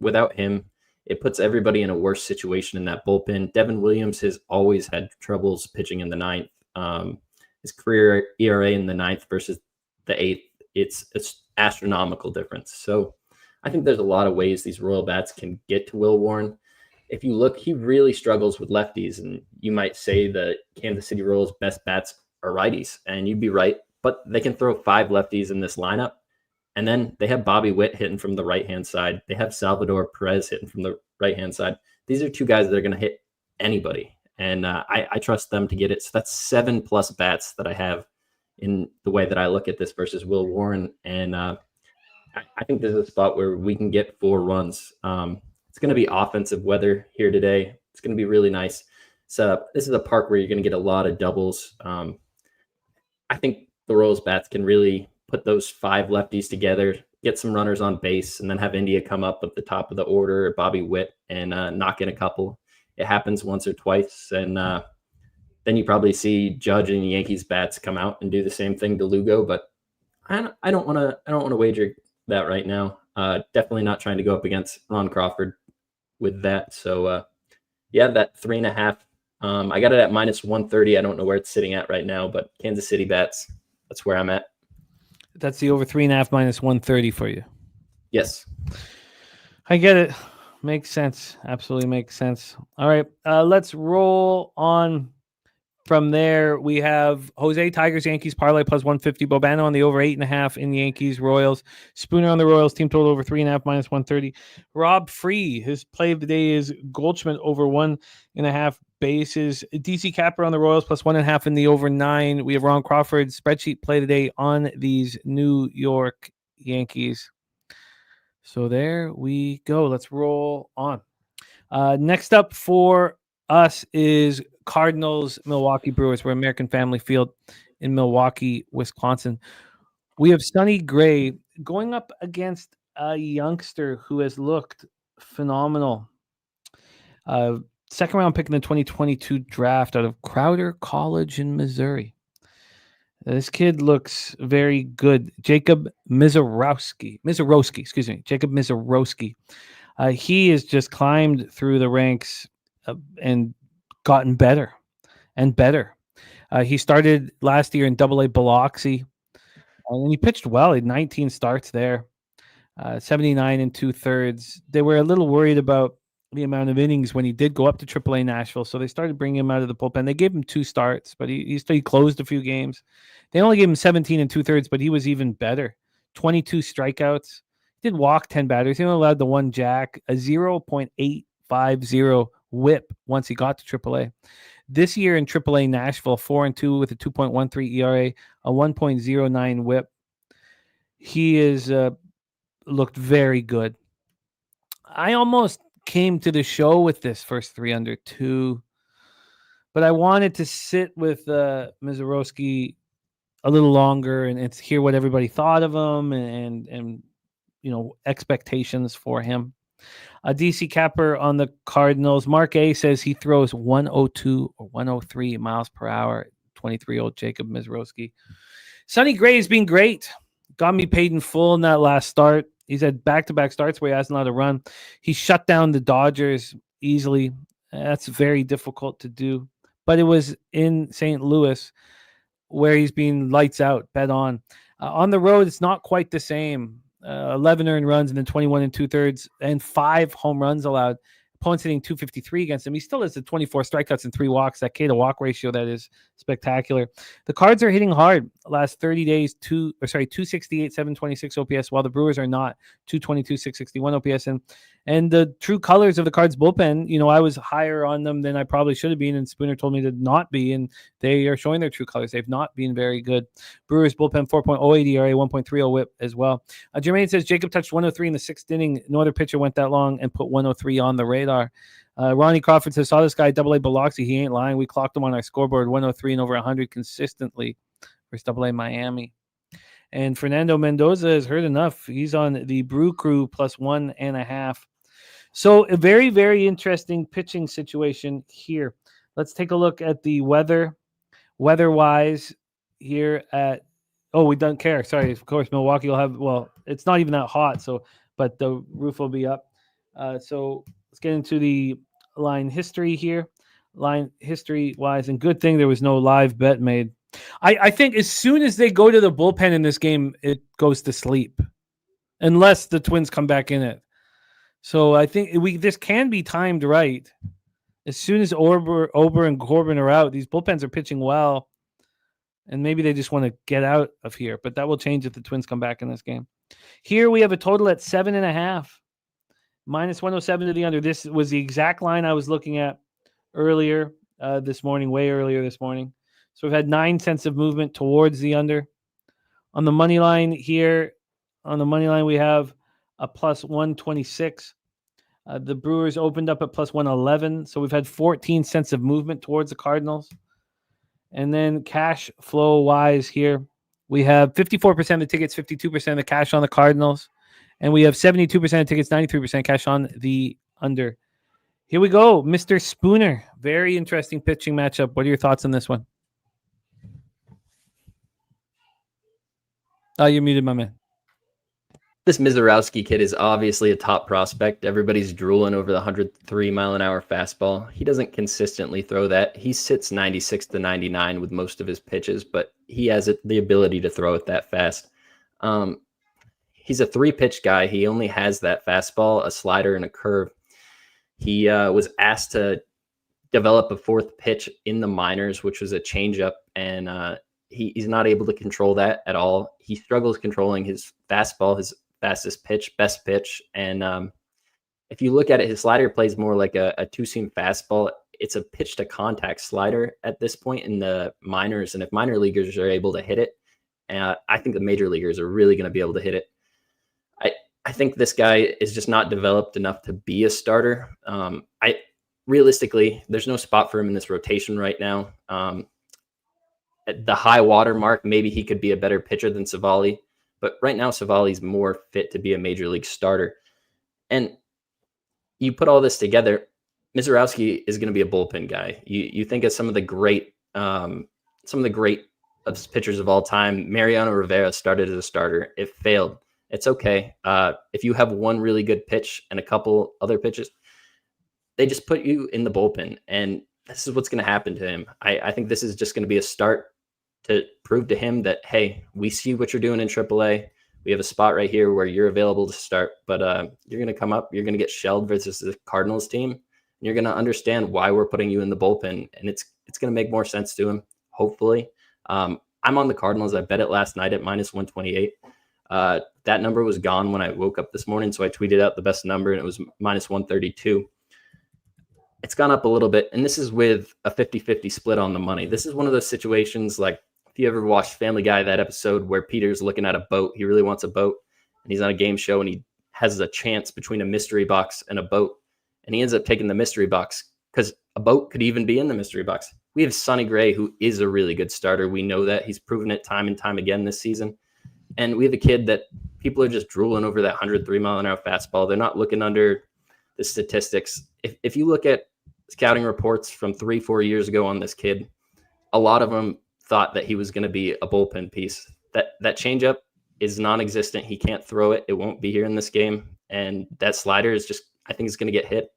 [SPEAKER 7] Without him, it puts everybody in a worse situation in that bullpen. Devin Williams has always had troubles pitching in the ninth. His career ERA in the ninth versus the eighth, it's astronomical difference. So I think there's a lot of ways these Royal bats can get to Will Warren. If you look, he really struggles with lefties, and you might say the Kansas City Royals' best bats are righties, and you'd be right, but they can throw 5 lefties in this lineup, and then they have Bobby Witt hitting from the right-hand side. They have Salvador Perez hitting from the right-hand side. These are 2 guys that are going to hit anybody, and I trust them to get it. So that's 7+ bats that I have in the way that I look at this versus Will Warren, and I think this is a spot where we can get 4 runs. It's going to be offensive weather here today. It's going to be really nice setup. This is a park where you're going to get a lot of doubles. I think the Royals bats can really put those 5 lefties together, get some runners on base, and then have India come up at the top of the order, Bobby Witt, and knock in a couple. It happens once or twice, and then you probably see Judge and Yankees bats come out and do the same thing to Lugo. But I don't want to wager that right now. Definitely not trying to go up against Ron Crawford with that. So that 3.5. I got it at minus 130. I don't know where it's sitting at right now, but Kansas City bats, that's where I'm at.
[SPEAKER 3] That's the over 3.5 minus 130 for you.
[SPEAKER 7] Yes.
[SPEAKER 3] I get it. Makes sense. Absolutely makes sense. All right. Let's roll on From there, we have Jose Tigers Yankees parlay plus 150. Bobano on the over 8.5 in the Yankees Royals. Spooner on the Royals team total over 3.5 minus 130. Rob Free, his play of the day is Goldschmidt over 1.5 bases. DC Capper on the Royals plus 1.5 in the over 9. We have Ron Crawford spreadsheet play today on these New York Yankees. So there we go. Let's roll on. Next up for us is Cardinals, Milwaukee Brewers. We're American Family Field in Milwaukee, Wisconsin. We have Sonny Gray going up against a youngster who has looked phenomenal. Second round pick in the 2022 draft out of Crowder College in Missouri. This kid looks very good. Jacob Mizorowski. Jacob Mizorowski. He has just climbed through the ranks and gotten better and better. He started last year in AA Biloxi, and he pitched well. He had 19 starts there, 79 and 2/3. They were a little worried about the amount of innings when he did go up to AAA Nashville, so they started bringing him out of the bullpen. They gave him 2 starts, but he closed a few games. They only gave him 17 and 2/3, but he was even better. 22 strikeouts. Did walk 10 batters. He only allowed the 1 jack, a 0.850 whip once he got to AAA. This year in AAA Nashville, 4-2 with a 2.13 ERA, a 1.09 whip. He is looked very good. I almost came to the show with this first 3 under 2, but I wanted to sit with Mizorowski a little longer and hear what everybody thought of him and expectations for him. DC Capper on the Cardinals. Mark A says he throws 102 or 103 miles per hour. 23-year-old Jacob Mizorowski. Sonny Gray has been great. Got me paid in full in that last start. He's had back-to-back starts where he hasn't allowed to run. He shut down the Dodgers easily. That's very difficult to do. But it was in St. Louis where he's been lights out, bet on. On the road, it's not quite the same. 11 earned runs and then 21 and 2/3 and 5 home runs allowed. Opponents hitting 253 against him. He still has the 24 strikeouts and 3 walks. That K to walk ratio, that is spectacular. The Cards are hitting hard. Last 30 days, 268, 726 OPS, while the Brewers are not. 222, 661 OPS. And the true colors of the Cards bullpen, I was higher on them than I probably should have been, and Spooner told me to not be, and they are showing their true colors. They've not been very good. Brewers bullpen 4.08 ERA, 1.30 whip as well. Jermaine says Jacob touched 103 in the 6th inning. No other pitcher went that long and put 103 on the radar. Ronnie Crawford says, saw this guy AA Biloxi. He ain't lying. We clocked him on our scoreboard 103 and over 100 consistently versus AA Miami. And Fernando Mendoza has heard enough. He's on the Brew Crew plus 1.5. So a very, very interesting pitching situation here. Let's take a look at the weather-wise here at we don't care. Sorry, of course, Milwaukee will have, it's not even that hot, but the roof will be up. So let's get into the line history here. Line history-wise, and good thing there was no live bet made. I think as soon as they go to the bullpen in this game, it goes to sleep, unless the Twins come back in it. So I think this can be timed right. As soon as Ober and Corbin are out, these bullpens are pitching well, and maybe they just want to get out of here. But that will change if the Twins come back in this game. Here we have a total at 7.5, minus 107 to the under. This was the exact line I was looking at earlier this morning, way earlier this morning. So we've had 9 cents of movement towards the under. On the money line here, we have a plus 126. The Brewers opened up at plus 111. So we've had 14 cents of movement towards the Cardinals. And then cash flow wise here, we have 54% of the tickets, 52% of the cash on the Cardinals. And we have 72% of tickets, 93% cash on the under. Here we go, Mr. Spooner. Very interesting pitching matchup. What are your thoughts on this one? Oh, you're muted, my man.
[SPEAKER 7] This Mizorowski kid is obviously a top prospect. Everybody's drooling over the 103-mile-an-hour fastball. He doesn't consistently throw that. He sits 96 to 99 with most of his pitches, but he has the ability to throw it that fast. He's a 3-pitch guy. He only has that fastball, a slider, and a curve. He was asked to develop a fourth pitch in the minors, which was a changeup, and he's not able to control that at all. He struggles controlling his fastball, his fastest pitch, best pitch, and if you look at it, his slider plays more like a two-seam fastball. It's a pitch-to-contact slider at this point in the minors, and if minor leaguers are able to hit it, I think the major leaguers are really going to be able to hit it. I think this guy is just not developed enough to be a starter. Realistically, there's no spot for him in this rotation right now. At the high water mark, maybe he could be a better pitcher than Savali, but right now Savali's more fit to be a major league starter. And you put all this together, Mizorowski is going to be a bullpen guy. You think of some of the great pitchers of all time. Mariano Rivera started as a starter. It failed. It's okay. If you have one really good pitch and a couple other pitches, they just put you in the bullpen, and this is what's going to happen to him. I think this is just going to be a start to prove to him that, hey, we see what you're doing in AAA. We have a spot right here where you're available to start, but you're going to come up, you're going to get shelled versus the Cardinals team, and you're going to understand why we're putting you in the bullpen, and it's going to make more sense to him, hopefully. I'm on the Cardinals. I bet it last night at -128. That number was gone when I woke up this morning, so I tweeted out the best number, and it was -132. It's gone up a little bit, and this is with a 50-50 split on the money. This is one of those situations like, if you ever watched Family Guy, that episode where Peter's looking at a boat, he really wants a boat, and he's on a game show, and he has a chance between a mystery box and a boat, and he ends up taking the mystery box because a boat could even be in the mystery box. We have Sonny Gray, who is a really good starter. We know that. He's proven it time and time again this season. And we have a kid that people are just drooling over that 103-mile-an-hour fastball. They're not looking under the statistics. If you look at scouting reports from 3-4 years ago on this kid, a lot of them thought that he was going to be a bullpen piece. That changeup is non-existent. He can't throw it. It won't be here in this game. And that slider is just, I think it's going to get hit.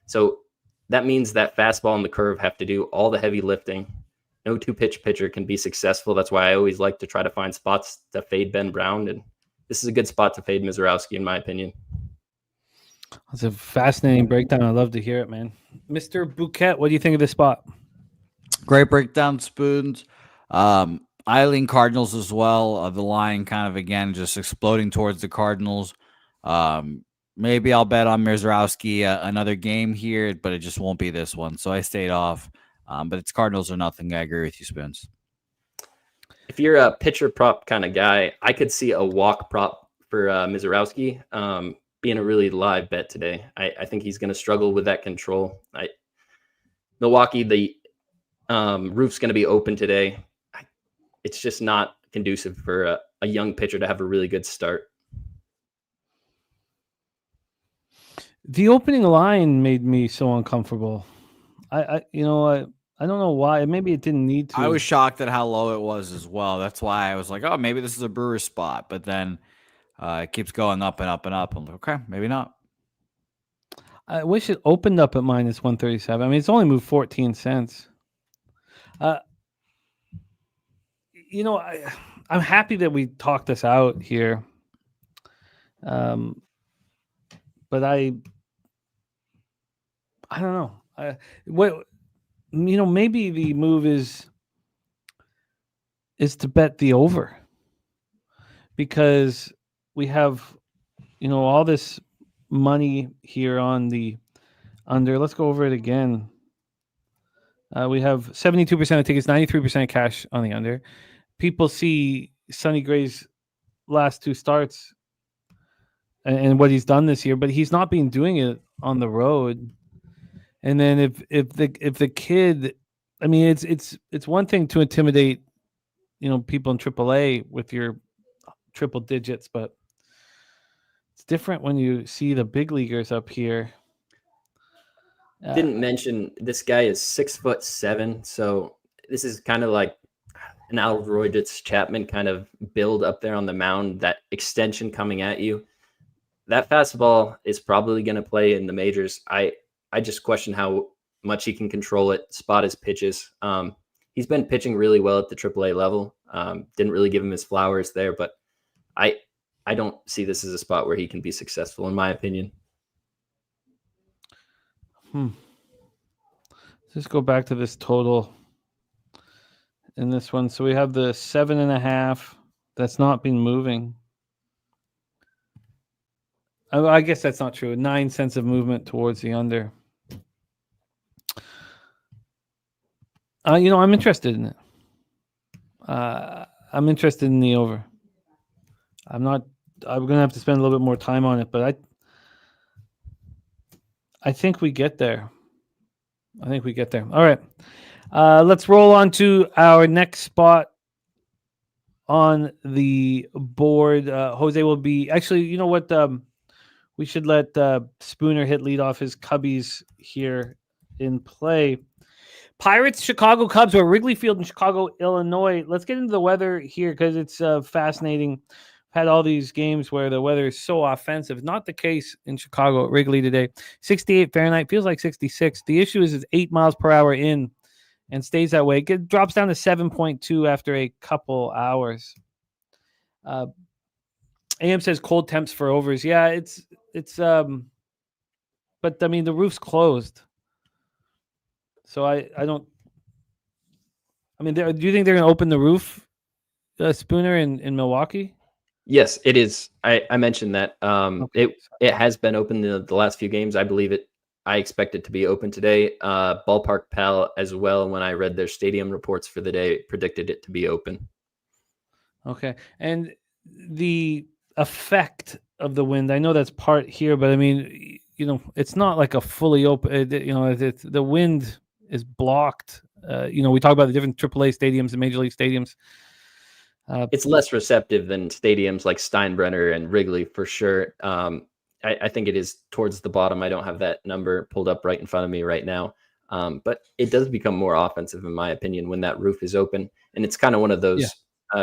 [SPEAKER 7] So that means that fastball and the curve have to do all the heavy lifting. No two-pitch pitcher can be successful. That's why I always like to try to find spots to fade Ben Brown. And this is a good spot to fade Mizorowski, in my opinion.
[SPEAKER 3] That's a fascinating breakdown. I love to hear it, man. Mr. Bouquet, what do you think of this spot?
[SPEAKER 8] Great breakdown, Spoons. I lean Cardinals as well. The line kind of, again, just exploding towards the Cardinals. Maybe I'll bet on Mizorowski another game here, but it just won't be this one. So I stayed off. But it's Cardinals or nothing. I agree with you, Spoons.
[SPEAKER 7] If you're a pitcher prop kind of guy, I could see a walk prop for Mizorowski being a really live bet today. I think he's going to struggle with that control. Milwaukee, the roof's going to be open today. It's just not conducive for a young pitcher to have a really good start.
[SPEAKER 3] The opening line made me so uncomfortable. I don't know why. Maybe it didn't need to.
[SPEAKER 8] I was shocked at how low it was as well. That's why I was like, oh, maybe this is a Brewers spot. But then it keeps going up and up and up. I'm like, okay, maybe not.
[SPEAKER 3] I wish it opened up at -137. I mean, it's only moved 14 cents. I'm happy that we talked this out here. But I don't know. Maybe the move is to bet the over, because we have, all this money here on the under. Let's go over it again. We have 72% of tickets, 93% cash on the under. People see Sonny Gray's last two starts and what he's done this year, but he's not been doing it on the road. And then if the kid, I mean, it's one thing to intimidate, people in AAA with your triple digits, but it's different when you see the big leaguers up here.
[SPEAKER 7] Didn't mention this guy is 6'7", so this is kind of like an Alroyditz Chapman kind of build up there on the mound. That extension coming at you, that fastball is probably going to play in the majors. I just question how much he can control it, spot his pitches. He's been pitching really well at the AAA level. Didn't really give him his flowers there, but I don't see this as a spot where he can be successful, in my opinion.
[SPEAKER 3] Just go back to this total in this one. So we have the 7.5 that's not been moving. I guess that's not true. 9 cents of movement towards the under. I'm interested in it. I'm interested in the over. I'm going to have to spend a little bit more time on it, but I think we get there. All right. Let's roll on to our next spot on the board. Jose will be actually, you know what? We should let Spooner hit lead off his Cubbies here in play. Pirates, Chicago Cubs, or Wrigley Field in Chicago, Illinois. Let's get into the weather here because it's fascinating. Had all these games where the weather is so offensive. Not the case in Chicago at Wrigley today. 68 Fahrenheit, feels like 66. The issue is it's 8 miles per hour in and stays that way. It drops down to 7.2 after a couple hours. AM says cold temps for overs. Yeah, it's but I mean the roof's closed. So I don't. I mean, do you think they're going to open the roof, Spooner, in Milwaukee?
[SPEAKER 7] Yes, it is. I mentioned that. It has been open the last few games. I believe it. I expect it to be open today. Ballpark Pal as well. When I read their stadium reports for the day, predicted it to be open. Okay,
[SPEAKER 3] and the effect of the wind. I know that's part here, but I mean, it's not like a fully open. The wind is blocked. We talk about the different AAA stadiums and Major League stadiums.
[SPEAKER 7] It's less receptive than stadiums like Steinbrenner and Wrigley for sure. I think it is towards the bottom. I don't have that number pulled up right in front of me right now. But it does become more offensive, in my opinion, when that roof is open. And it's kind of one of those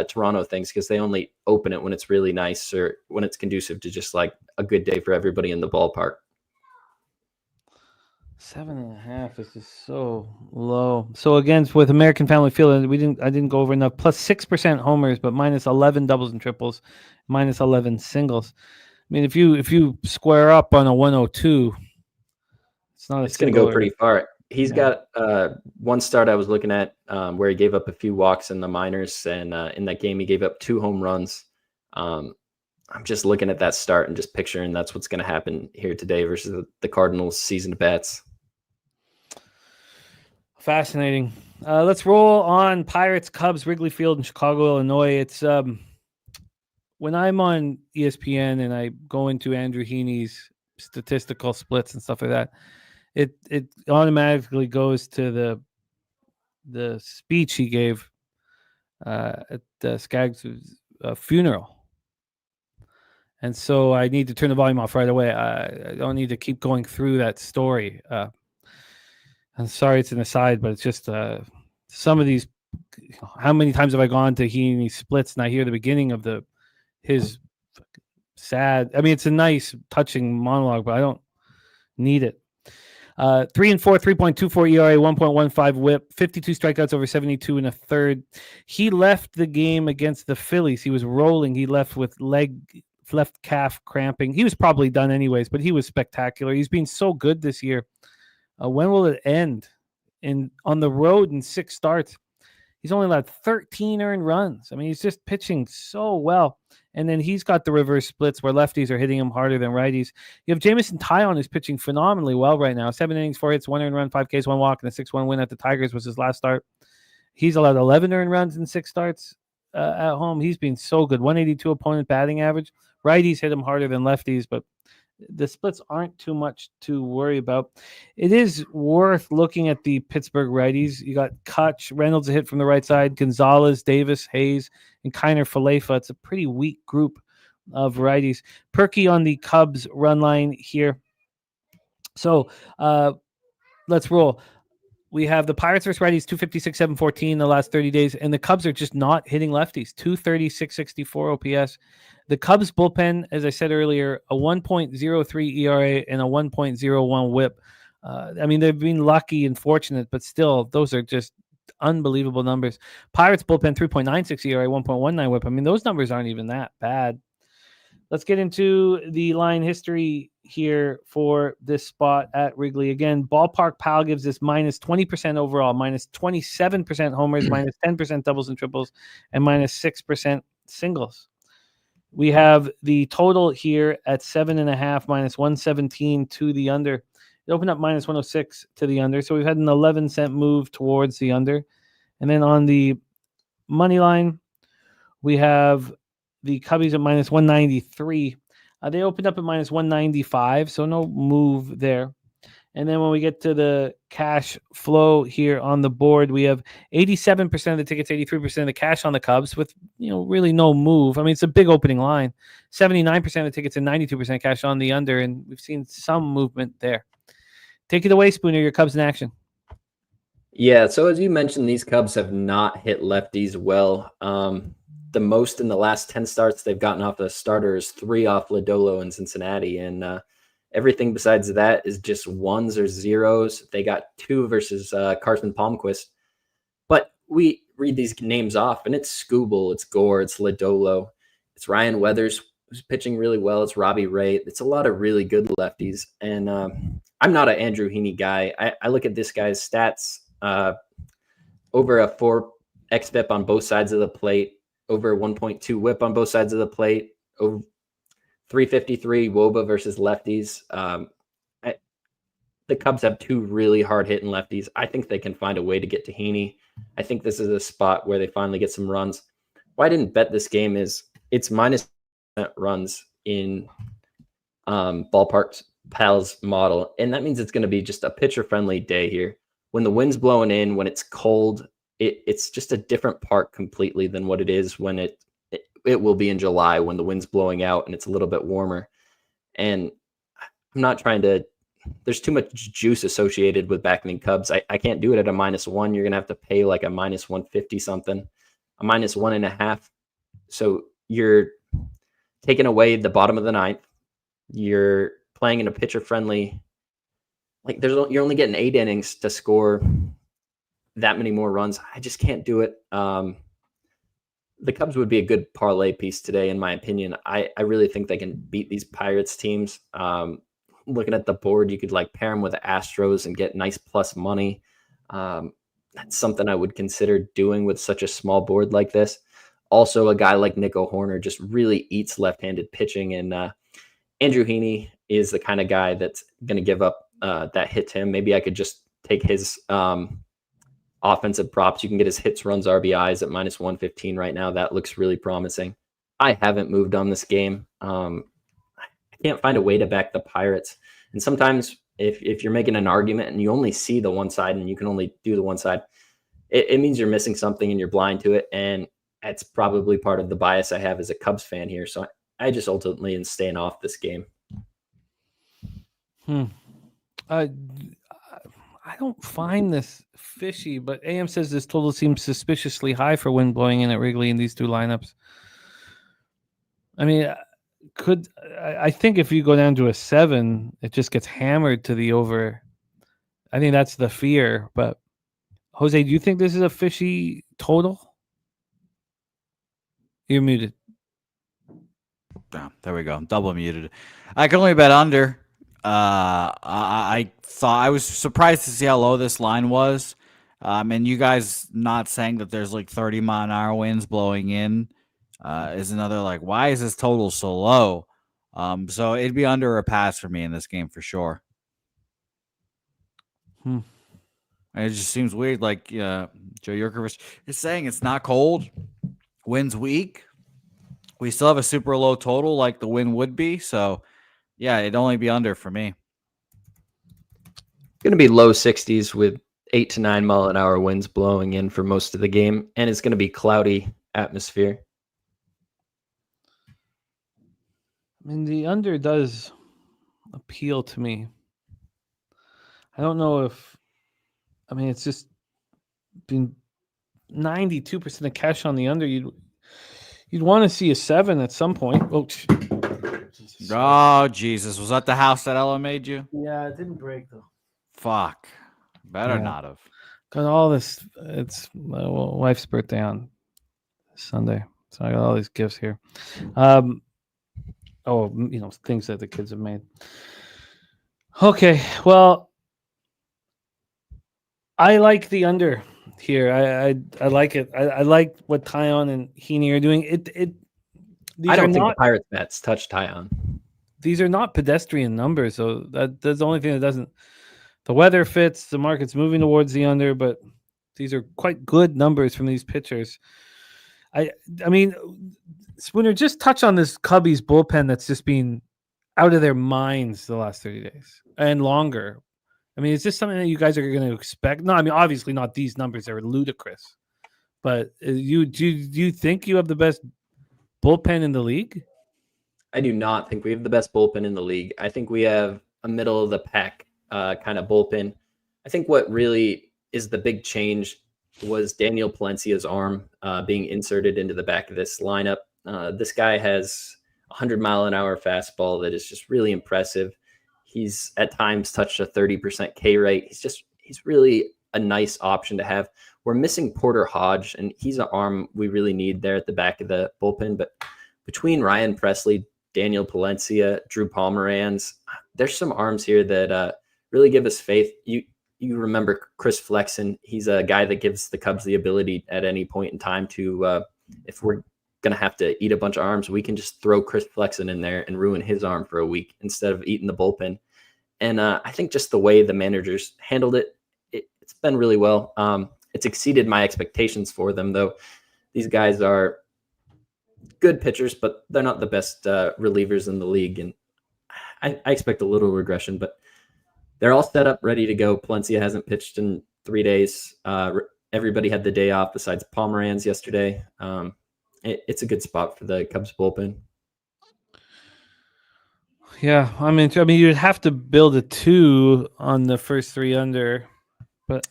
[SPEAKER 7] Toronto things because they only open it when it's really nice or when it's conducive to just like a good day for everybody in the ballpark.
[SPEAKER 3] 7.5 is just so low. So again, with American Family Field, I didn't go over enough. Plus 6% homers, but minus 11 doubles and triples, minus 11 singles. I mean, if you square up on a 102, it's going to
[SPEAKER 7] go pretty far. He's got one start I was looking at where he gave up a few walks in the minors, and in that game he gave up 2 home runs. I'm just looking at that start and just picturing that's what's going to happen here today versus the Cardinals' seasoned bats.
[SPEAKER 3] Fascinating. Let's roll on Pirates, Cubs, Wrigley Field in Chicago, Illinois. It's when I'm on ESPN and I go into Andrew Heaney's statistical splits and stuff like that, it automatically goes to the speech he gave at Skaggs' funeral. And so I need to turn the volume off right away. I don't need to keep going through that story. I'm sorry it's an aside, but it's just some of these. How many times have I gone to Heaney splits and I hear the beginning of his sad. I mean, it's a nice, touching monologue, but I don't need it. 3-4, 3.24 ERA, 1.15 WHIP, 52 strikeouts over 72 and a third. He left the game against the Phillies. He was rolling. He left with left calf cramping. He was probably done anyways, but he was spectacular. He's been so good this year. When will it end? On the road in 6 starts, he's only allowed 13 earned runs. I mean, he's just pitching so well. And then he's got the reverse splits where lefties are hitting him harder than righties. You have Jamison Taillon, who's pitching phenomenally well right now. 7 innings, 4 hits, 1 earned run, 5 Ks, 1 walk, and a 6-1 win at the Tigers was his last start. He's allowed 11 earned runs in 6 starts at home. He's been so good. 182 opponent batting average. Righties hit him harder than lefties, but the splits aren't too much to worry about. It is worth looking at the Pittsburgh righties. You got Kutch, Reynolds a hit from the right side, Gonzalez, Davis, Hayes, and Kiner Falefa. It's a pretty weak group of righties. Perky on the Cubs run line here. So let's roll. We have the Pirates versus righties, 256, 714 the last 30 days, and the Cubs are just not hitting lefties, 230, 664 OPS. The Cubs bullpen, as I said earlier, a 1.03 ERA and a 1.01 WHIP. I mean, they've been lucky and fortunate, but still, those are just unbelievable numbers. Pirates bullpen, 3.96 ERA, 1.19 WHIP. I mean, those numbers aren't even that bad. Let's get into the line history here for this spot at Wrigley. Again, Ballpark Pal gives this minus 20% overall, minus 27% homers, minus 10% doubles and triples, and minus 6% singles. We have the total here at 7.5, minus 117 to the under. It opened up minus 106 to the under. So we've had an 11-cent move towards the under. And then on the money line, we have the Cubbies at minus 193. They opened up at minus 195, so no move there. And then when we get to the cash flow here on the board, we have 87% of the tickets, 83% of the cash on the Cubs with, really no move. I mean, it's a big opening line. 79% of the tickets and 92% cash on the under, and we've seen some movement there. Take it away, Spooner, your Cubs in action.
[SPEAKER 7] Yeah, so as you mentioned, these Cubs have not hit lefties well. The most in the last 10 starts they've gotten off the starters, 3 off Lodolo in Cincinnati. And everything besides that is just ones or zeros. They got 2 versus Carson Palmquist. But we read these names off, and it's Skubal, it's Gore, it's Lodolo, it's Ryan Weathers, who's pitching really well. It's Robbie Ray. It's a lot of really good lefties. And I'm not an Andrew Heaney guy. I look at this guy's stats, over a 4 xFIP on both sides of the plate, over 1.2 whip on both sides of the plate, over 353 WOBA versus lefties. The Cubs have 2 really hard-hitting lefties. I think they can find a way to get to Heaney. I think this is a spot where they finally get some runs. Why I didn't bet this game is it's minus runs in Ballpark Pal's model, and that means it's going to be just a pitcher-friendly day here. When the wind's blowing in, when it's cold, it's just a different park completely than what it is when it will be in July when the wind's blowing out and it's a little bit warmer. And I'm not trying to, there's too much juice associated with backing Cubs. I can't do it at a -1. You're going to have to pay like a minus 150 something, a minus 1.5. So you're taking away the bottom of the ninth. You're playing in a pitcher friendly, you're only getting 8 innings to score that many more runs. I just can't do it. The Cubs would be a good parlay piece today, in my opinion. I really think they can beat these Pirates teams. Looking at the board, you could pair them with the Astros and get nice plus money. That's something I would consider doing with such a small board like this. Also, a guy like Nico Horner just really eats left-handed pitching, and Andrew Heaney is the kind of guy that's going to give up that hit to him. Maybe I could just take his offensive props. You can get his hits, runs, RBIs at minus 115 right now. That looks really promising. I haven't moved on this game. I can't find a way to back the Pirates. And sometimes if you're making an argument and you only see the one side and you can only do the one side, it means you're missing something and you're blind to it. And that's probably part of the bias I have as a Cubs fan here. So I just ultimately am staying off this game.
[SPEAKER 3] I don't find this fishy, but AM says this total seems suspiciously high for wind blowing in at Wrigley in these 2 lineups. I mean, I think if you go down to a 7, it just gets hammered to the over. I think that's the fear. But Jose, do you think this is a fishy total? You're muted.
[SPEAKER 8] Oh, there we go. Double muted. I can only bet under. I thought I was surprised to see how low this line was. And you guys not saying that there's 30-mile-an-hour winds blowing in is another why is this total so low? So it'd be under a pass for me in this game for sure. It just seems weird. Joe Yurkovich is saying it's not cold, wind's weak. We still have a super low total like the wind would be. So yeah, it'd only be under for me.
[SPEAKER 7] Going to be low 60s with 8 to 9 mile an hour winds blowing in for most of the game, and it's going to be cloudy atmosphere.
[SPEAKER 3] I mean, the under does appeal to me. I don't know if, it's just been 92% of cash on the under. You'd want to see a 7 at some point.
[SPEAKER 8] Oh, Jesus. Was that the house that Ella made you?
[SPEAKER 3] Yeah, it didn't break, though.
[SPEAKER 8] Fuck. Better not have.
[SPEAKER 3] Got all this. It's my wife's birthday on Sunday. So I got all these gifts here. Oh, things that the kids have made. Okay, well, I like the under here. I like it. I like what Tyon and Heaney are doing.
[SPEAKER 7] I don't think the Pirates bats touch Tyon.
[SPEAKER 3] These are not pedestrian numbers, so that's the only thing that doesn't. The weather fits. The market's moving towards the under, but these are quite good numbers from these pitchers. I mean, Spooner, just touch on this Cubbies bullpen that's just been out of their minds the last 30 days and longer. I mean, is this something that you guys are going to expect? No, I mean, obviously not. These numbers are ludicrous. But do you think you have the best bullpen in the league?
[SPEAKER 7] I do not think we have the best bullpen in the league. I think we have a middle of the pack kind of bullpen. I think what really is the big change was Daniel Palencia's arm being inserted into the back of this lineup. This guy has a 100-mile-an-hour fastball that is just really impressive. He's at times touched a 30% K rate. He's really a nice option to have. We're missing Porter Hodge, and he's an arm we really need there at the back of the bullpen. But between Ryan Presley, Daniel Palencia, Drew Pomeranz, there's some arms here that really give us faith. You remember Chris Flexen. He's a guy that gives the Cubs the ability at any point in time to, if we're going to have to eat a bunch of arms, we can just throw Chris Flexen in there and ruin his arm for a week instead of eating the bullpen. And I think just the way the managers handled it's been really well. It's exceeded my expectations for them, though. These guys are good pitchers, but they're not the best relievers in the league. And I expect a little regression, but they're all set up, ready to go. Palencia hasn't pitched in 3 days. Everybody had the day off besides Pomeranz yesterday. It's a good spot for the Cubs bullpen.
[SPEAKER 3] Yeah, I mean, you'd have to build a 2 on the first 3 under, but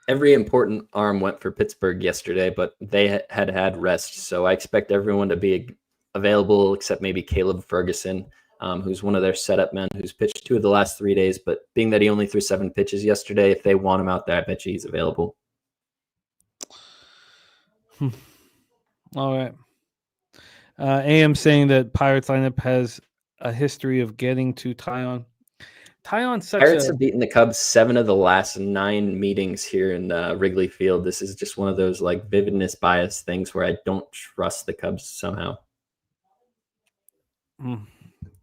[SPEAKER 7] every important arm went for Pittsburgh yesterday, but they had rest. So I expect everyone to be available except maybe Caleb Ferguson, who's one of their setup men who's pitched 2 of the last 3 days. But being that he only threw 7 pitches yesterday, if they want him out there, I bet you he's available.
[SPEAKER 3] All right. AM saying that Pirates lineup has a history of getting to Tyon. Tyon's such
[SPEAKER 7] Pirates have beaten the Cubs 7 of the last 9 meetings here in Wrigley Field. This is just one of those like vividness bias things where I don't trust the Cubs somehow.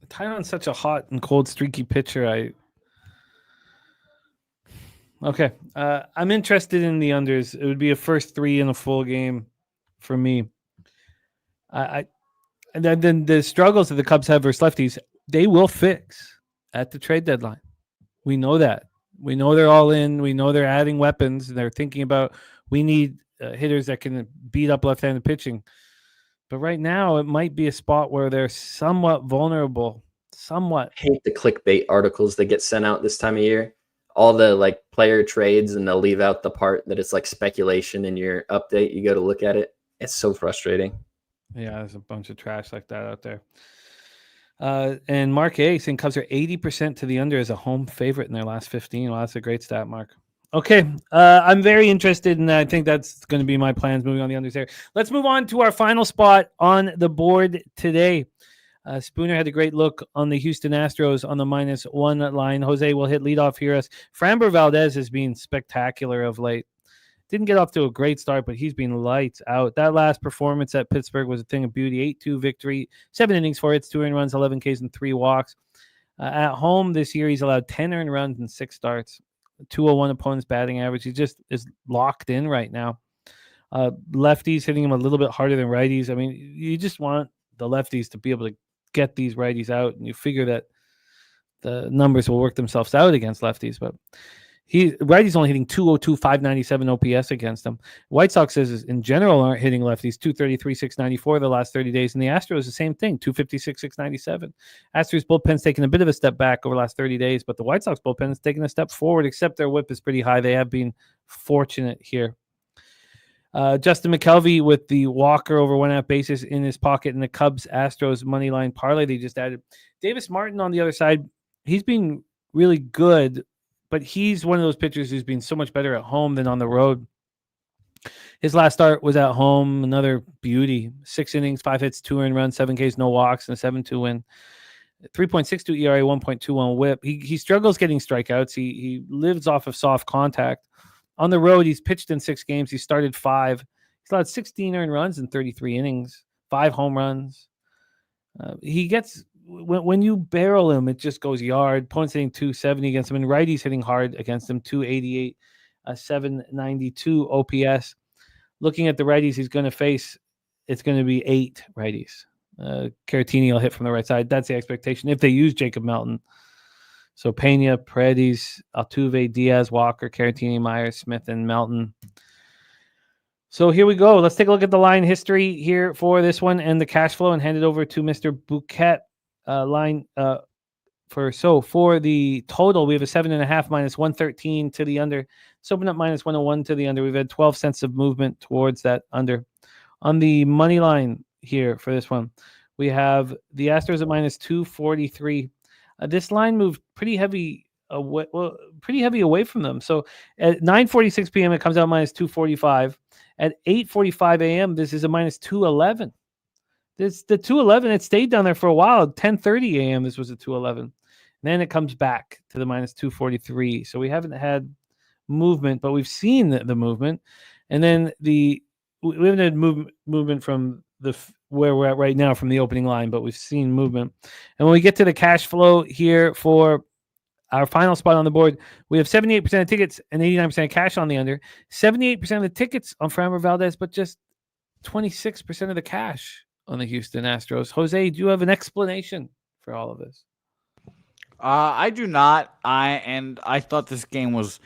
[SPEAKER 3] Tyon's such a hot and cold, streaky pitcher. Okay. I'm interested in the unders. It would be a first 3 in a full game for me. And then the struggles that the Cubs have versus lefties, they will fix at the trade deadline. We know that. We know they're all in. We know they're adding weapons. They're thinking about we need hitters that can beat up left-handed pitching. But right now, it might be a spot where they're somewhat vulnerable. Somewhat.
[SPEAKER 7] I hate the clickbait articles that get sent out this time of year. All the like player trades, and they'll leave out the part that it's like speculation in your update. You go to look at it. It's so frustrating.
[SPEAKER 3] Yeah, there's a bunch of trash like that out there. And Mark A saying Cubs are 80% to the under as a home favorite in their last 15. Well, that's a great stat, Mark. Okay, I'm very interested in that. I think that's going to be my plans moving on the unders there. Let's move on to our final spot on the board today. Spooner had a great look on the Houston Astros on the -1 line. Jose will hit leadoff here. Framber Valdez has been spectacular of late. Didn't get off to a great start, but he's been lights out. That last performance at Pittsburgh was a thing of beauty. 8-2 victory, 7 innings, 4 hits, 2 earned runs, 11 Ks, and 3 walks. At home this year, he's allowed 10 earned runs and 6 starts. 201 opponent's batting average. He just is locked in right now. Lefties hitting him a little bit harder than righties. I mean, you just want the lefties to be able to get these righties out, and you figure that the numbers will work themselves out against lefties, but righties only hitting 202, 597 OPS against them. White Sox says in general aren't hitting lefties 233, 694 the last 30 days. And the Astros, the same thing, 256, 697. Astros bullpen's taken a bit of a step back over the last 30 days, but the White Sox bullpen has taken a step forward, except their whip is pretty high. They have been fortunate here. Justin McKelvey with the walker over 1.5 bases in his pocket in the Cubs Astros money line parlay they just added. Davis Martin on the other side, he's been really good, but he's one of those pitchers who's been so much better at home than on the road. His last start was at home. Another beauty. 6 innings, 5 hits, 2 earned runs, 7 Ks, no walks, and a 7-2 win. 3.62 ERA, 1.21 WHIP. He struggles getting strikeouts. He lives off of soft contact. On the road, he's pitched in 6 games. He started 5. He's allowed 16 earned runs in 33 innings, 5 home runs. He gets when you barrel him, it just goes yard. Opponents hitting 270 against him, and righties hitting hard against him. 288, 792 OPS. Looking at the righties he's going to face, it's going to be 8 righties. Caratini will hit from the right side. That's the expectation if they use Jacob Melton. So Pena, Paredes, Altuve, Diaz, Walker, Caratini, Myers, Smith, and Melton. So here we go. Let's take a look at the line history here for this one and the cash flow, and hand it over to Mr. Bouquet. Line for the total, we have a 7.5 minus 113 to the under. Let's open up minus 101 to the under. We've had 12 cents of movement towards that under. On the money line here for this one, we have the Astros at minus 243. This line moved pretty heavy away from them. So at 9:46 p.m. it comes out minus 245. At 8:45 a.m. this is a minus 211. This the 211. It stayed down there for a while. 10:30 a.m. this was a 211. And then it comes back to the minus 243. So we haven't had movement, but we've seen the movement. And then we haven't had movement from where we're at right now from the opening line, but we've seen movement. And when we get to the cash flow here for our final spot on the board, we have 78% of tickets and 89% of cash on the under. 78% of the tickets on Framber Valdez, but just 26% of the cash on the Houston Astros. Jose, do you have an explanation for all of this?
[SPEAKER 8] I do not. I thought this game was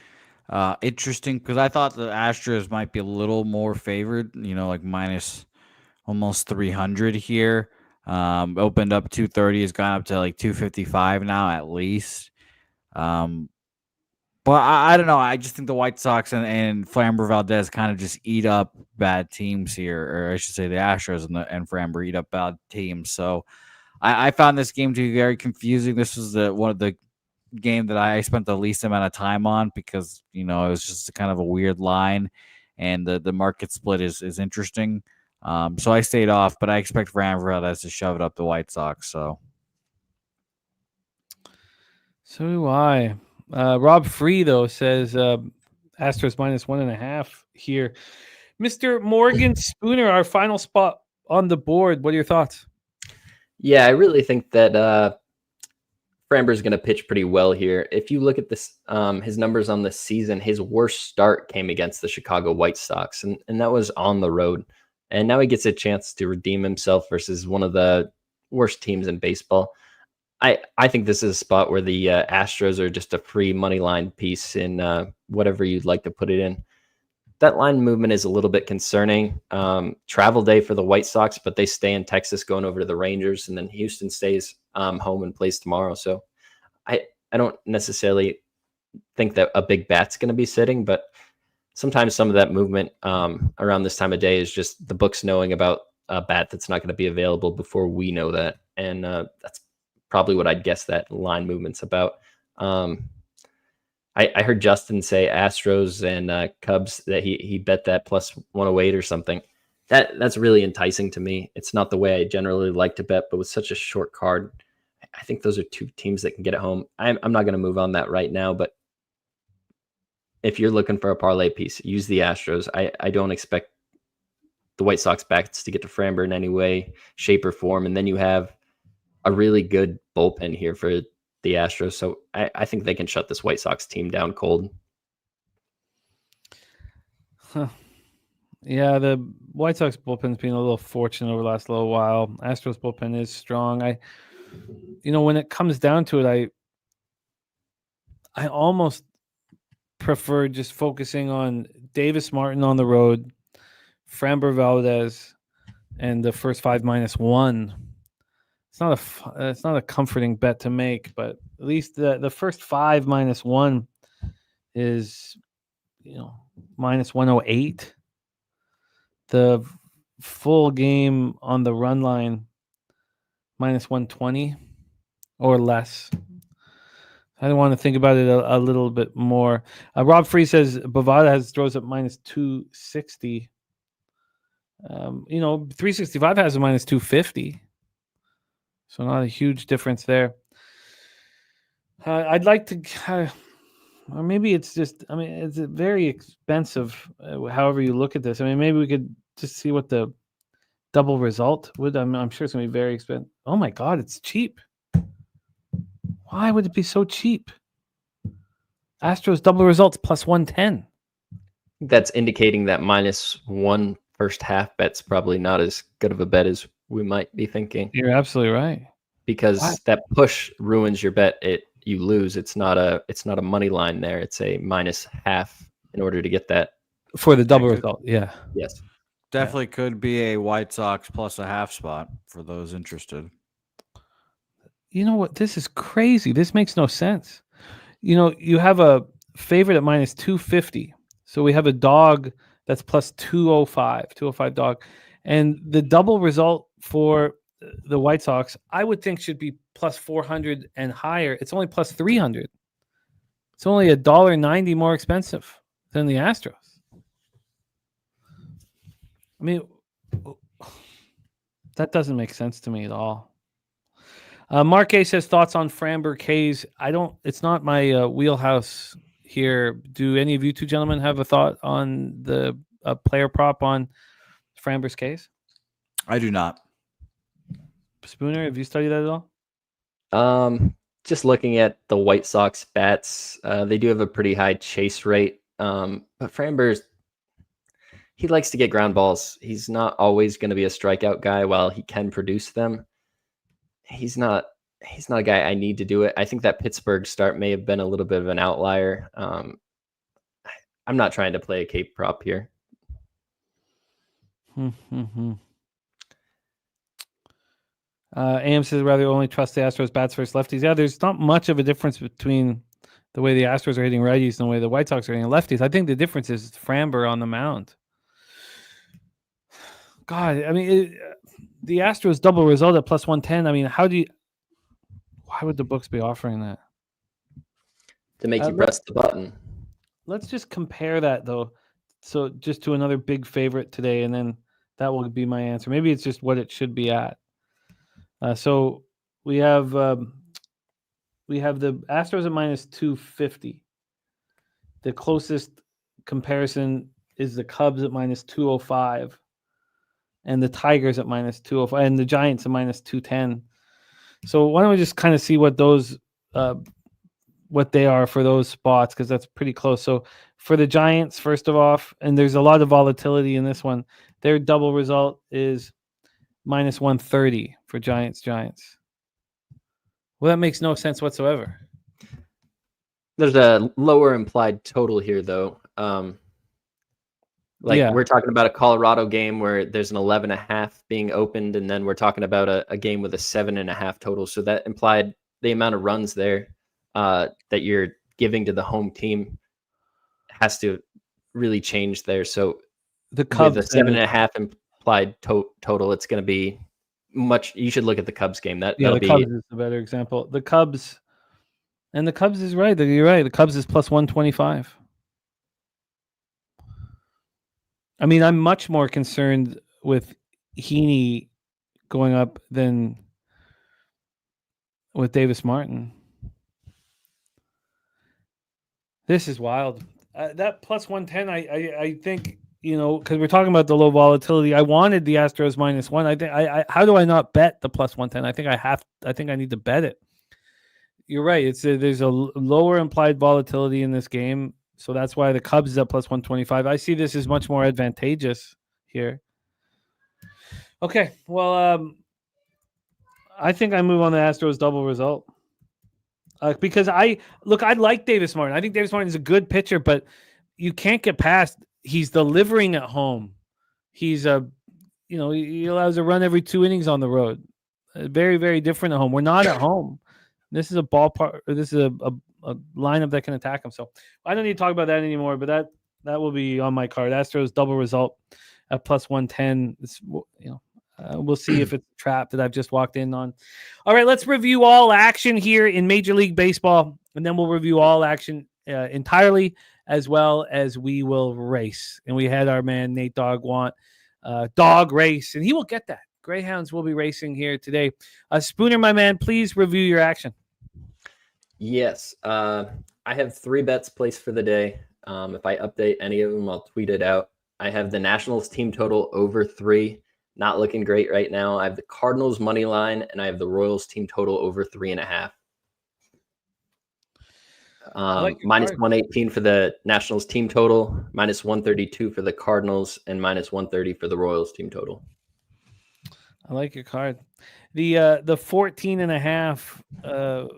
[SPEAKER 8] interesting because I thought the Astros might be a little more favored, like minus almost 300 here. Opened up 230, has gone up to like 255 now at least. But I don't know. I just think the White Sox and Framber Valdez kind of just eat up bad teams here, or I should say the Astros and Framber eat up bad teams. So I found this game to be very confusing. This was one of the game that I spent the least amount of time on because, it was just kind of a weird line, and the market split is interesting. So I stayed off, but I expect Framber Valdez to shove it up the White Sox. So
[SPEAKER 3] do I. Rob Free, though, says Astros minus 1.5 here. Mr. Morgan Spooner, our final spot on the board. What are your thoughts?
[SPEAKER 7] Yeah, I really think that Framber is going to pitch pretty well here. If you look at this, his numbers on the season, his worst start came against the Chicago White Sox, and that was on the road. And now he gets a chance to redeem himself versus one of the worst teams in baseball. I think this is a spot where the Astros are just a free money line piece in whatever you'd like to put it in. That line movement is a little bit concerning. Travel day for the White Sox, but they stay in Texas going over to the Rangers, and then Houston stays home and plays tomorrow. So I don't necessarily think that a big bat's going to be sitting, but sometimes some of that movement around this time of day is just the books knowing about a bat that's not going to be available before we know that. And that's probably what I'd guess that line movement's about. I heard Justin say Astros and Cubs that he bet that plus 108 or something. That's really enticing to me. It's not the way I generally like to bet, but with such a short card, I think those are two teams that can get it home. I'm not going to move on that right now, but if you're looking for a parlay piece, use the Astros. I don't expect the White Sox backs to get to Framber in any way, shape, or form. And then you have a really good bullpen here for the Astros. So I think they can shut this White Sox team down cold.
[SPEAKER 3] Huh. Yeah, the White Sox bullpen's been a little fortunate over the last little while. Astros bullpen is strong. When it comes down to it, I almost prefer just focusing on Davis Martin on the road, Framber Valdez, and the first 5 minus 1. It's not a comforting bet to make, but at least the first 5 minus 1 is minus 108. The full game on the run line minus 120 or less. I want to think about it a little bit more. Rob Free says Bovada throws at minus 260. 365 has a minus 250. So not a huge difference there. I'd like to, or maybe it's just, it's very expensive, however you look at this. Maybe we could just see what the double result would. I'm sure it's going to be very expensive. Oh my God, it's cheap. Why would it be so cheap? Astros double results plus 110.
[SPEAKER 7] That's indicating that -1 first half bet's probably not as good of a bet as we might be thinking.
[SPEAKER 3] You're absolutely right.
[SPEAKER 7] Because that push ruins your bet. You lose. It's not a money line there. It's a -half in order to get that
[SPEAKER 3] for the double result. Yeah.
[SPEAKER 7] Yes.
[SPEAKER 8] Definitely could be a White Sox plus a half spot for those interested.
[SPEAKER 3] You know what? This is crazy. This makes no sense. You have a favorite at minus 250. So we have a dog that's plus 205 dog. And the double result for the White Sox, I would think should be plus 400 and higher. It's only plus 300. It's only $1.90 more expensive than the Astros. That doesn't make sense to me at all. Mark A says thoughts on Framber K's. It's not my wheelhouse here. Do any of you two gentlemen have a thought on the player prop on Framber's case?
[SPEAKER 8] I do not.
[SPEAKER 3] Spooner, have you studied that at all?
[SPEAKER 7] Just looking at the White Sox bats, they do have a pretty high chase rate. But Framber's, he likes to get ground balls. He's not always going to be a strikeout guy while he can produce them. He's not a guy I need to do it. I think that Pittsburgh start may have been a little bit of an outlier. I'm not trying to play a Cape prop here.
[SPEAKER 3] AM says rather only trust the Astros bats versus lefties. Yeah, there's not much of a difference between the way the Astros are hitting righties and the way the White Sox are hitting lefties. I think the difference is Framber on the mound. God, the Astros double result at plus 110. Why would the books be offering that?
[SPEAKER 7] To make you press the button.
[SPEAKER 3] Let's just compare that, though. So just to another big favorite today, and then that will be my answer. Maybe it's just what it should be at. So we have the Astros at minus 250. The closest comparison is the Cubs at minus 205. And the Tigers at minus 205, and the Giants at minus 210. So why don't we just kind of see what those, what they are for those spots, because that's pretty close. So for the Giants, first of all, and there's a lot of volatility in this one, their double result is minus 130 for Giants. Well, that makes no sense whatsoever.
[SPEAKER 7] There's a lower implied total here, though. We're talking about a Colorado game where there's an 11.5 being opened, and then we're talking about a game with a 7.5 total. So that implied the amount of runs there that you're giving to the home team has to really change there. So
[SPEAKER 3] the Cubs,
[SPEAKER 7] with a 7.5 implied total, it's going to be much. You should look at the Cubs game.
[SPEAKER 3] The Cubs is a better example. The Cubs is right. You're right. The Cubs is plus 125. I'm much more concerned with Heaney going up than with Davis Martin. This is wild. That plus 110, I think, because we're talking about the low volatility. I wanted the Astros minus one. I think how do I not bet the plus 110? I think I need to bet it. You're right. There's a lower implied volatility in this game. So that's why the Cubs is at plus 125. I see this as much more advantageous here. Okay, well, I think I move on the Astros double result. Because I like Davis Martin. I think Davis Martin is a good pitcher, but you can't get past. He's delivering at home. He's he allows a run every 2 innings on the road. Very, very different at home. We're not at home. This is a ballpark. This is a lineup that can attack him. So I don't need to talk about that anymore. But that will be on my card. Astros double result at plus 110. It's We'll see if it's a trap that I've just walked in on. All right, let's review all action here in Major League Baseball, and then we'll review all action entirely, as well as we will race. And we had our man Nate Dogg want dog race, and he will get that. Greyhounds will be racing here today. Spooner, my man, please review your action.
[SPEAKER 7] Yes. I have 3 bets placed for the day. If I update any of them, I'll tweet it out. I have the Nationals team total over 3. Not looking great right now. I have the Cardinals money line, and I have the Royals team total over 3.5. Minus 118 for the Nationals team total, minus 132 for the Cardinals, and minus 130 for the Royals team total.
[SPEAKER 3] I like your card. The 14.5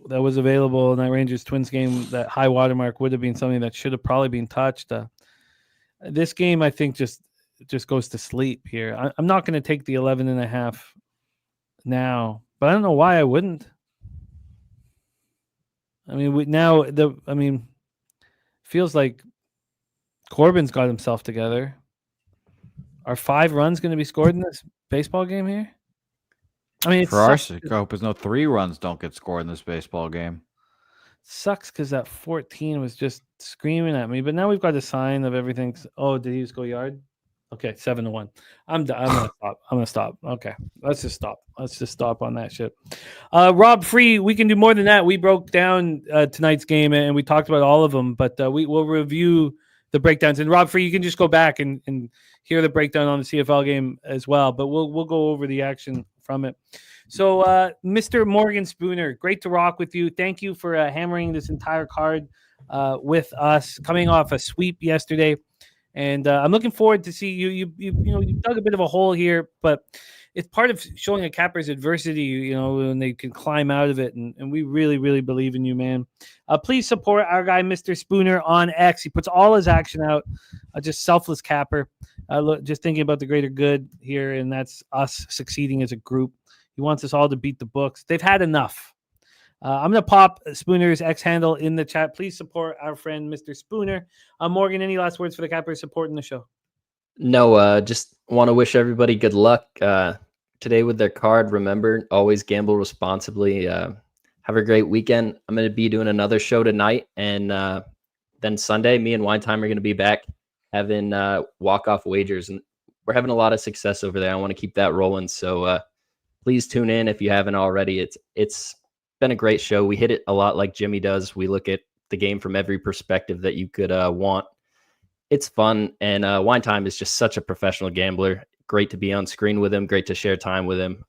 [SPEAKER 3] that was available in that Rangers Twins game, that high watermark would have been something that should have probably been touched. This game, I think, just goes to sleep here. I'm not going to take the 11.5 now, but I don't know why I wouldn't. I mean, feels like Corbin's got himself together. Are 5 runs going to be scored in this baseball game here? I mean,
[SPEAKER 8] for our sake, I hope there's no 3 runs don't get scored in this baseball game.
[SPEAKER 3] Sucks because that 14 was just screaming at me. But now we've got a sign of everything. Oh, did he just go yard? Okay, 7-1. I'm gonna stop. I'm gonna stop. Okay, let's just stop. Let's just stop on that shit. Rob Free, we can do more than that. We broke down tonight's game and we talked about all of them, but we will review the breakdowns. And Rob Free, you can just go back and hear the breakdown on the CFL game as well. But we'll go over the action from it. So, Mr. Morgan Spooner, great to rock with you. Thank you for hammering this entire card with us, coming off a sweep yesterday. And I'm looking forward to see you. You dug a bit of a hole here, but it's part of showing a capper's adversity, when they can climb out of it. And we really, really believe in you, man. Please support our guy, Mr. Spooner, on X. He puts all his action out, just selfless capper. Just thinking about the greater good here, and that's us succeeding as a group. He wants us all to beat the books. They've had enough. I'm going to pop Spooner's X handle in the chat. Please support our friend, Mr. Spooner. Morgan, any last words for the cappers supporting the show?
[SPEAKER 7] No, just want to wish everybody good luck today with their card. Remember, always gamble responsibly. Have a great weekend. I'm going to be doing another show tonight. And then Sunday, me and Wine Time are going to be back having walk-off wagers. And we're having a lot of success over there. I want to keep that rolling. So please tune in if you haven't already. It's been a great show. We hit it a lot like Jimmy does. We look at the game from every perspective that you could want. It's fun, and Wine Time is just such a professional gambler. Great to be on screen with him. Great to share time with him.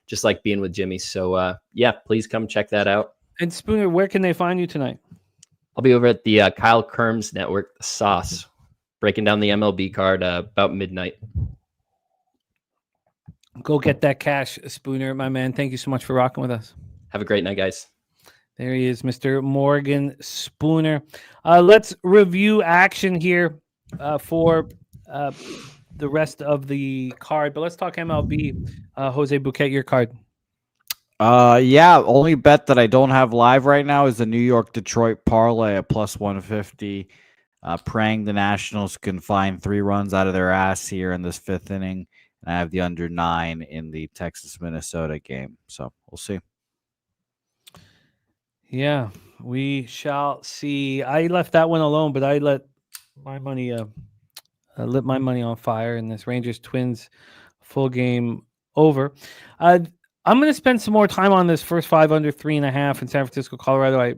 [SPEAKER 7] Just like being with Jimmy. So yeah, please come check that out.
[SPEAKER 3] And Spooner, where can they find you tonight?
[SPEAKER 7] I'll be over at the Kyle Kerms Network, The Sauce, breaking down the MLB card about midnight.
[SPEAKER 3] Go get that cash, Spooner, my man. Thank you so much for rocking with us.
[SPEAKER 7] Have a great night, guys.
[SPEAKER 3] There he is, Mr. Morgan Spooner. Let's review action here for the rest of the card. But let's talk MLB. Jose Bouquet, your card.
[SPEAKER 8] Yeah, only bet that I don't have live right now is the New York Detroit parlay at plus 150. Praying the Nationals can find 3 runs out of their ass here in this 5th inning. And I have the under 9 in the Texas-Minnesota game. So we'll see.
[SPEAKER 3] Yeah, we shall see. I left that one alone, but I lit my money on fire in this Rangers Twins full game over. I'm going to spend some more time on this first 5 under 3.5 in San Francisco, Colorado. I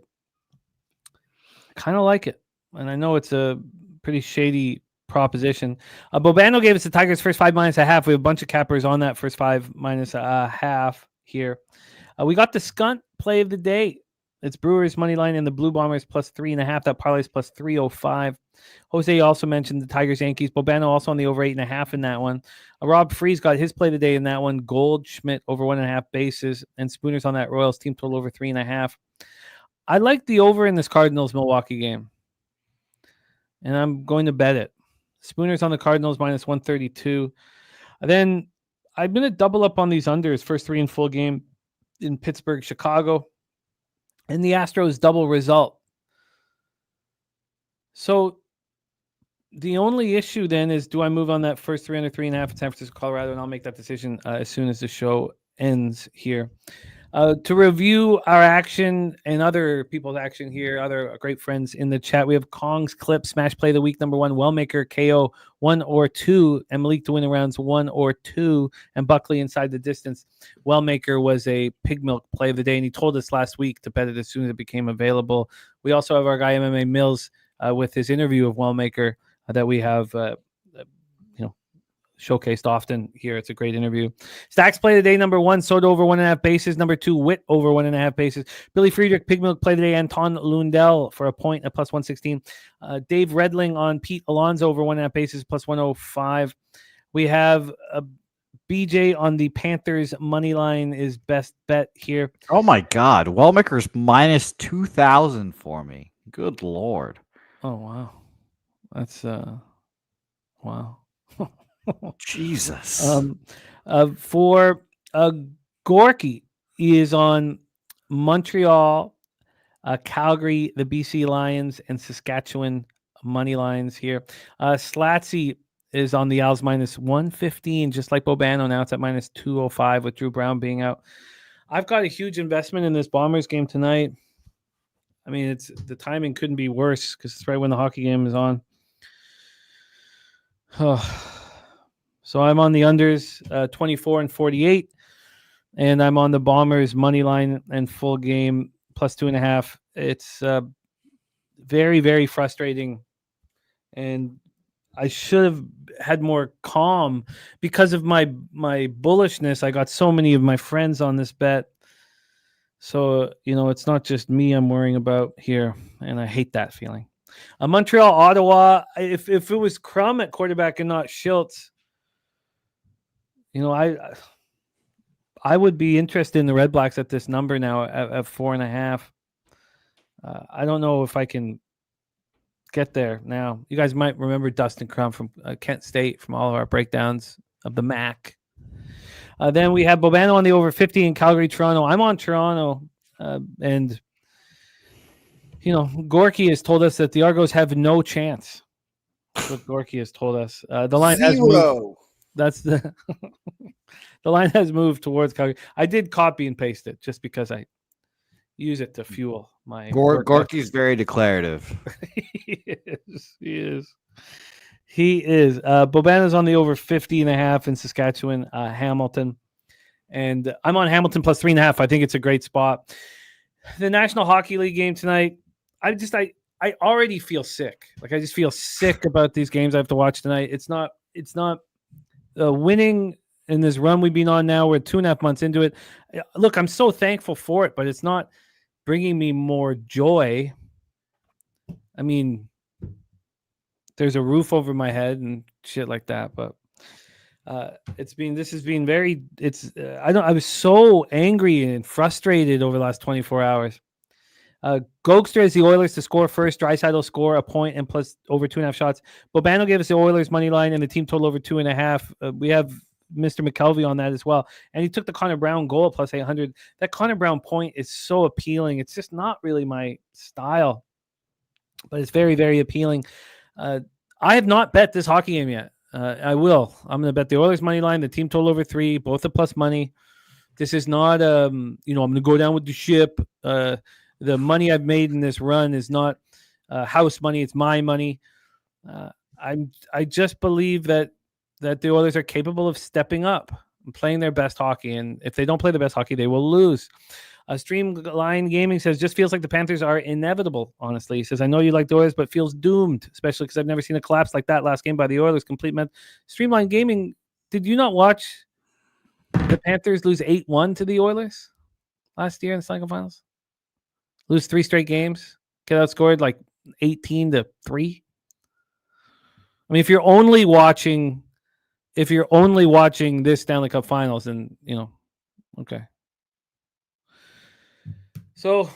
[SPEAKER 3] kind of like it, and I know it's a pretty shady proposition. Bobano gave us the Tigers first 5 minus a half. We have a bunch of cappers on that first 5 minus a half here. We got the skunt play of the day. It's Brewers money line and the Blue Bombers plus 3.5. That parlay is plus 305. Jose also mentioned the Tigers Yankees. Bobano also on the over 8.5 in that one. Rob Freeze got his play today in that one. Goldschmidt over 1.5 bases, and Spooner's on that Royals team total over 3.5. I like the over in this Cardinals Milwaukee game, and I'm going to bet it. Spooner's on the Cardinals minus 132. Then I'm going to double up on these unders first 3 in full game in Pittsburgh, Chicago. And the Astros double result. So The only issue then is, do I move on that first 3 under 3.5 in San Francisco, Colorado, and I'll make that decision as soon as the show ends here. To review our action and other people's action here, other great friends in the chat, we have Kong's Clip, Smash Play of the Week, number 1, Wellmaker, KO 1 or 2, and Malik to win in rounds 1 or 2, and Buckley inside the distance. Wellmaker was a pig milk play of the day, and he told us last week to bet it as soon as it became available. We also have our guy MMA Mills with his interview of Wellmaker that we have showcased often here. It's a great interview. Stacks play today, number 1, Soto over 1.5 bases. Number 2, Witt over 1.5 bases. Billy Friedrich, Pig Milk play today. Anton Lundell for a point at plus 116. Dave Redling on Pete Alonso over 1.5 bases, plus 105. We have BJ on the Panthers money line is best bet here.
[SPEAKER 8] Oh my God. Wellmaker's minus 2,000 for me. Good Lord.
[SPEAKER 3] Oh, wow. That's, wow.
[SPEAKER 8] Jesus.
[SPEAKER 3] For Gorky, he is on Montreal, Calgary, the BC Lions, and Saskatchewan money lines here. Slatsy is on the Owls minus 115, just like Bobano. Now it's at minus 205 with Drew Brown being out. I've got a huge investment in this Bombers game tonight. I mean, the timing couldn't be worse because it's right when the hockey game is on. So I'm on the unders 24 and 48, and I'm on the Bombers money line and full game plus 2.5. It's very, very frustrating, and I should have had more calm because of my bullishness. I got so many of my friends on this bet, so it's not just me I'm worrying about here, and I hate that feeling. Montreal, Ottawa. If it was Crum at quarterback and not Schultz, I would be interested in the Red Blacks at this number now at 4.5. I don't know if I can get there now. You guys might remember Dustin Crum from Kent State from all of our breakdowns of the MAC. Then we have Bobano on the over 50 in Calgary, Toronto. I'm on Toronto, and Gorky has told us that the Argos have no chance. That's what Gorky has told us. The line has moved. That's the line has moved towards Calgary. I did copy and paste it just because I use it to fuel my.
[SPEAKER 8] Gorky's very declarative.
[SPEAKER 3] He is. Bobana's on the over 50.5 in Saskatchewan, Hamilton, and I'm on Hamilton plus 3.5. I think it's a great spot. The National Hockey League game tonight. I already feel sick. Like I just feel sick about these games I have to watch tonight. It's not winning in this run we've been on now. We're 2.5 months into it. Look, I'm so thankful for it, but it's not bringing me more joy. I mean, there's a roof over my head and shit like that, but I was so angry and frustrated over the last 24 hours. Gokster has the Oilers to score first. Draisaitl score a point and plus over 2.5 shots. Bobano gave us the Oilers money line and the team total over 2.5. We have Mr. McKelvey on that as well. And he took the Connor Brown goal plus 800. That Connor Brown point is so appealing. It's just not really my style, but it's very, very appealing. I have not bet this hockey game yet. I will. I'm going to bet the Oilers money line, the team total over 3, both the plus money. This is not, I'm going to go down with the ship. The money I've made in this run is not house money; it's my money. I just believe that the Oilers are capable of stepping up and playing their best hockey, and if they don't play the best hockey, they will lose. Streamline Gaming says, just feels like the Panthers are inevitable, honestly. He says, I know you like the Oilers, but feels doomed, especially because I've never seen a collapse like that last game by the Oilers. Streamline Gaming, did you not watch the Panthers lose 8-1 to the Oilers last year in the Stanley Cup Finals? Lose 3 straight games, get outscored like 18-3. I mean, if you're only watching this Stanley Cup Finals, then okay. So,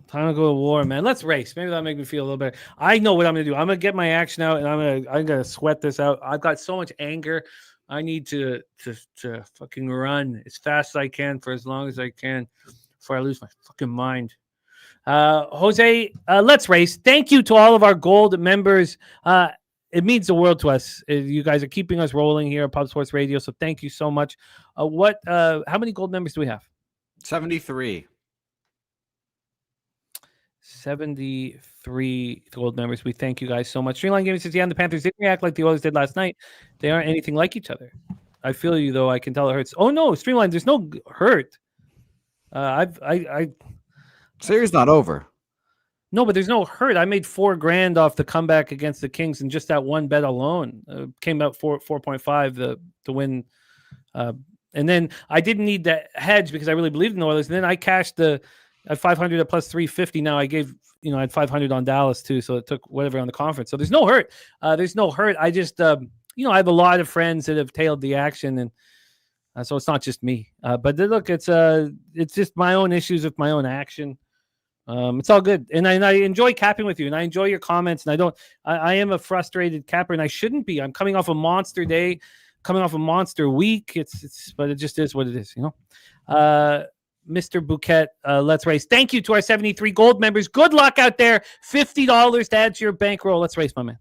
[SPEAKER 3] time to go to war, man. Let's race. Maybe that'll make me feel a little better. I know what I'm gonna do. I'm gonna get my action out, and I'm gonna sweat this out. I've got so much anger. I need to fucking run as fast as I can for as long as I can before I lose my fucking mind. Jose, let's race. Thank you to all of our gold members. it means the world to us. You guys are keeping us rolling here at Pub Sports Radio, so thank you so much. How many gold members do we have?
[SPEAKER 8] 73.
[SPEAKER 3] 73 gold members. We thank you guys so much. Streamline Gaming says, yeah, and the Panthers didn't react like the Oilers did last night. They aren't anything like each other. I feel you, though. I can tell it hurts. Oh, no, Streamline, there's no hurt.
[SPEAKER 8] Series not over.
[SPEAKER 3] No, but there's no hurt. I made $4,000 off the comeback against the Kings, and just that one bet alone came out 4.5 to win. And then I didn't need the hedge because I really believed in the Oilers. And then I cashed at 500 at plus 350. Now I gave, I had 500 on Dallas too, so it took whatever on the conference. So there's no hurt. There's no hurt. I just, I have a lot of friends that have tailed the action, and so it's not just me. But look, it's just my own issues with my own action. It's all good, and I enjoy capping with you, and I enjoy your comments. And I am a frustrated capper, and I shouldn't be. I'm coming off a monster day, coming off a monster week. But it just is what it is, Mr. Bouquet, let's race. Thank you to our 73 gold members. Good luck out there. $50 to add to your bankroll. Let's race, my man.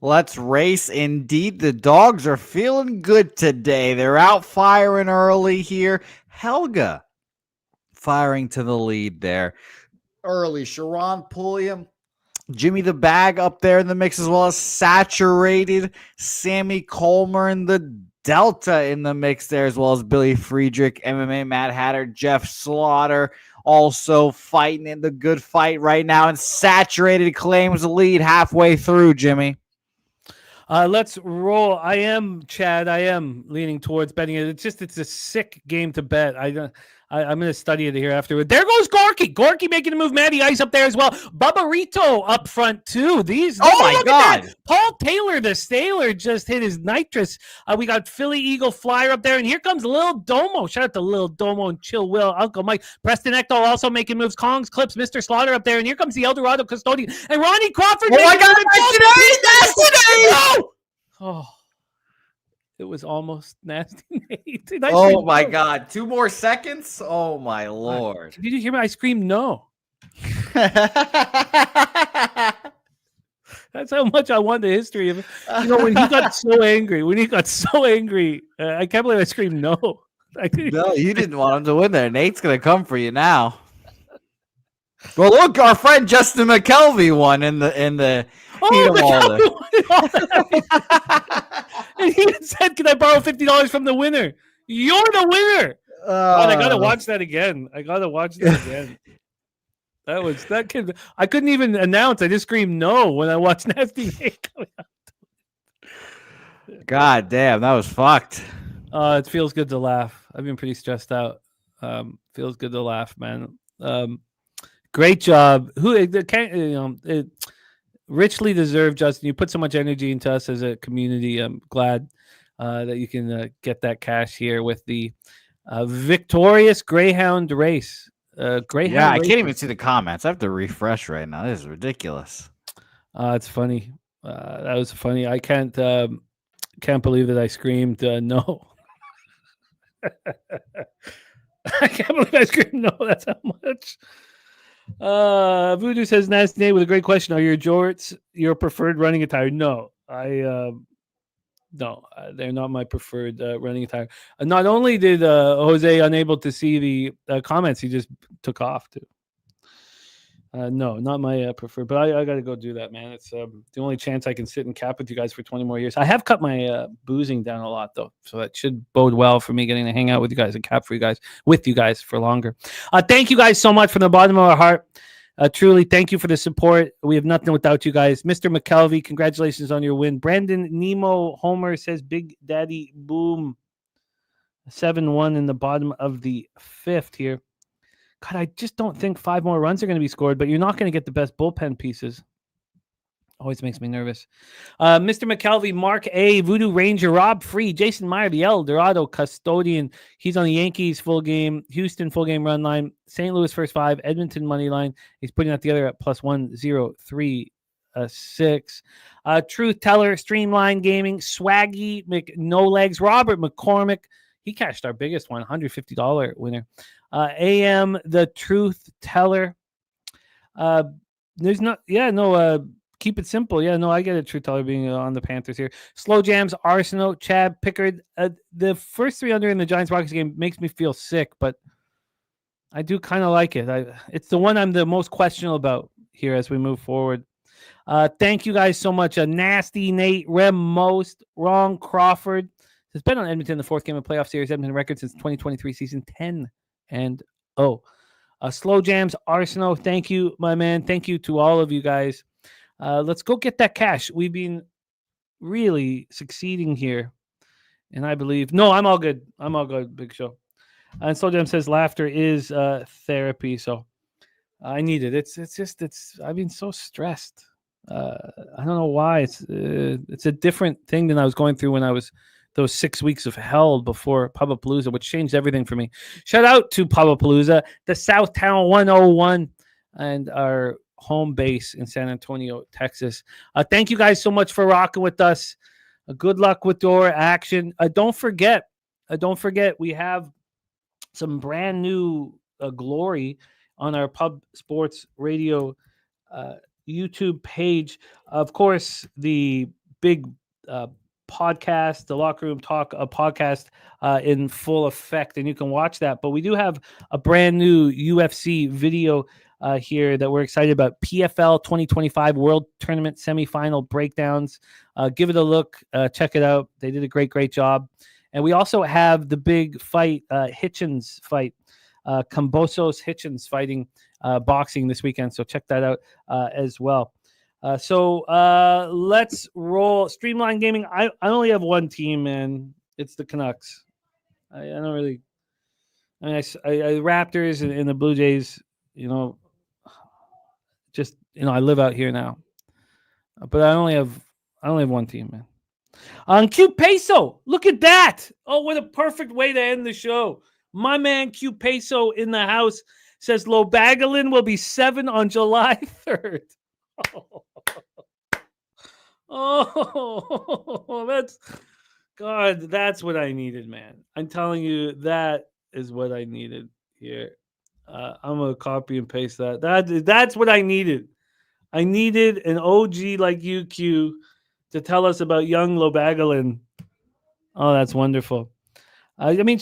[SPEAKER 8] Let's race indeed. The dogs are feeling good today. They're out firing early here. Helga firing to the lead there early. Sharon Pulliam, Jimmy the Bag up there in the mix, as well as Saturated, Sammy Colmer in the Delta in the mix there, as well as Billy Friedrich, MMA Mad Hatter, Jeff Slaughter also fighting in the good fight right now, and Saturated claims the lead halfway through, Jimmy.
[SPEAKER 3] Let's roll. I am leaning towards betting it. It's a sick game to bet. I'm going to study it here afterward. There goes Gorky. Gorky making a move. Matty Ice up there as well. Bubba Rito up front too. Oh my God. Paul Taylor, the Staler, just hit his nitrous. We got Philly Eagle Flyer up there, and here comes Lil Domo. Shout out to Lil Domo and Chill Will, Uncle Mike. Preston Ecto also making moves. Kongs Clips, Mr. Slaughter up there, and here comes the Eldorado Custodian and Ronnie Crawford.
[SPEAKER 8] Oh my God, that's today!
[SPEAKER 3] Oh. It was almost nasty.
[SPEAKER 8] Oh my God. 2 more seconds. Oh my Lord.
[SPEAKER 3] Did you hear me? I screamed no. That's how much I want the history of when he got so angry. I can't believe I screamed no.
[SPEAKER 8] No, you didn't want him to win there. Nate's going to come for you now. Well, look, our friend Justin McKelvey won in the
[SPEAKER 3] And he said, "Can I borrow $50 from the winner?" You're the winner. I gotta watch that again. That kid. I couldn't even announce. I just screamed no when I watched Nasty Nate coming out.
[SPEAKER 8] God damn, that was fucked.
[SPEAKER 3] It feels good to laugh. I've been pretty stressed out. Feels good to laugh, man. Great job. Richly deserved, Justin. You put so much energy into us as a community. I'm glad that you can get that cash here with the victorious Greyhound Race. Greyhound.
[SPEAKER 8] Yeah, I
[SPEAKER 3] race.
[SPEAKER 8] Can't even see the comments. I have to refresh right now. This is ridiculous.
[SPEAKER 3] It's funny. That was funny. I can't believe that I screamed no. I can't believe I screamed no. That's how much. Voodoo says, Nasty Nate with a great question. Are your jorts your preferred running attire? No, no, they're not my preferred running attire. Not only did Jose unable to see the comments, he just took off too. No, not my preferred, but I got to go do that, man. It's the only chance I can sit and cap with you guys for 20 more years. I have cut my boozing down a lot though, so that should bode well for me getting to hang out with you guys and cap with you guys for longer. Thank you guys so much from the bottom of our heart. Truly, thank you for the support. We have nothing without you guys. Mr. McKelvey, congratulations on your win. Brandon Nemo Homer says, Big Daddy Boom. 7-1 in the bottom of the 5th here. God, I just don't think 5 more runs are going to be scored, but you're not going to get the best bullpen pieces. Always makes me nervous. Mr. McKelvey, Mark A, Voodoo Ranger, Rob Free, Jason Meyer, the El Dorado Custodian. He's on the Yankees full game, Houston full game run line, St. Louis first 5, Edmonton money line. He's putting that together at plus 1.036. Truth Teller, Streamline Gaming, Swaggy, No Legs, Robert McCormick. He cashed our biggest one, $150 winner. AM, the Truth Teller. keep it simple. Yeah, no, I get it. Truth Teller being on the Panthers here. Slow Jams, Arsenal, Chad, Pickard. The first 3 under in the Giants-Rockies game makes me feel sick, but I do kind of like it. It's the one I'm the most questionable about here as we move forward. Thank you guys so much. Nasty Nate, Rem Most, Wrong Crawford has been on Edmonton in the 4th game of playoff series. Edmonton record since 2023 season 10-0. Slow Jams, Arsenal. Thank you, my man. Thank you to all of you guys. Let's go get that cash. We've been really succeeding here, and I believe. No, I'm all good. I'm all good. Big Show. And Slow Jam says laughter is therapy. So I need it. It's. I've been so stressed. I don't know why. It's a different thing than I was going through when I was those 6 weeks of hell before Pubapalooza, which changed everything for me. Shout out to Pubapalooza, the Southtown 101, and our home base in San Antonio, Texas. Thank you guys so much for rocking with us. Good luck with your action. Don't forget, we have some brand new glory on our Pub Sports Radio YouTube page. Of course, the big podcast, the Locker Room Talk podcast in full effect, and you can watch that. But we do have a brand new UFC video here that we're excited about. PFL 2025 World Tournament Semifinal breakdowns. Give it a look. Check it out. They did a great job. And we also have the big fight, Hitchens fight, Kambosos Hitchens fighting boxing this weekend. So check that out as well. So let's roll. Streamline Gaming. I only have one team, man. It's the Canucks. I don't really. I mean, I Raptors and the Blue Jays. Just I live out here now, but I only have one team, man. On Q Peso, look at that! Oh, what a perfect way to end the show. My man Q Peso in the house says Lobagalin will be 7 on July 3rd. Oh, that's what I needed, man. I'm telling you, that is what I needed here. I'm gonna copy and paste that. That's what I needed. I needed an OG like you, Q, to tell us about young Lobagalin. Oh, that's wonderful. I mean,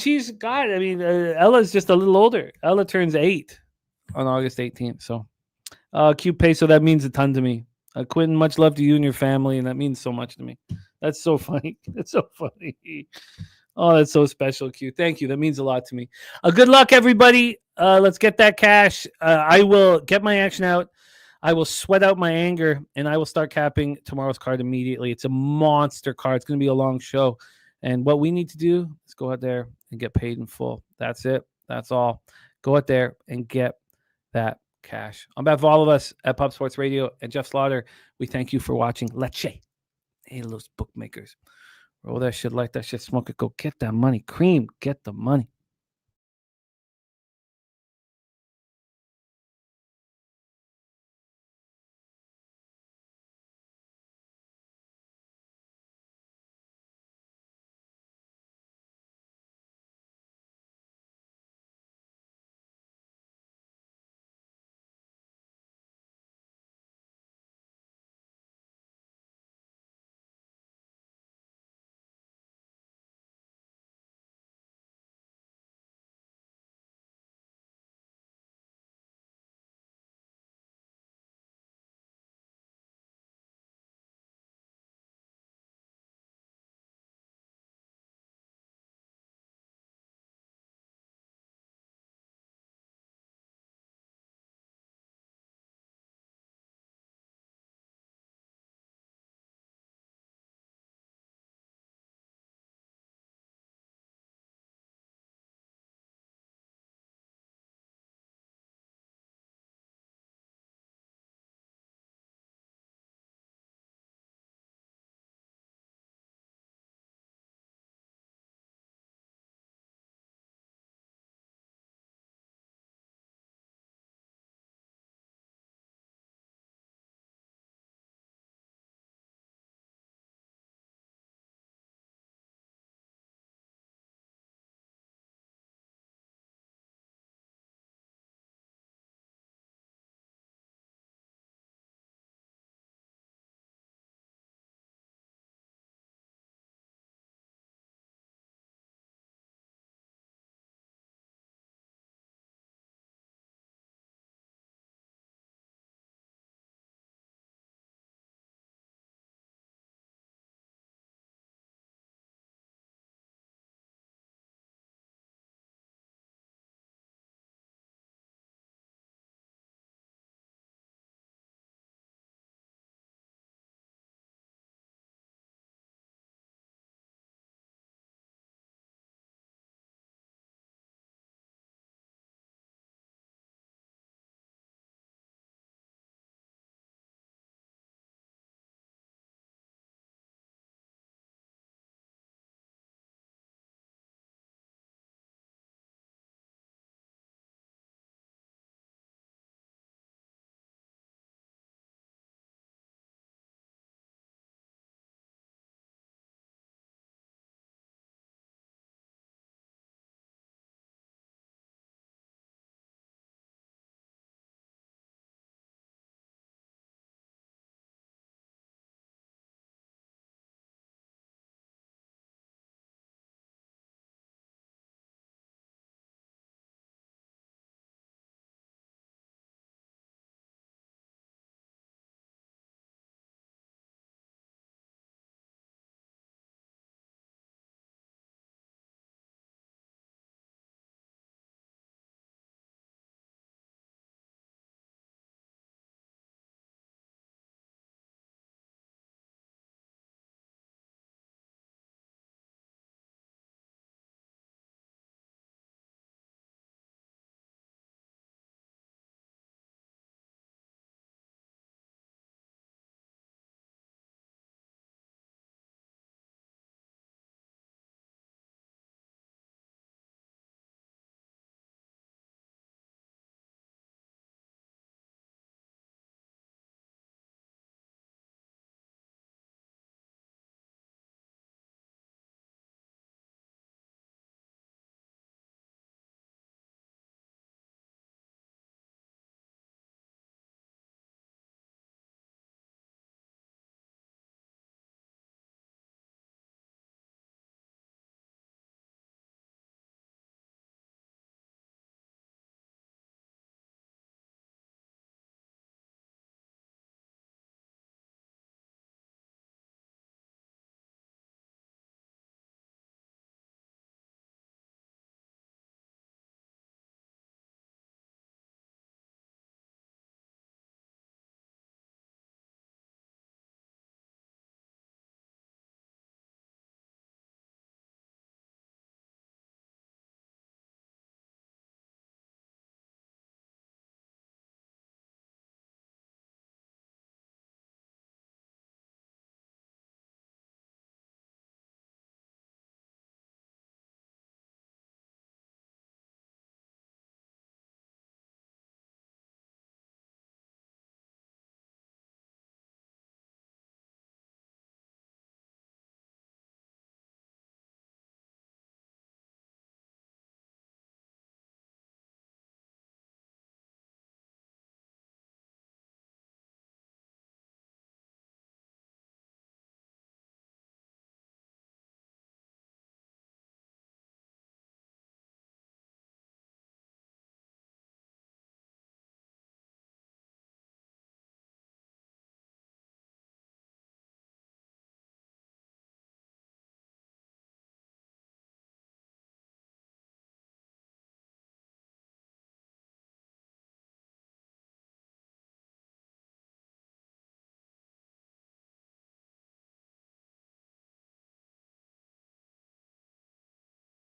[SPEAKER 3] Ella's just a little older. Ella turns 8 on August 18th. So, Q Peso, that means a ton to me. Quentin, much love to you and your family, and that means so much to me. That's so funny. That's so funny. Oh, that's so special, Q. Thank you. That means a lot to me. Good luck, everybody. Let's get that cash. I will get my action out. I will sweat out my anger, and I will start capping tomorrow's card immediately. It's a monster card. It's going to be a long show. And what we need to do is go out there and get paid in full. That's it. That's all. Go out there and get that cash. On behalf of all of us at Pub Sports Radio and Jeff Slaughter, we thank you for watching. Leche. Hey, those bookmakers. Roll that shit, like that shit, smoke it, go get that money. Cream, get the money.